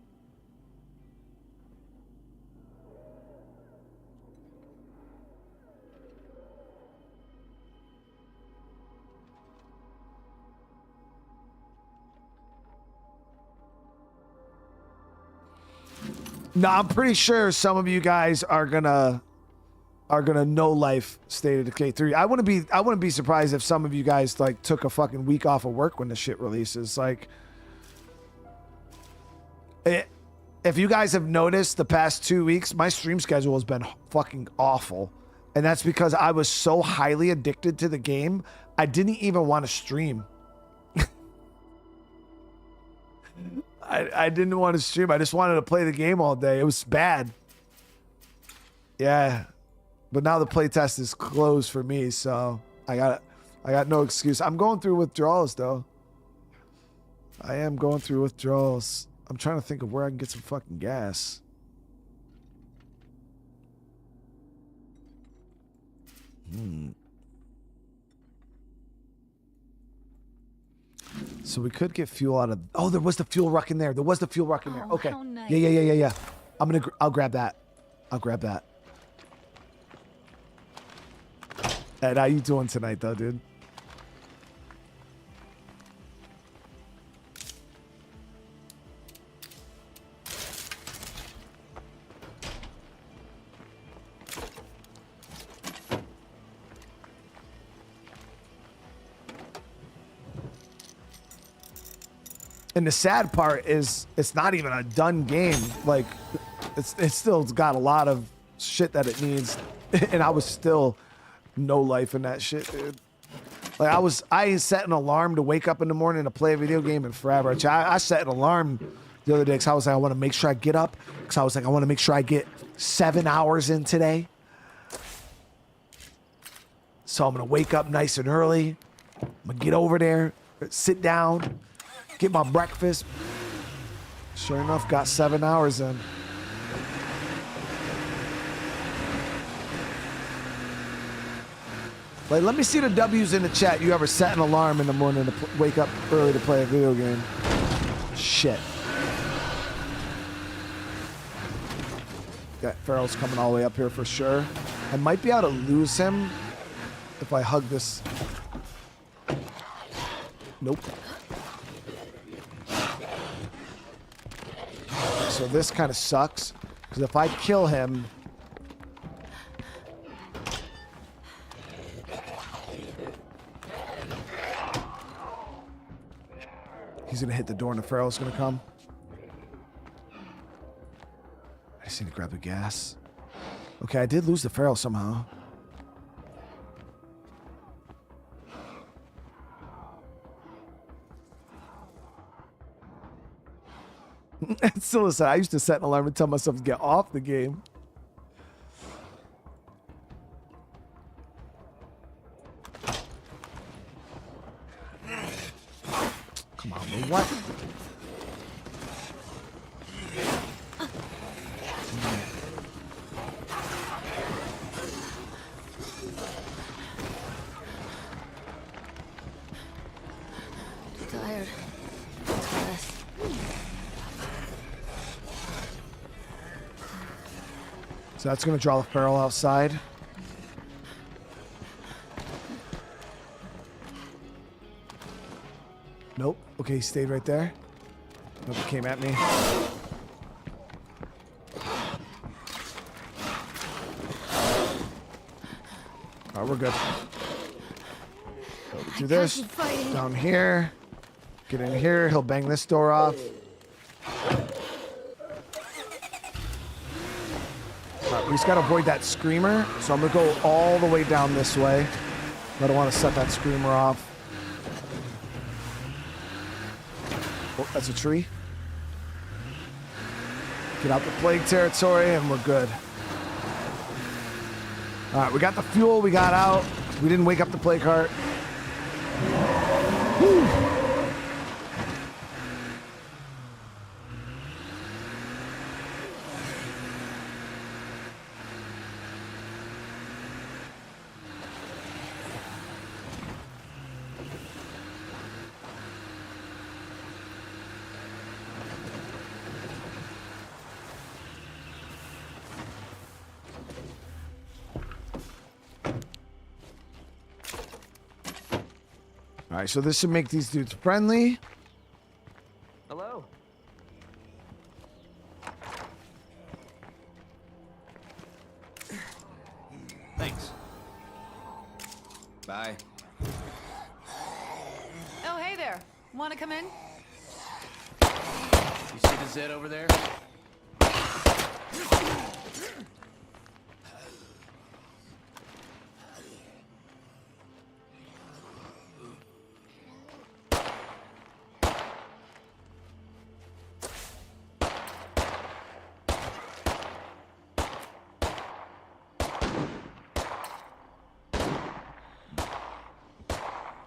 No, I'm pretty sure some of you guys are gonna no life State of Decay 3. I wouldn't be surprised if some of you guys like took a fucking week off of work when the shit releases. Like, if you guys have noticed the past 2 weeks, my stream schedule has been fucking awful. And that's because I was so highly addicted to the game, I didn't even want to stream. I didn't want to stream. I just wanted to play the game all day. It was bad. Yeah. But now the playtest is closed for me, so I got no excuse. I'm going through withdrawals though. I am going through withdrawals. I'm trying to think of where I can get some fucking gas. So we could get fuel out of... Oh, there was the fuel ruck in there. There was the fuel ruck in there. Okay. how nice. Yeah. I'll grab that. I'll grab that. Ed, how you doing tonight, though, dude? And the sad part is it's not even a done game. Like, it's still got a lot of shit that it needs. And I was still no life in that shit, dude. Like, I set an alarm to wake up in the morning to play a video game in forever. I set an alarm the other day because I was like, I want to make sure I get up. Because I was like, I want to make sure I get 7 hours in today. So I'm going to wake up nice and early. I'm going to get over there, sit down, get my breakfast. Sure enough, got 7 hours in. Like, let me see the W's in the chat. You ever set an alarm in the morning to wake up early to play a video game? Shit. Got Farrell's coming all the way up here for sure. I might be able to lose him if I hug this. Nope. So this kind of sucks, because if I kill him, he's gonna hit the door and the Pharaoh's gonna come. I just need to grab the gas. Okay, I did lose the Pharaoh somehow. Still listen, I used to set an alarm and tell myself to get off the game. Come on, man, what? Tired. Rest. So that's going to draw the Pharaoh outside. Nope. Okay, he stayed right there. Nope, he came at me. Alright, we're good. Go do this. Down here. Get in here. He'll bang this door off. We just gotta avoid that screamer, so I'm gonna go all the way down this way. I don't want to set that screamer off. Oh, that's a tree. Get out the plague territory, and we're good. All right, we got the fuel. We got out. We didn't wake up the plague cart. Woo. All right, so this should make these dudes friendly. Hello. Bye. Oh, hey there. Want to come in? You see the Zed over there?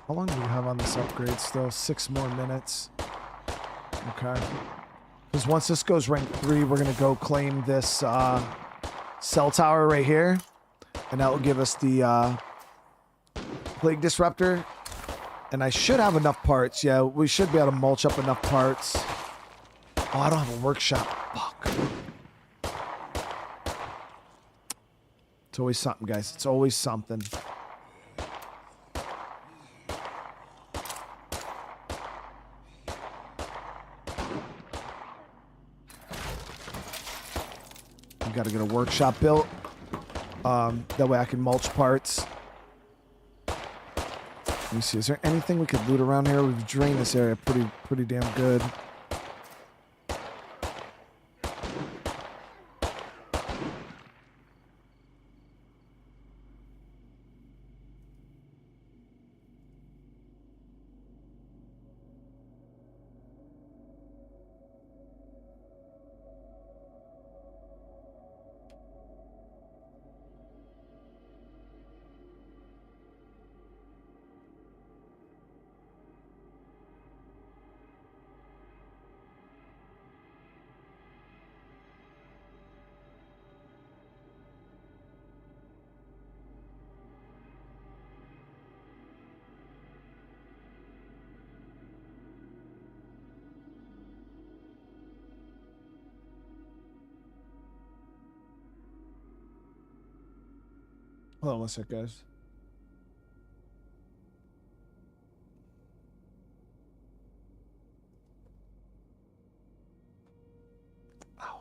How long do we have on this upgrade still? 6 more minutes. Okay. Because once this goes rank 3, we're going to go claim this cell tower right here. And that will give us the plague disruptor. And I should have enough parts. Yeah, we should be able to mulch up enough parts. Oh, I don't have a workshop. Fuck. It's always something, guys. It's always something. Got to get a workshop built. That way I can mulch parts. Let me see. Is there anything we could loot around here? We've drained this area pretty damn good. Hold on one sec, guys. Ow.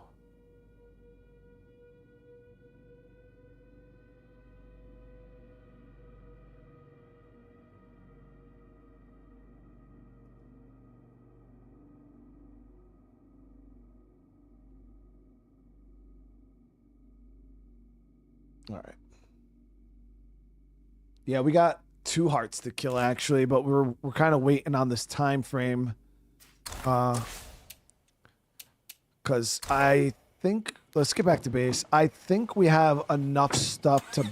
All right. Yeah, we got 2 hearts to kill actually, but we're kind of waiting on this time frame. Cause I think let's get back to base. I think we have enough stuff to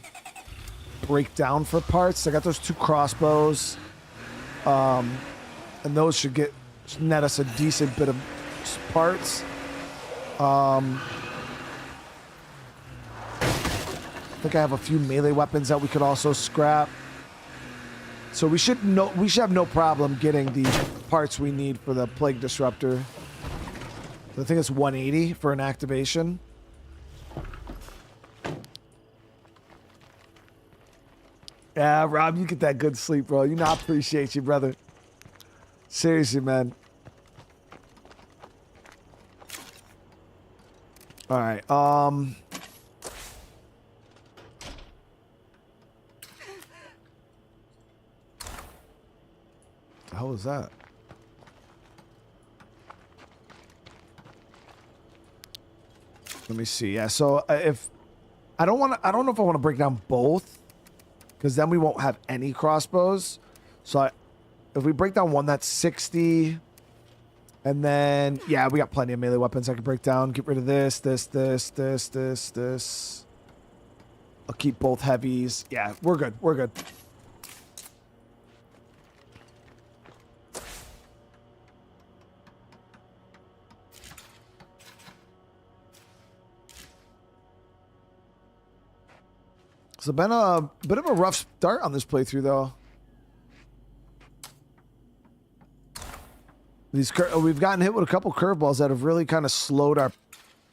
break down for parts. I got those 2 crossbows. And those should net us a decent bit of parts. I think I have a few melee weapons that we could also scrap. So we should have no problem getting the parts we need for the plague disruptor. I think it's 180 for an activation. Yeah, Rob, you get that good sleep, bro. You know I appreciate you, brother. Seriously, man. All right. The hell is that? Let me see. Yeah, so if I don't know if I want to break down both, because then we won't have any crossbows. So if we break down one, that's 60, and then yeah, we got plenty of melee weapons I can break down. Get rid of this. I'll keep both heavies. Yeah, we're good. We're good. It's been a bit of a rough start on this playthrough, though. We've gotten hit with a couple curveballs that have really kind of slowed our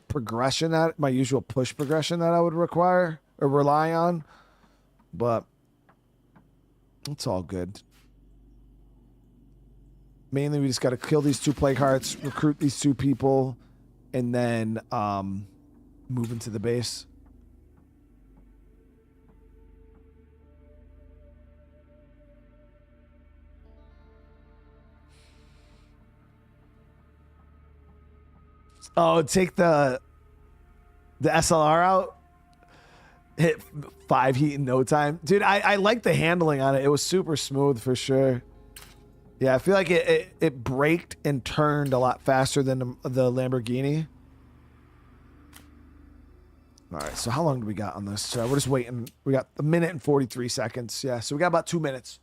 progression, at my usual push progression that I would require or rely on. But it's all good. Mainly, we just got to kill these 2 plague hearts, recruit these 2 people, and then move into the base. Oh, take the SLR out. Hit 5 heat in no time. Dude, I like the handling on it. It was super smooth for sure. Yeah, I feel like it braked and turned a lot faster than the Lamborghini. All right, so how long do we got on this? We're just waiting. We got 1 minute and 43 seconds. Yeah, so we got about 2 minutes.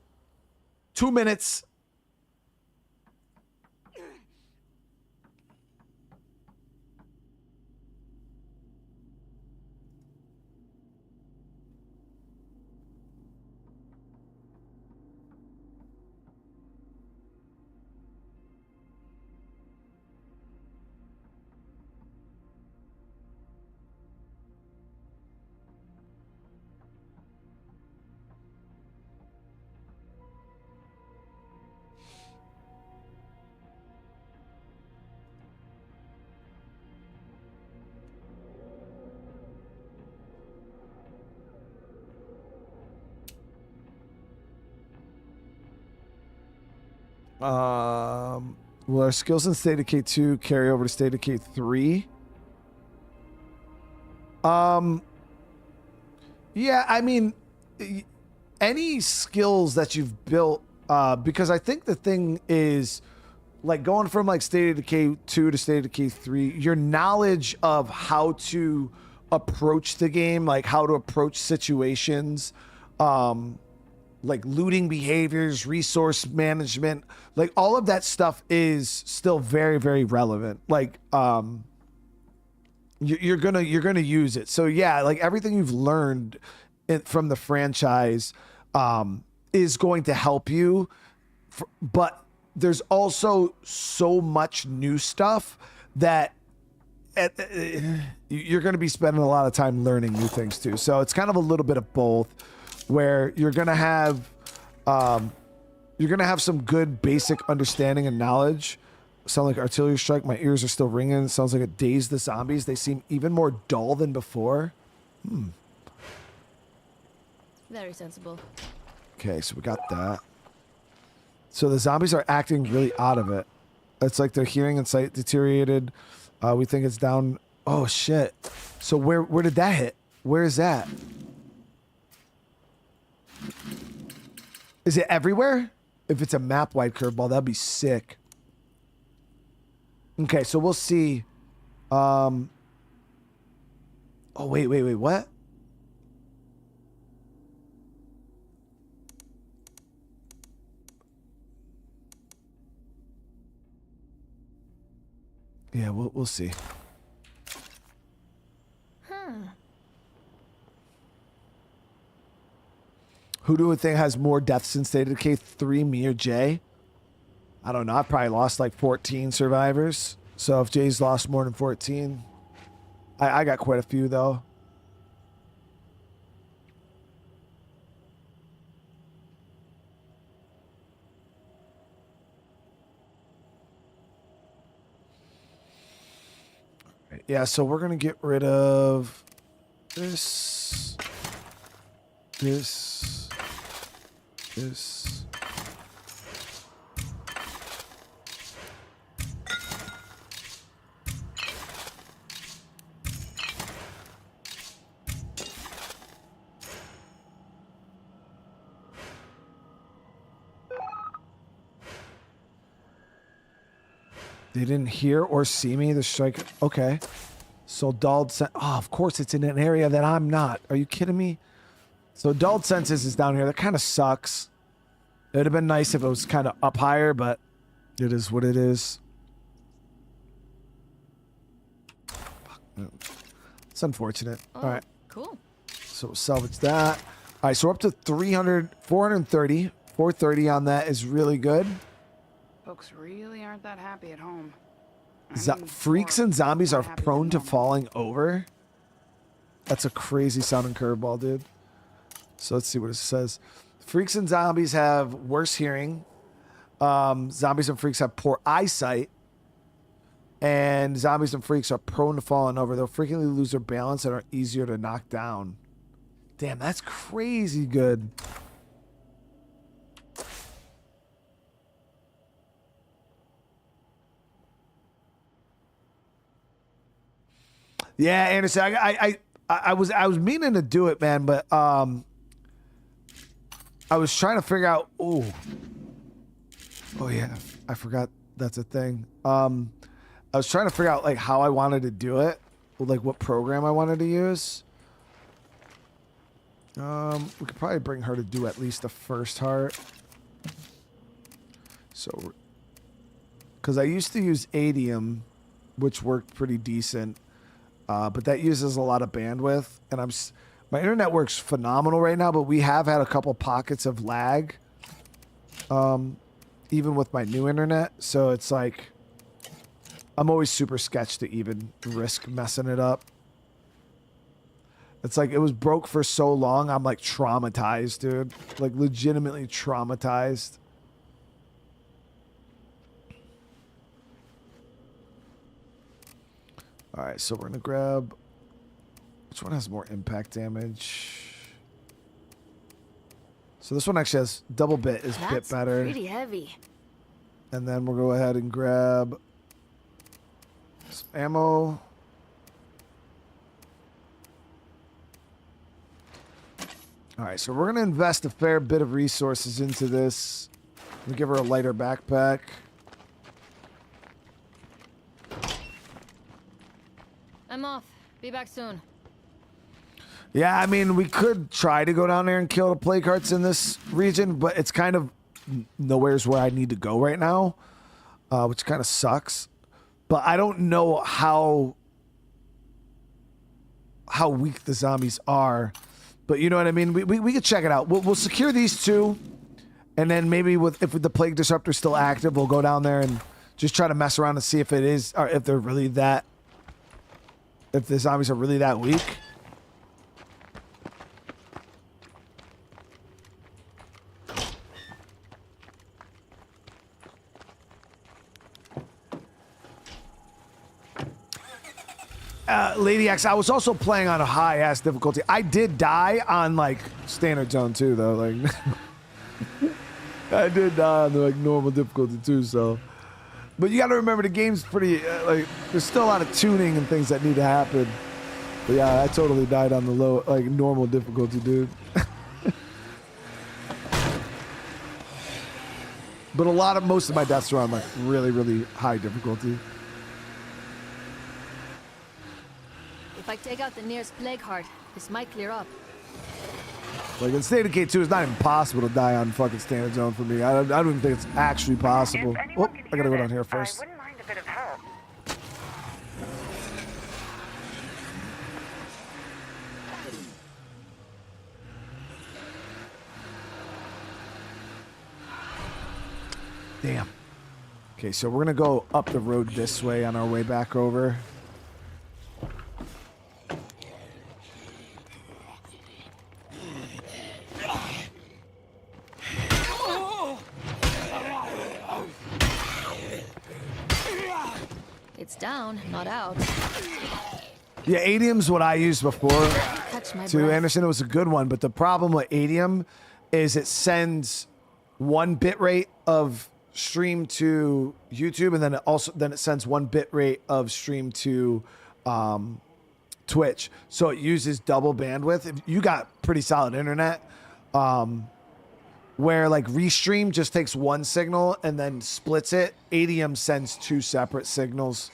2 minutes. Will our skills in State of Decay 2 carry over to State of Decay 3? Yeah, I mean, any skills that you've built, because I think the thing is, like, going from like State of Decay 2 to State of Decay 3, your knowledge of how to approach the game, like how to approach situations, like looting behaviors, resource management, like all of that stuff is still very, very relevant. Like, you're gonna use it. So yeah, like everything you've learned from the franchise is going to help you, but there's also so much new stuff that you're going to be spending a lot of time learning new things too. So it's kind of a little bit of both, where you're going to have some good basic understanding and knowledge. Sound like artillery strike. My ears are still ringing. It sounds like it dazed the zombies. They seem even more dull than before. Very sensible. Okay, so we got that. So the zombies are acting really out of it. It's like their hearing and sight deteriorated. We think it's down. Oh shit. So where did that hit? Where is that? Is it everywhere? If it's a map-wide curveball, that'd be sick. Okay, so we'll see. Oh, wait, what? Yeah, we'll see. Who do we think has more deaths in State of Decay 3, me or Jay? I don't know. I probably lost like 14 survivors. So if Jay's lost more than 14, I got quite a few though. Yeah, so we're going to get rid of this. They didn't hear or see me. The strike. Okay. So dulled sense. Oh, of course it's in an area that I'm not. Are you kidding me? So dulled senses is down here. That kind of sucks. It'd have been nice if it was kind of up higher, but it is what it is. It's unfortunate. Oh, all right. Cool. So we'll salvage that. All right. So we're up to 430. 430 on that is really good. Folks really aren't that happy at home. Freaks and zombies are prone to falling over. That's a crazy sounding curveball, dude. So let's see what it says. Freaks and zombies have worse hearing. Zombies and freaks have poor eyesight. And zombies and freaks are prone to falling over. They'll frequently lose their balance and are easier to knock down. Damn, that's crazy good. Yeah, Anderson, I was meaning to do it, man, but I was trying to figure out. Oh yeah, I forgot that's a thing. I was trying to figure out like how I wanted to do it, like what program I wanted to use. We could probably bring her to do at least the first heart. So, because I used to use Adium, which worked pretty decent, but that uses a lot of bandwidth, and my internet works phenomenal right now, but we have had a couple pockets of lag, even with my new internet. So it's like, I'm always super sketched to even risk messing it up. It's like, it was broke for so long, I'm like traumatized, dude. Like legitimately traumatized. All right, so we're gonna grab, which one has more impact damage? So this one actually has double bit is a bit better. Pretty heavy. And then we'll go ahead and grab some ammo. All right, so we're gonna invest a fair bit of resources into this. We'll give her a lighter backpack. I'm off. Be back soon. Yeah, I mean, we could try to go down there and kill the plague hearts in this region, but it's kind of nowhere's where I need to go right now, which kind of sucks. But I don't know how weak the zombies are. But you know what I mean? We could check it out. We'll secure these two, and then maybe if the plague disruptor is still active, we'll go down there and just try to mess around and see if it is, or if they're really that. If the zombies are really that weak. Lady X, I was also playing on a high-ass difficulty. I did die on, like, standard zone, too, though. Like, I did die on the, like, normal difficulty, too, so. But you got to remember, the game's pretty, like, there's still a lot of tuning and things that need to happen. But yeah, I totally died on the low, like, normal difficulty, dude. But most of my deaths are on, like, really, really high difficulty. If I take out the nearest plague heart, this might clear up. Like, in State of Decay 2, it's not impossible to die on fucking standard zone for me. I don't even think it's actually possible. Oh, I gotta go down here first. I wouldn't mind a bit of help. Damn. Okay, so we're gonna go up the road this way on our way back over. It's down, not out. Yeah, Adium's what I used before. Catch my To breath. Anderson, it was a good one, but the problem with Adium is it sends one bit rate of stream to YouTube, and then it sends one bit rate of stream to Twitch. So it uses double bandwidth. If you got pretty solid internet, where like Restream just takes one signal and then splits it. Adium sends two separate signals.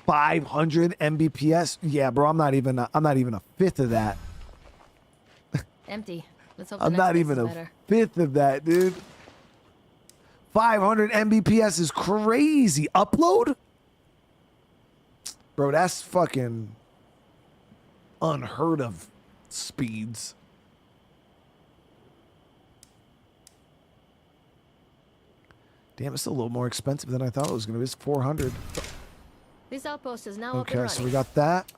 500 Mbps. Yeah, bro, I'm not even a fifth of that. Empty. Let's hope the I'm next not place even is a better. fifth of that, dude. 500 Mbps is crazy. Upload? Bro, that's fucking unheard of speeds. Damn, it's a little more expensive than I thought it was going to be. It's 400. This outpost is now up and Okay, running. so we got that.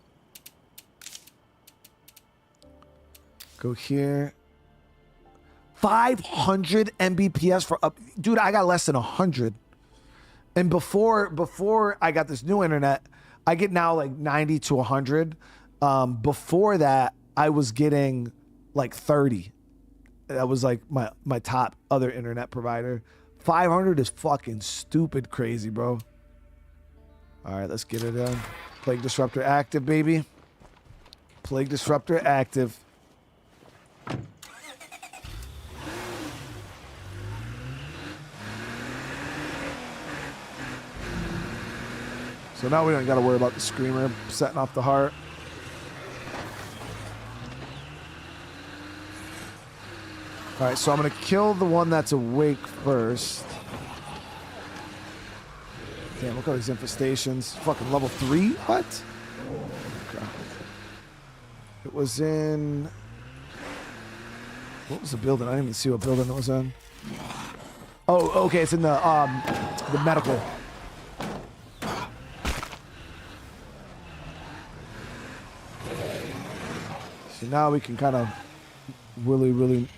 Go here. 500 Mbps for up. Dude, I got less than 100. And before I got this new internet, I get now like 90 to 100. Before that, I was getting like 30. That was like my top other internet provider. 500 is fucking stupid crazy, bro. All right, let's get it done. Plague Disruptor active, baby. Plague Disruptor active. So now we don't got to worry about the Screamer setting off the heart. All right, so I'm going to kill the one that's awake first. Damn, look at these infestations. Fucking level 3? What? Okay. It was in... What was the building? I didn't even see what building it was in. Oh, okay, it's in the medical. So now we can kind of willy-nilly.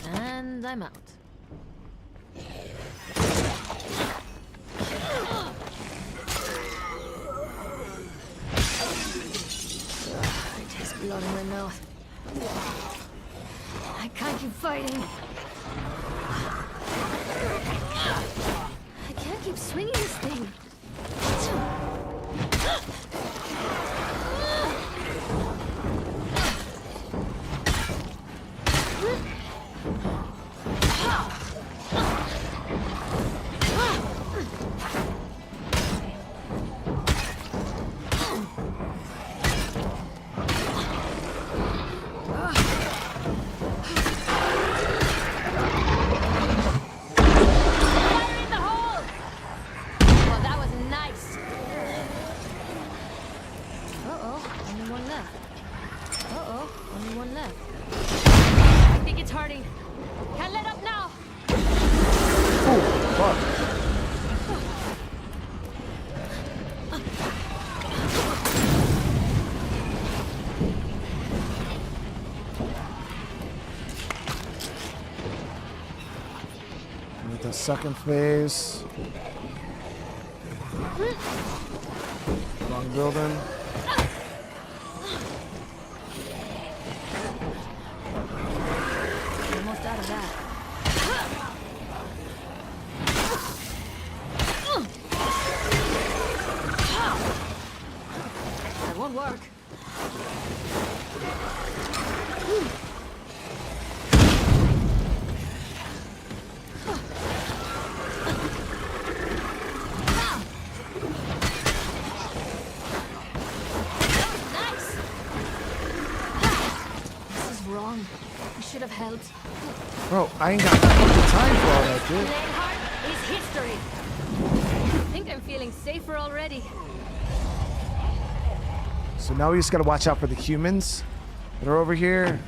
And I'm out. I taste blood in my mouth. I can't keep fighting. I can't keep swinging this thing. Second phase. Wrong building. Almost out of that. That won't work. Should have helped. Bro, I ain't got fucking time for all that, dude. Bladeheart is history. I think I'm feeling safer already. So now we just gotta watch out for the humans that are over here.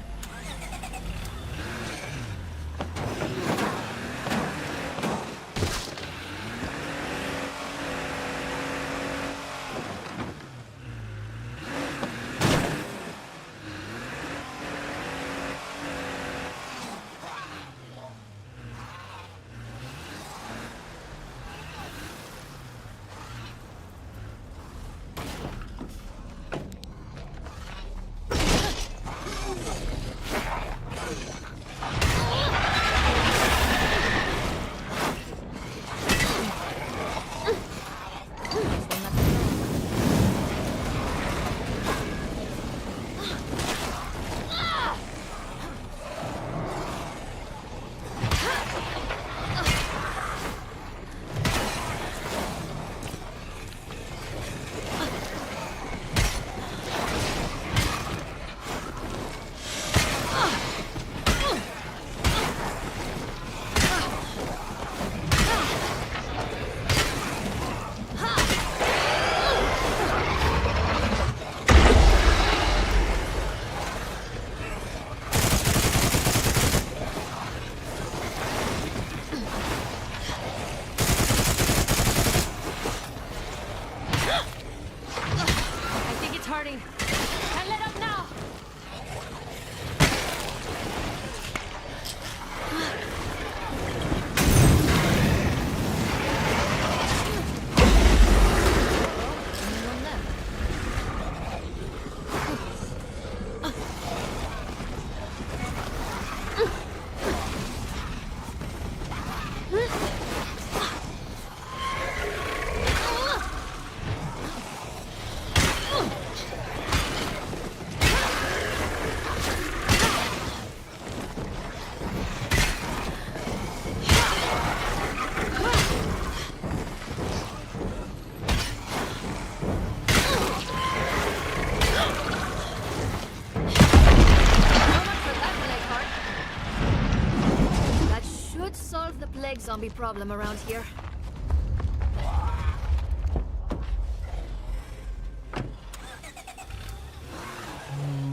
problem around here.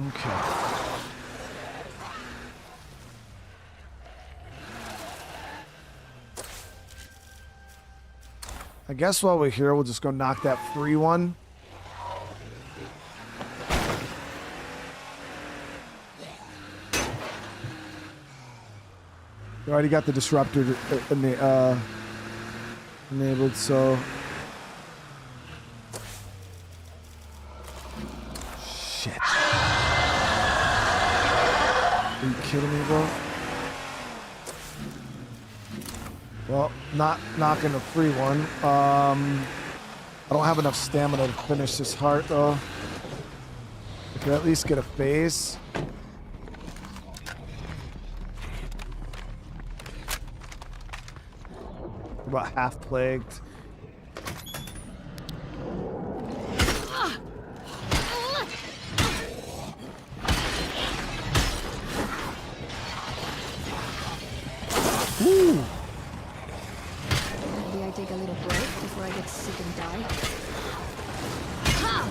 Okay. I guess while we're here, we'll just go knock that free one. We already got the disruptor enabled, so... Shit. Are you kidding me, bro? Well, not knocking a free one. I don't have enough stamina to finish this heart, though. I could at least get a phase. About half plagued. Woo! Maybe I take a little break before I get sick and die. Ha!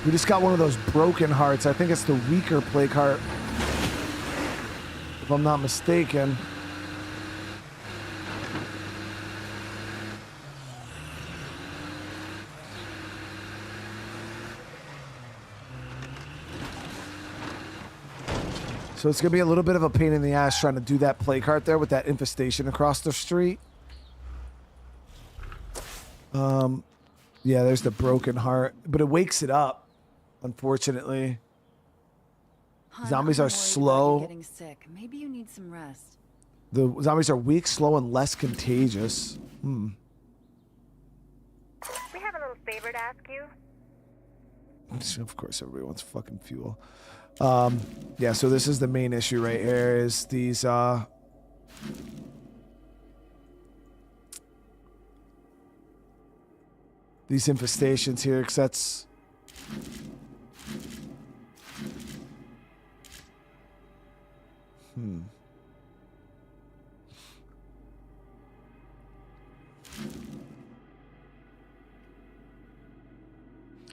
We just got one of those broken hearts. I think it's the weaker plague heart, if I'm not mistaken. So it's going to be a little bit of a pain in the ass trying to do that plague heart there with that infestation across the street. Yeah, there's the broken heart, but it wakes it up, unfortunately. Zombies are slow. Getting sick. Maybe you need some rest. The zombies are weak, slow, and less contagious. We have a little favor to ask you. Of course, everybody wants fucking fuel. Yeah, so this is the main issue right here, is these, these infestations here, because that's...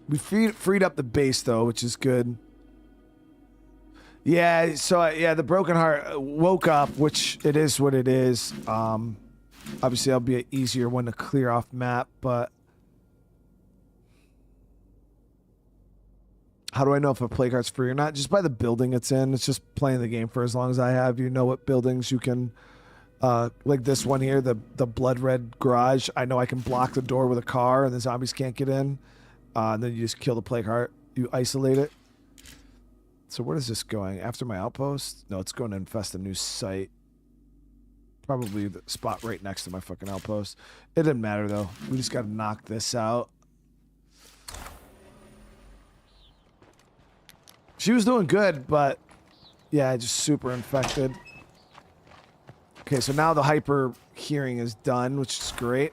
We freed up the base, though, which is good. Yeah, so, yeah, the broken heart woke up, which it is what it is. Obviously, that'll be an easier one to clear off map, but... How do I know if a plague heart's free or not? Just by the building it's in. It's just playing the game for as long as I have. You know what buildings you can... like this one here, the blood red garage. I know I can block the door with a car and the zombies can't get in. And then you just kill the plague heart. You isolate it. So where is this going? After my outpost? No, it's going to infest a new site. Probably the spot right next to my fucking outpost. It didn't matter, though. We just got to knock this out. She was doing good, but... Yeah, just super infected. Okay, so now the hyper hearing is done, which is great.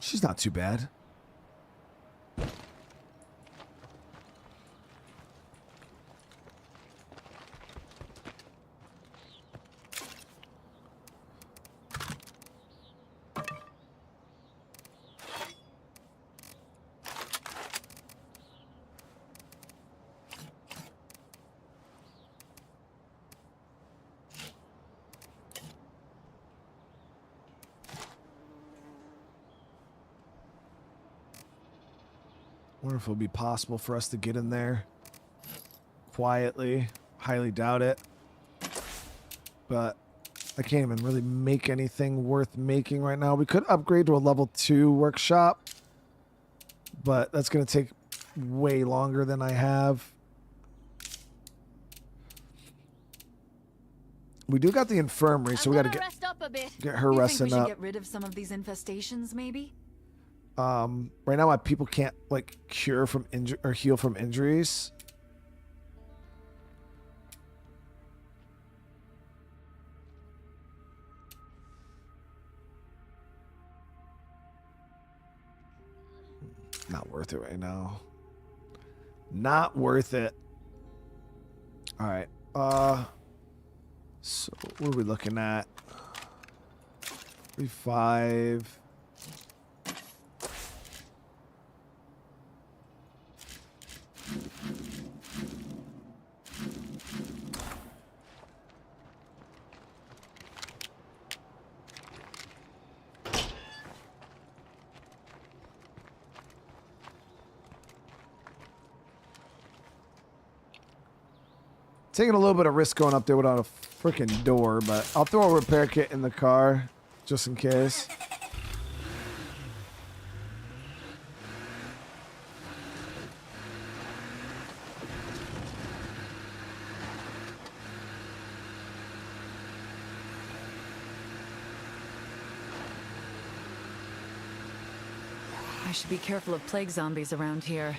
She's not too bad. Wonder if it'll be possible for us to get in there quietly. Highly doubt it. But I can't even really make anything worth making right now. We could upgrade to a level 2 workshop, but that's going to take way longer than I have. We do got the infirmary, so we got to get her resting up. We should up. get rid of some of these infestations, maybe? Right now, my people can't like cure from injury or heal from injuries. Not worth it right now. Not worth it. All right. So what are we looking at? 35. Taking a little bit of risk going up there without a freaking door, but I'll throw a repair kit in the car just in case. I should be careful of plague zombies around here.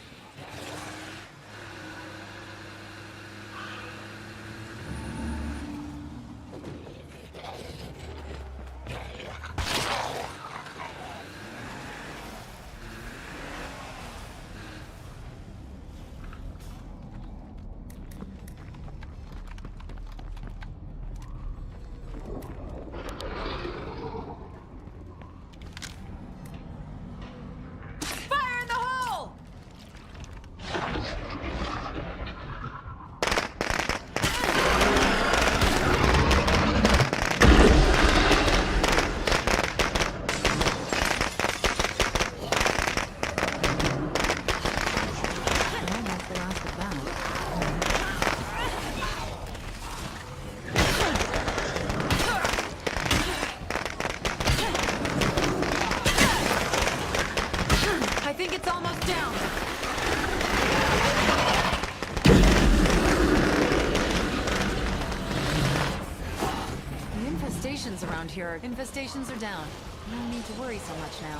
Here. Infestations are down. No need to worry so much now.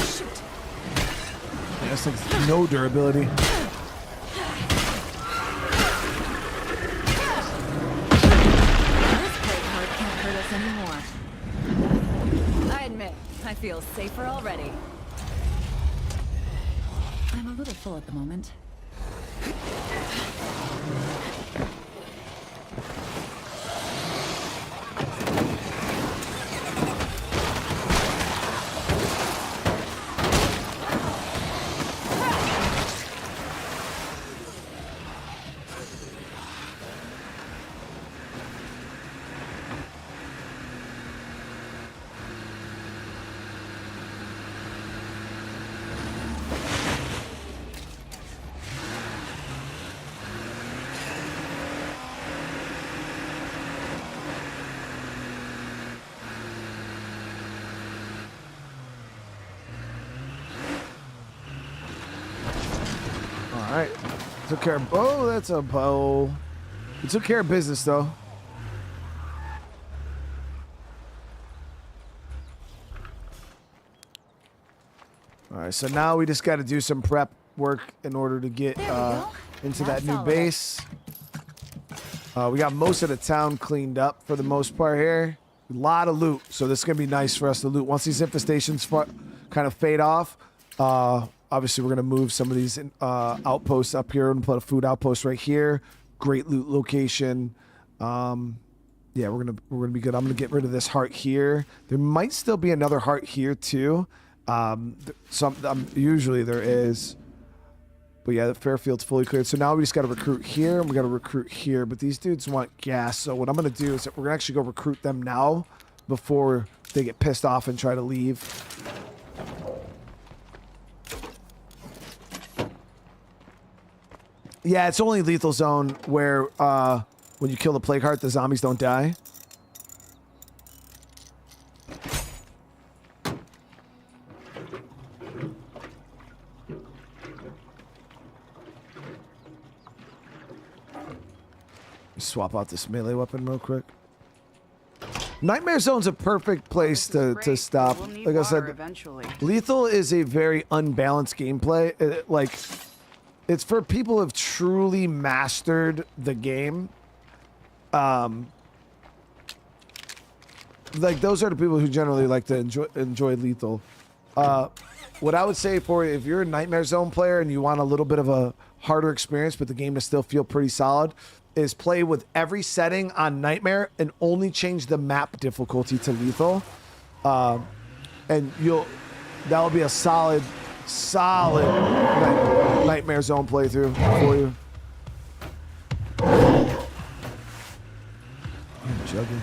Shoot. Yeah, this thing's no durability. This plague heart can't hurt us anymore. I admit, I feel safer already. I'm a little full at the moment. Alright. Took care of... Oh, that's a bow. We took care of business, though. Alright, so now we just got to do some prep work in order to get into that new base. We got most of the town cleaned up for the most part here. A lot of loot, so this is going to be nice for us to loot. Once these infestations kind of fade off, obviously we're going to move some of these outposts up here and put a food outpost right here. Great loot location. Yeah, we're gonna be good. I'm gonna get rid of this heart here. There might still be another heart here too. Usually there is. But yeah, the Fairfield's fully cleared. So now we just got to recruit here and we got to recruit here. But these dudes want gas. So what I'm going to do is that we're going to actually go recruit them now before they get pissed off and try to leave. Yeah, it's only lethal zone where when you kill the plague heart, the zombies don't die. Swap out this melee weapon real quick. Nightmare Zone's a perfect place to stop. We'll need Like I said, water eventually. Lethal is a very unbalanced gameplay. It's for people who have truly mastered the game. Like those are the people who generally like to enjoy Lethal. What I would say for if you're a Nightmare Zone player and you want a little bit of a harder experience, but the game to still feel pretty solid, is play with every setting on Nightmare and only change the map difficulty to Lethal. And that'll be a solid Nightmare Zone playthrough for you. I'm juggling.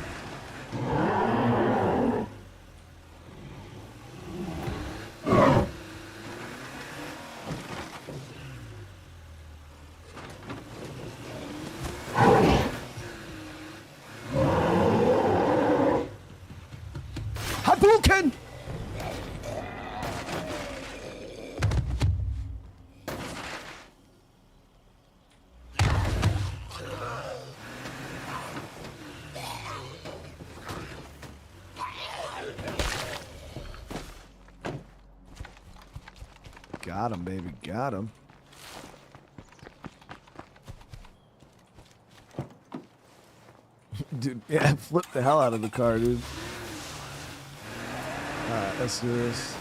Hadouken! Got him, baby. Got him. Dude, yeah, flip the hell out of the car, dude. Alright, let's do this.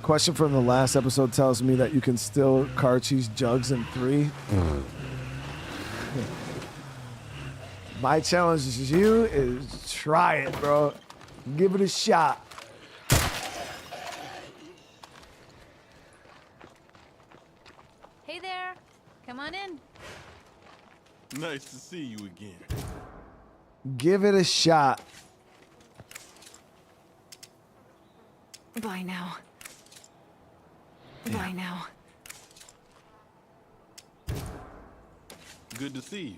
Question from the last episode tells me that you can still car cheese jugs in 3. My challenge to you is try it, bro. Give it a shot. Hey there. Come on in. Nice to see you again. Give it a shot. Bye now. Bye now. Good to see you.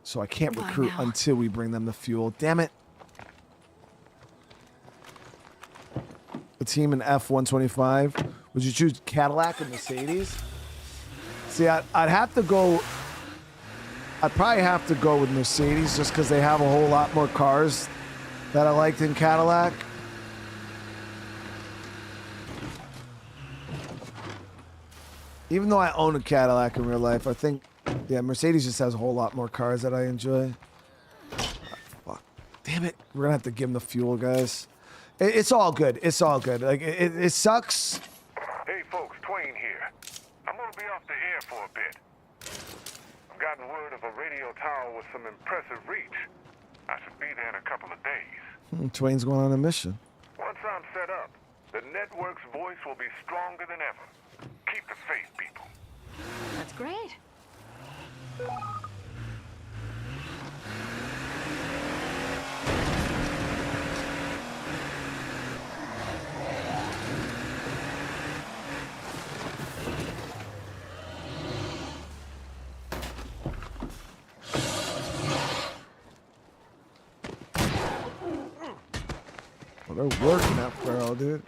So I can't Bye recruit now. until we bring them the fuel. Damn it. A team in F-125. Would you choose Cadillac or Mercedes? See, I'd have to go... I'd probably have to go with Mercedes just because they have a whole lot more cars that I liked in Cadillac. Even though I own a Cadillac in real life, I think, yeah, Mercedes just has a whole lot more cars that I enjoy. Fuck. Damn it. We're going to have to give them the fuel, guys. It's all good. It's all good. Like, it sucks. Hey, folks, Twain here. I'm gonna be off the air for a bit. I've gotten word of a radio tower with some impressive reach. I should be there in a couple of days. Twain's going on a mission. Once I'm set up, the network's voice will be stronger than ever. Keep the faith, people. That's great. Well, they're working that barrel, dude.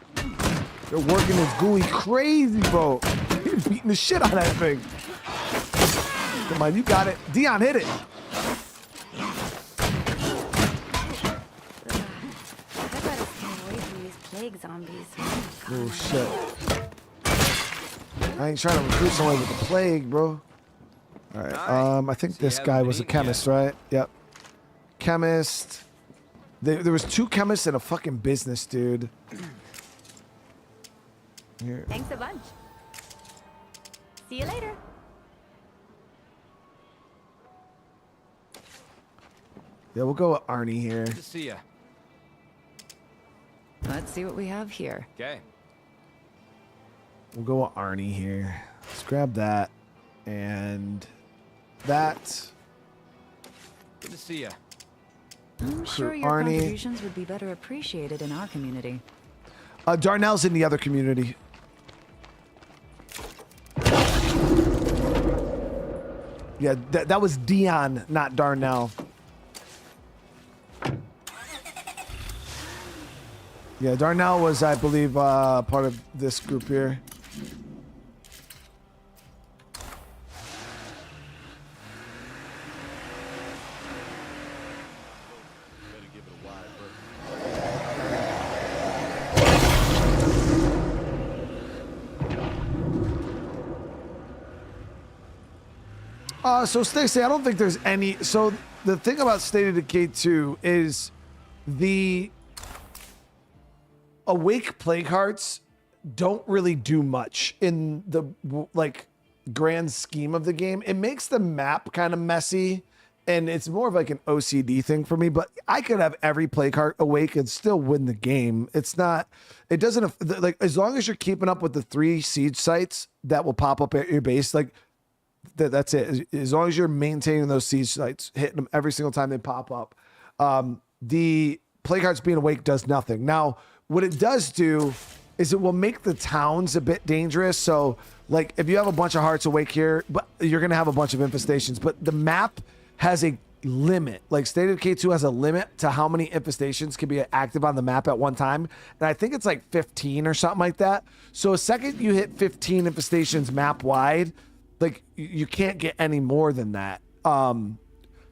They're working this gooey crazy, bro. He's beating the shit out of that thing. Come on, you got it. Dion, hit it. I gotta stay away from these plague zombies. Oh, shit. I ain't trying to recruit someone with the plague, bro. All right. I think this guy was a chemist, right? Yep. Chemist. There was 2 chemists and a fucking business, dude. Here. Thanks a bunch. See you later. Yeah, we'll go with Arnie here. Good to see ya. Let's see what we have here. Okay. We'll go with Arnie here. Let's grab that and that. Good to see ya. I'm sure your Arnie. contributions would be better appreciated in our community. Darnell's in the other community. Yeah, that was Dion, not Darnell. Yeah, Darnell was, I believe, part of this group here. So Stacey, I don't think there's any. So the thing about State of Decay 2 is the awake plague hearts don't really do much in the like grand scheme of the game. It makes the map kind of messy, and it's more of like an OCD thing for me. But I could have every plague heart awake and still win the game. It's not. It doesn't like as long as you're keeping up with the 3 siege sites that will pop up at your base, like. That's it. As long as you're maintaining those siege sites, hitting them every single time they pop up, the plague hearts being awake does nothing. Now, what it does do is it will make the towns a bit dangerous. So, like, if you have a bunch of hearts awake here, but you're gonna have a bunch of infestations. But the map has a limit. Like, State of Decay 2 has a limit to how many infestations can be active on the map at one time, and I think it's like 15 or something like that. So, a second you hit 15 infestations map wide. Like you can't get any more than that.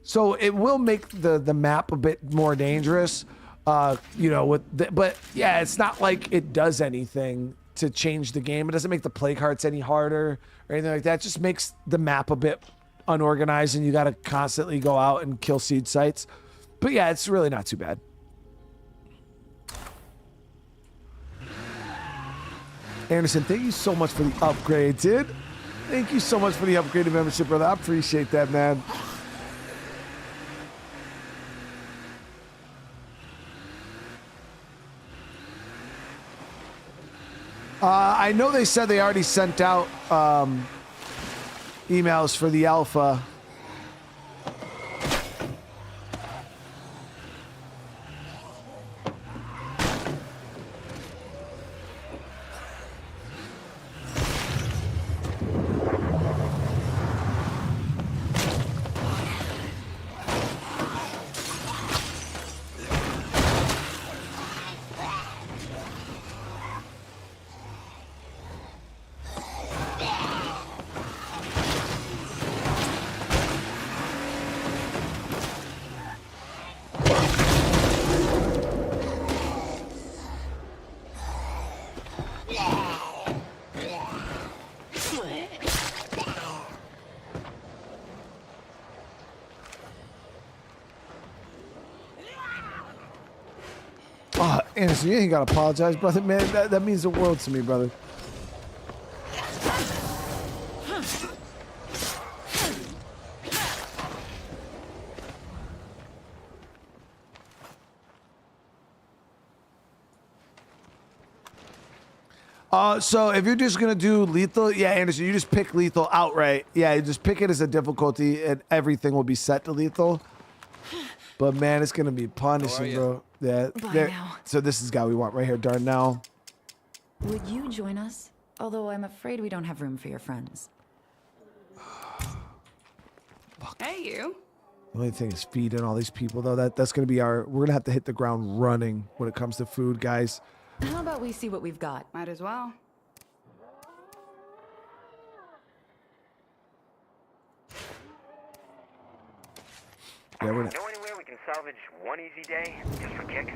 So it will make the map a bit more dangerous. You know, but yeah, it's not like it does anything to change the game. It doesn't make the plague hearts any harder or anything like that. It just makes the map a bit unorganized, and you got to constantly go out and kill siege sites. But yeah, it's really not too bad. Anderson, thank you so much for the upgrade, dude. Thank you so much for the upgraded membership, brother. I appreciate that, man. I know they said they already sent out emails for the alpha. Anderson, you ain't gotta apologize, brother. Man, that means the world to me, brother. So if you're just gonna do lethal, yeah, Anderson, you just pick lethal outright. Yeah, you just pick it as a difficulty, and everything will be set to lethal. But man, it's gonna be punishing, bro. Yeah. So this is the guy we want right here, Darnell. Would you join us? Although I'm afraid we don't have room for your friends. Hey, you. The only thing is feeding all these people, though. That's gonna be we're gonna have to hit the ground running when it comes to food, guys. How about we see what we've got? Might as well. Yeah, we're Know anywhere we can salvage one easy day, just for kicks?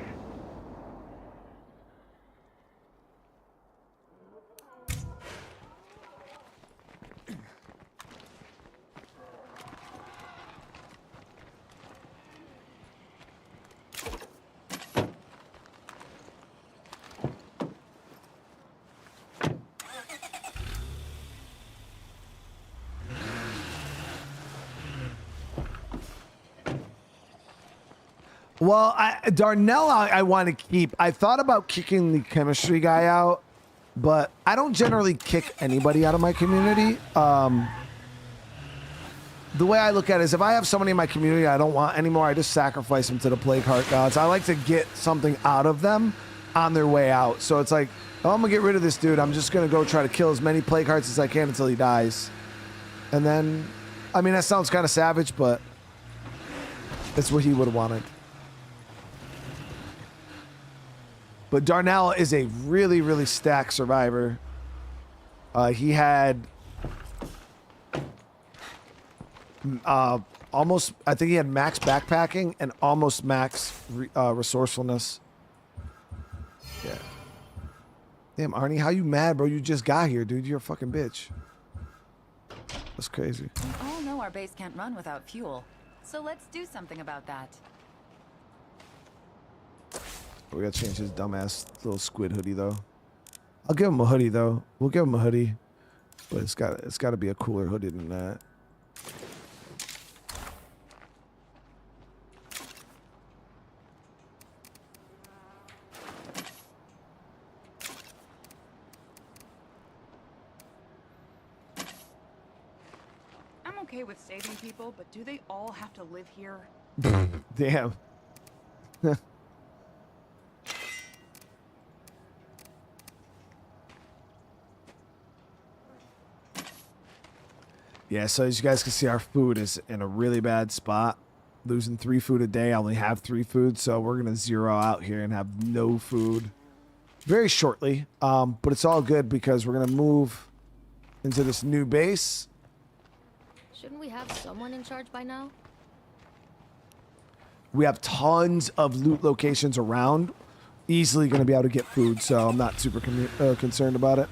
Well, Darnell, I want to keep. I thought about kicking the chemistry guy out, but I don't generally kick anybody out of my community. The way I look at it is if I have somebody in my community I don't want anymore, I just sacrifice them to the plague heart gods. I like to get something out of them on their way out. So it's like, oh, I'm going to get rid of this dude. I'm just going to go try to kill as many plague hearts as I can until he dies. And then, I mean, that sounds kind of savage, but that's what he would have wanted. But Darnell is a really, really stacked survivor. He had almost, I think he had max backpacking and almost max resourcefulness. Yeah. Damn, Arnie, how you mad, bro? You just got here, dude. You're a fucking bitch. That's crazy. We all know our base can't run without fuel, so let's do something about that. We gotta change his dumbass little squid hoodie, though. I'll give him a hoodie, though. We'll give him a hoodie, but it's got to be a cooler hoodie than that. I'm okay with saving people, but do they all have to live here? Damn. Yeah, so as you guys can see, our food is in a really bad spot. Losing 3 food a day. I only have 3 food, so we're going to zero out here and have no food very shortly. But it's all good because we're going to move into this new base. Shouldn't we have someone in charge by now? We have tons of loot locations around. Easily going to be able to get food, so I'm not super concerned about it.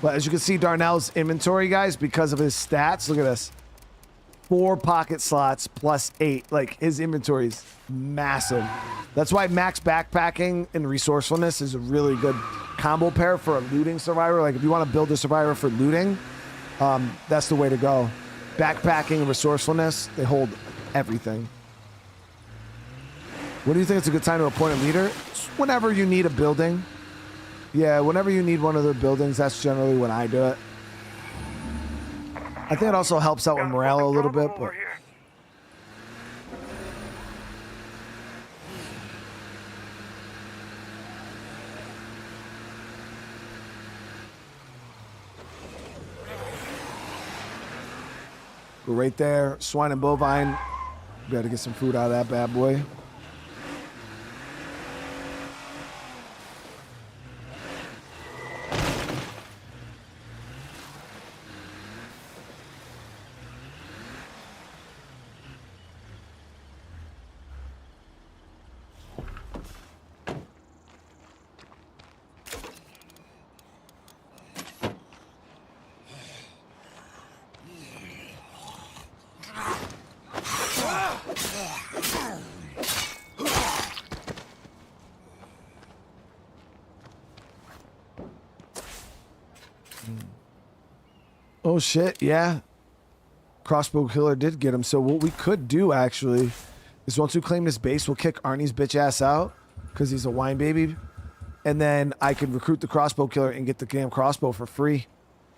But as you can see, Darnell's inventory, guys, because of his stats, look at this. 4 pocket slots plus 8. Like, his inventory is massive. That's why max backpacking and resourcefulness is a really good combo pair for a looting survivor. Like, if you want to build a survivor for looting, that's the way to go. Backpacking and resourcefulness, they hold everything. What do you think it's a good time to appoint a leader? Whenever you need a building. Yeah, whenever you need one of the buildings, that's generally when I do it. I think it also helps out with morale a little bit, but... Go right there. Swine and bovine. We gotta get some food out of that bad boy. Oh shit, yeah. Crossbow killer did get him. So what we could do actually is once we claim this base, we'll kick Arnie's bitch ass out because he's a wine baby. And then I can recruit the crossbow killer and get the damn crossbow for free.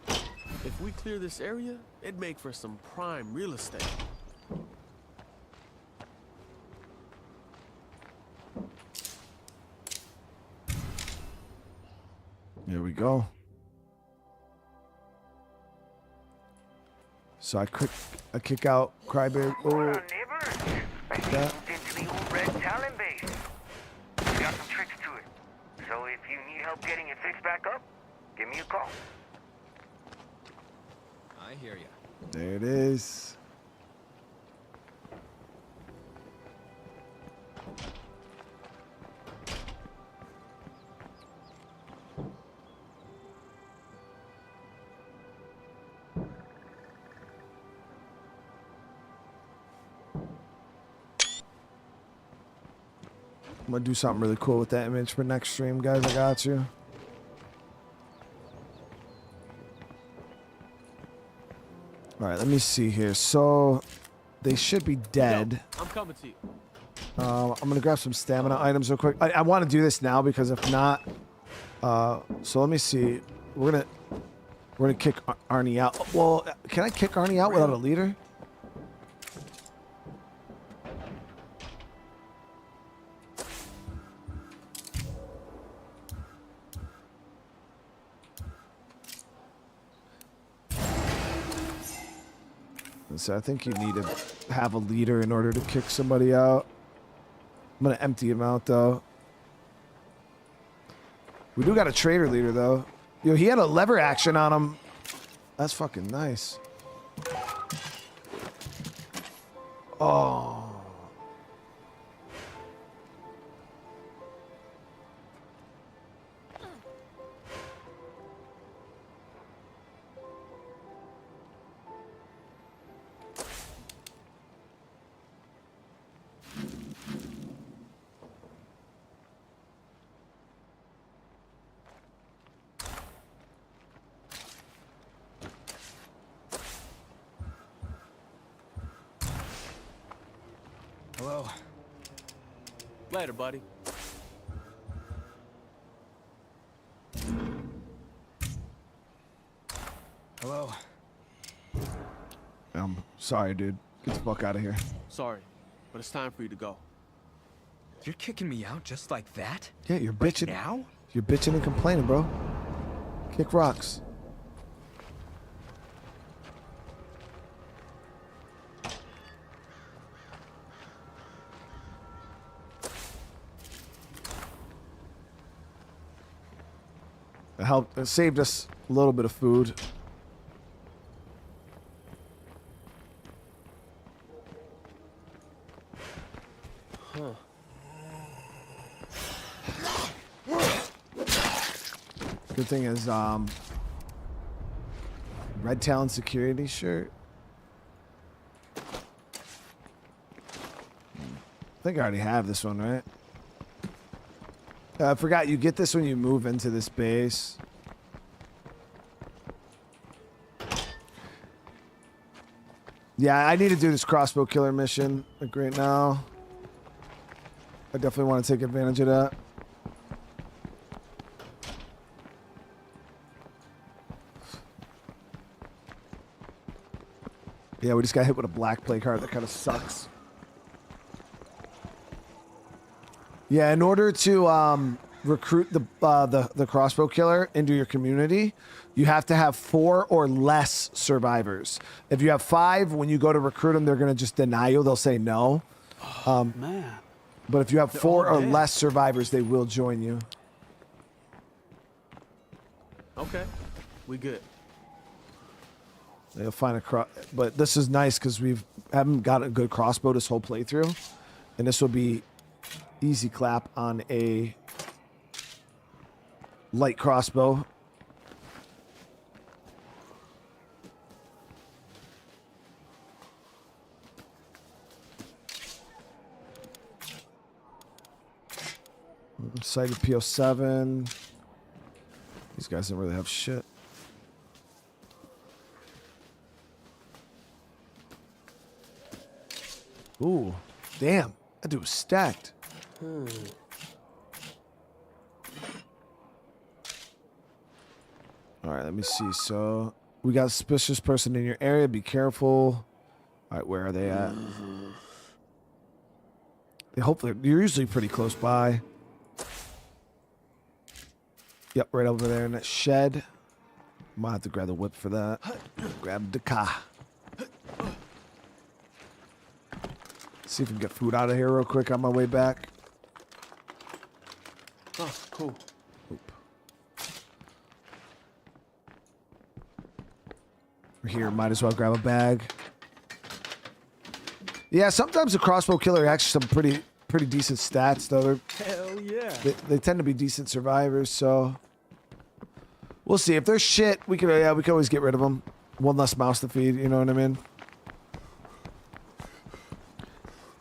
If we clear this area, it'd make for some prime real estate. There we go. So I kick out Crybaby. Oh, that. Into the old red talent base. We got some tricks to it. So if you need help getting it fixed back up, give me a call. I hear you. There it is. I'm gonna do something really cool with that image for next stream, guys. I got you. All right, let me see here. So They should be dead. I'm coming to you. I'm gonna grab some stamina items real quick. I want to do this now because if not, so let me see. We're gonna kick Arnie out. Well, can I kick Arnie out without a leader? So I think you need to have a leader in order to kick somebody out. I'm gonna empty him out though. We do got a trader leader though. Yo, he had a lever action on him. That's fucking nice. Oh. Hello. Later, buddy. Hello. Sorry, dude. Get the fuck out of here. Sorry, but it's time for you to go. You're kicking me out just like that? Yeah, you're bitching. Now? You're bitching and complaining, bro. Kick rocks. It saved us a little bit of food. Huh. Good thing is, Red Talon security shirt. I think I already have this one, right? I forgot you get this when you move into this base. Yeah, I need to do this crossbow killer mission like right now. I definitely want to take advantage of that. Yeah, we just got hit with a black plague heart. That kind of sucks. Yeah, in order to recruit the crossbow killer into your community, you have to have 4 or less survivors. If you have 5, when you go to recruit them, they're going to just deny you. They'll say no. Man. But if you have 4 or less survivors, they will join you. Okay, we good. They'll find a but this is nice because haven't got a good crossbow this whole playthrough, and this will be easy clap on a light crossbow. Sighted PO7. These guys don't really have shit. Ooh, damn. That dude was stacked. All right, let me see. So we got a suspicious person in your area. Be careful. All right, where are they at? Hopefully, you're usually pretty close by. Yep, right over there in that shed. Might have to grab the whip for that. Grab the car. See if we can get food out of here real quick on my way back. Oh, cool. Oop. We're here. Might as well grab a bag. Yeah, sometimes the crossbow killer actually some pretty decent stats though. Hell yeah. They tend to be decent survivors, so we'll see. If they're shit, we can always get rid of them. One less mouse to feed. You know what I mean?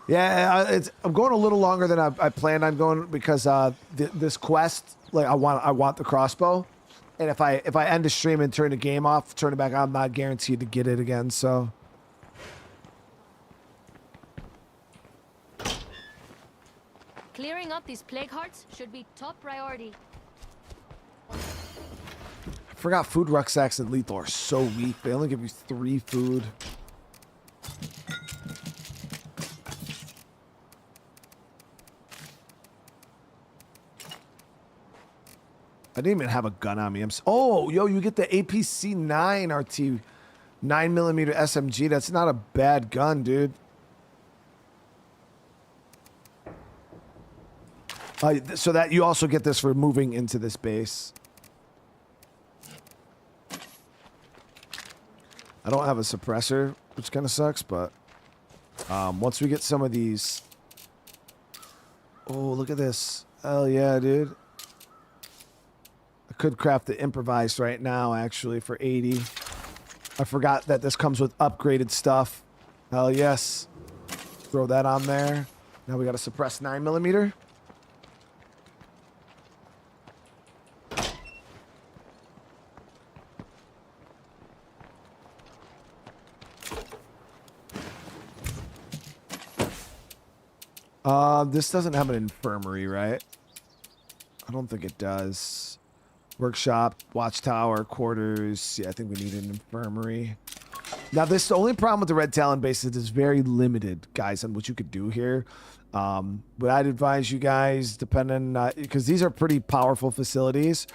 Yeah, I'm going a little longer than I planned on going because this quest, like I want the crossbow, and if I end the stream and turn the game off, turn it back on, I'm not guaranteed to get it again. So Clearing up these plague hearts should be top priority. I forgot food rucksacks in Lethal are so weak. They only give you 3 food. I didn't even have a gun on me. Oh, yo, you get the APC-9 RT 9mm SMG. That's not a bad gun, dude. So that you also get this for moving into this base. I don't have a suppressor, which kind of sucks, but once we get some of these... Oh, look at this. Hell yeah, dude. I could craft the improvised right now, actually, for 80. I forgot that this comes with upgraded stuff. Hell yes. Throw that on there. Now we got to suppress 9mm. This doesn't have an infirmary, right? I don't think it does. Workshop, watchtower, quarters. Yeah, I think we need an infirmary. Now, this the only problem with the Red Talon base is it's very limited, guys, on what you could do here. But I'd advise you guys, depending, because these are pretty powerful facilities.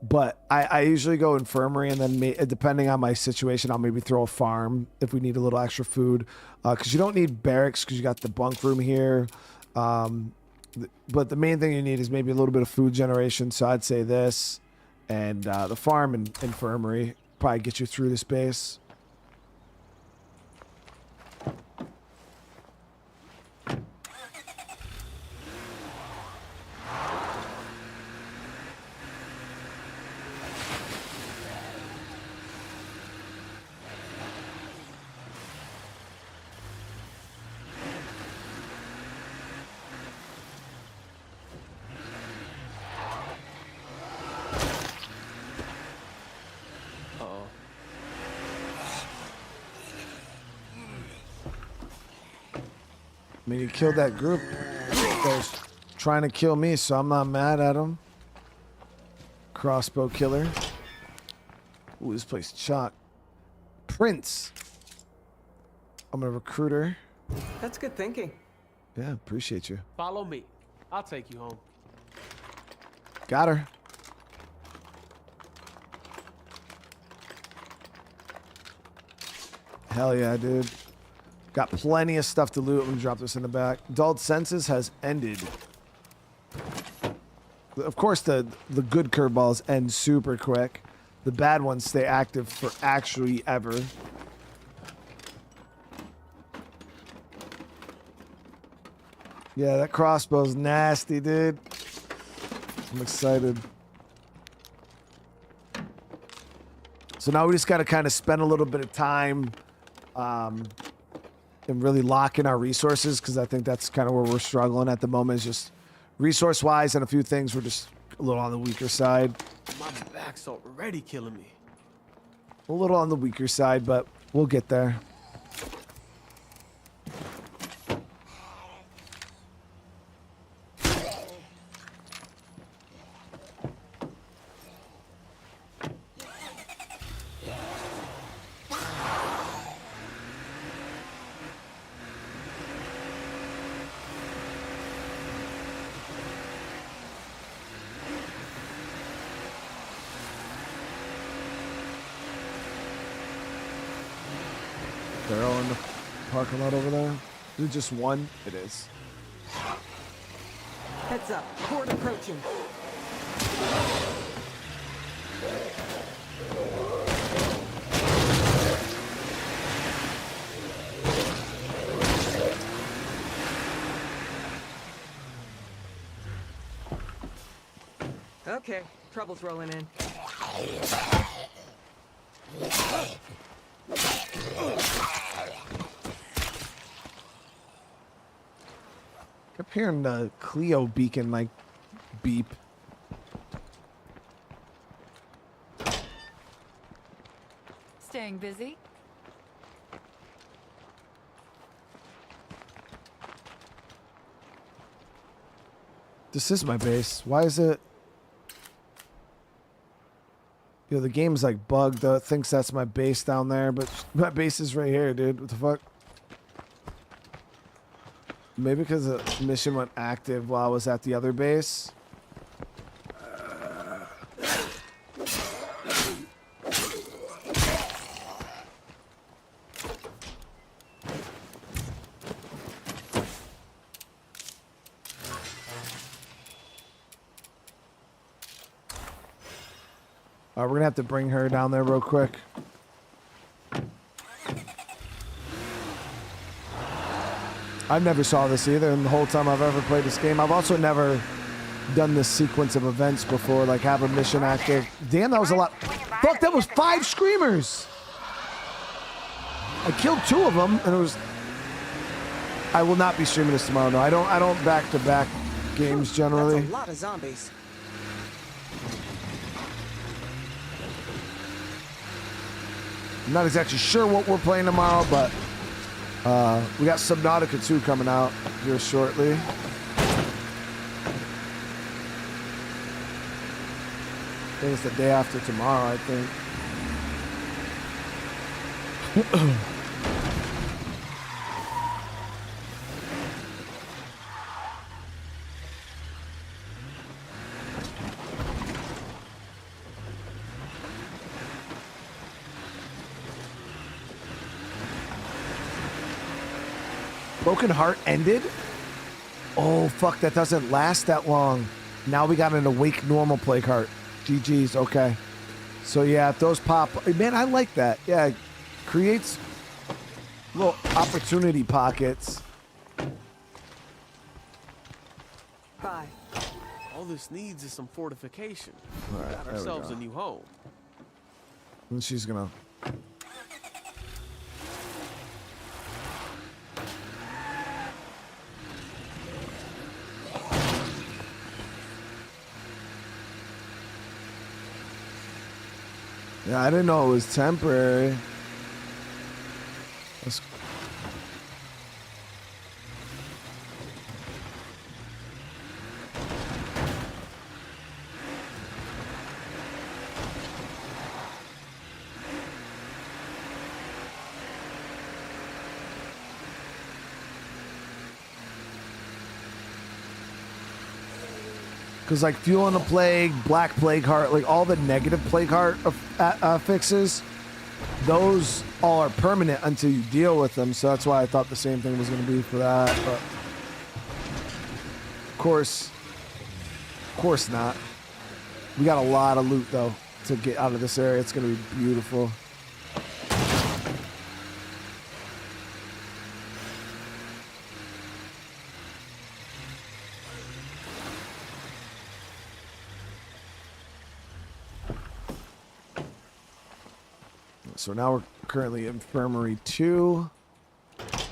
But I usually go infirmary, and then depending on my situation, I'll maybe throw a farm if we need a little extra food. Because you don't need barracks because you got the bunk room here. But the main thing you need is maybe a little bit of food generation. So I'd say this and the farm and infirmary probably get you through this base. I mean, he killed that group that was trying to kill me, so I'm not mad at him. Crossbow killer. Ooh, this place chock. Prince. I'm a recruiter. That's good thinking. Yeah, appreciate you. Follow me. I'll take you home. Got her. Hell yeah, dude. Got plenty of stuff to loot. I'm gonna drop this in the back. Dulled senses has ended. Of course, the good curveballs end super quick. The bad ones stay active for actually ever. Yeah, that crossbow's nasty, dude. I'm excited. So now we just got to kind of spend a little bit of time and really lock in our resources, because I think that's kind of where we're struggling at the moment, is just resource-wise, and a few things we're just a little on the weaker side. My back's already killing me. A little on the weaker side, but we'll get there. They're all in the parking lot over there. Is it just one? It is. Heads up, horde approaching. Okay, trouble's rolling in. Kept hearing the Clio beacon like beep. Staying busy? This is my base. Why is it? Yo, the game's like bugged though. It thinks that's my base down there, but my base is right here, dude. What the fuck? Maybe because the mission went active while I was at the other base. We're gonna have to bring her down there real quick. I've never saw this either, and the whole time I've ever played this game. I've also never done this sequence of events before, like have a mission active. Damn, that was a lot. Fuck, that was 5 screamers. I killed 2 of them, and it was. I will not be streaming this tomorrow. No, I don't back-to-back games generally. That's a lot of zombies. I'm not exactly sure what we're playing tomorrow, but we got Subnautica 2 coming out here shortly. I think it's the day after tomorrow, I think. Broken Heart ended? Oh, fuck, that doesn't last that long. Now we got an Awake Normal Plague Heart. GG's, okay. So, yeah, if those pop... Man, I like that. Yeah, it creates little opportunity pockets. Bye. All this needs is some fortification. All right, We got there we ourselves go. a new home. And she's gonna... Yeah, I didn't know it was temporary. Let's... Because like Fuel in the Plague, Black Plague Heart, like all the negative Plague Heart fixes, those all are permanent until you deal with them. So that's why I thought the same thing was going to be for that. But of course not. We got a lot of loot though to get out of this area. It's going to be beautiful. So now we're currently Infirmary 2,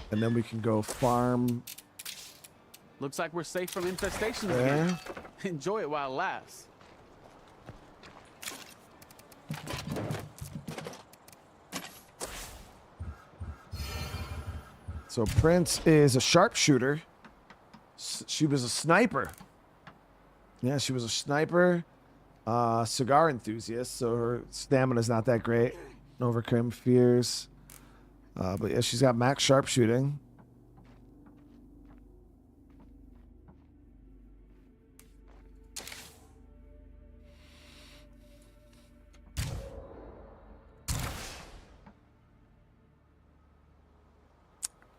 and then we can go farm. Looks like we're safe from infestations there. again. Enjoy it while it lasts. So Prince is a sharpshooter. She was a sniper. Yeah, she was a sniper. Cigar enthusiast, so her stamina's not that great. Overcome fears. But yeah, she's got max sharpshooting.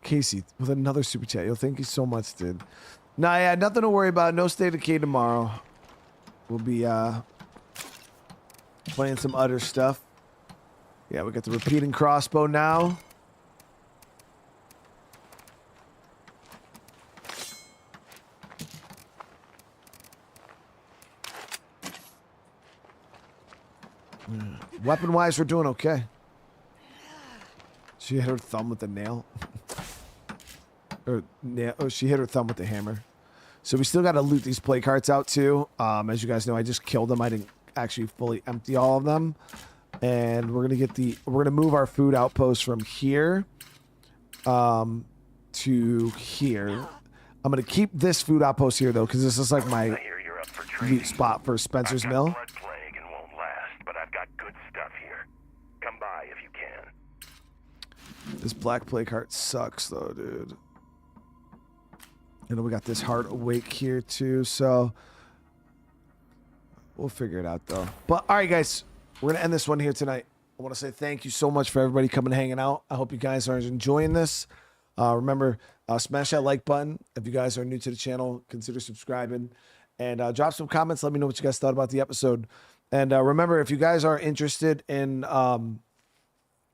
Casey with another super chat. Yo, thank you so much, dude. Nah, yeah, nothing to worry about. No State of Decay tomorrow. We'll be playing some other stuff. Yeah, we got the repeating crossbow now. Weapon-wise, we're doing okay. She hit her thumb with the nail. Oh, she hit her thumb with the hammer. So we still got to loot these plague hearts out too. As you guys know, I just killed them. I didn't actually fully empty all of them. And we're gonna move our food outpost from here to here. I'm gonna keep this food outpost here though, because this is like my I hear you're up for trading. loot spot for Spencer's I've got Mill. blood plague and won't last, but I've got good stuff here. Come by if you can. This Black Plague heart sucks though, dude. And then we got this Heart Awake here too, so we'll figure it out though. But all right, guys, we're gonna end this one here tonight. I want to say thank you so much for everybody coming and hanging out. I hope you guys are enjoying this. Remember, smash that like button. If you guys are new to the channel, consider subscribing. And drop some comments. Let me know what you guys thought about the episode. And remember, if you guys are interested in an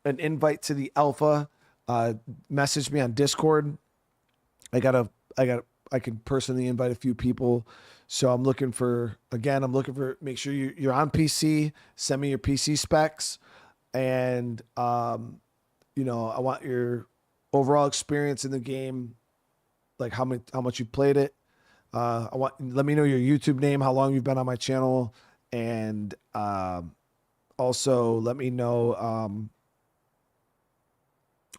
invite to the alpha, message me on Discord. I can personally invite a few people. So I'm looking for, make sure you're on PC. Send me your PC specs. And, you know, I want your overall experience in the game, like how much you played it. Let me know your YouTube name, how long you've been on my channel, and also let me know.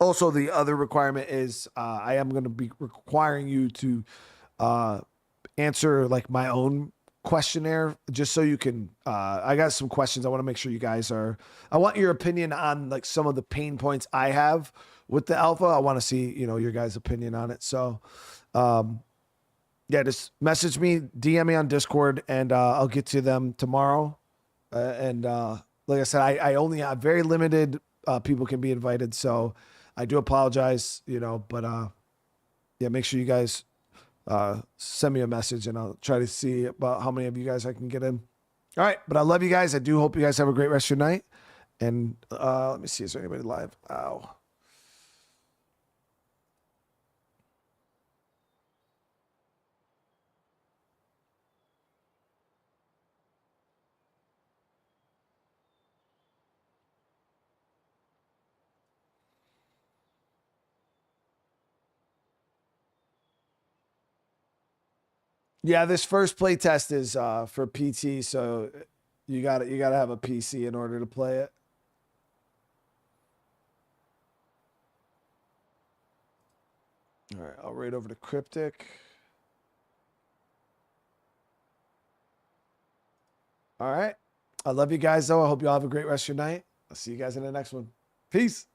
Also, the other requirement is I am going to be requiring you to answer like my own questionnaire, just so you can. I got some questions. I want to make sure you guys are. I want your opinion on like some of the pain points I have with the alpha. I want to see, you know, your guys' opinion on it. So, yeah, just message me, DM me on Discord, and I'll get to them tomorrow. And like I said, I only have very limited people can be invited, so I do apologize, you know. But yeah, make sure you guys send me a message, and I'll try to see about how many of you guys I can get in. All right, but I love you guys. I do hope you guys have a great rest of your night. And let me see, is there anybody live? Ow. Yeah, this first play test is for PT, so you gotta have a PC in order to play it. All right, I'll raid over to Cryptic. All right. I love you guys though. I hope you all have a great rest of your night. I'll see you guys in the next one. Peace.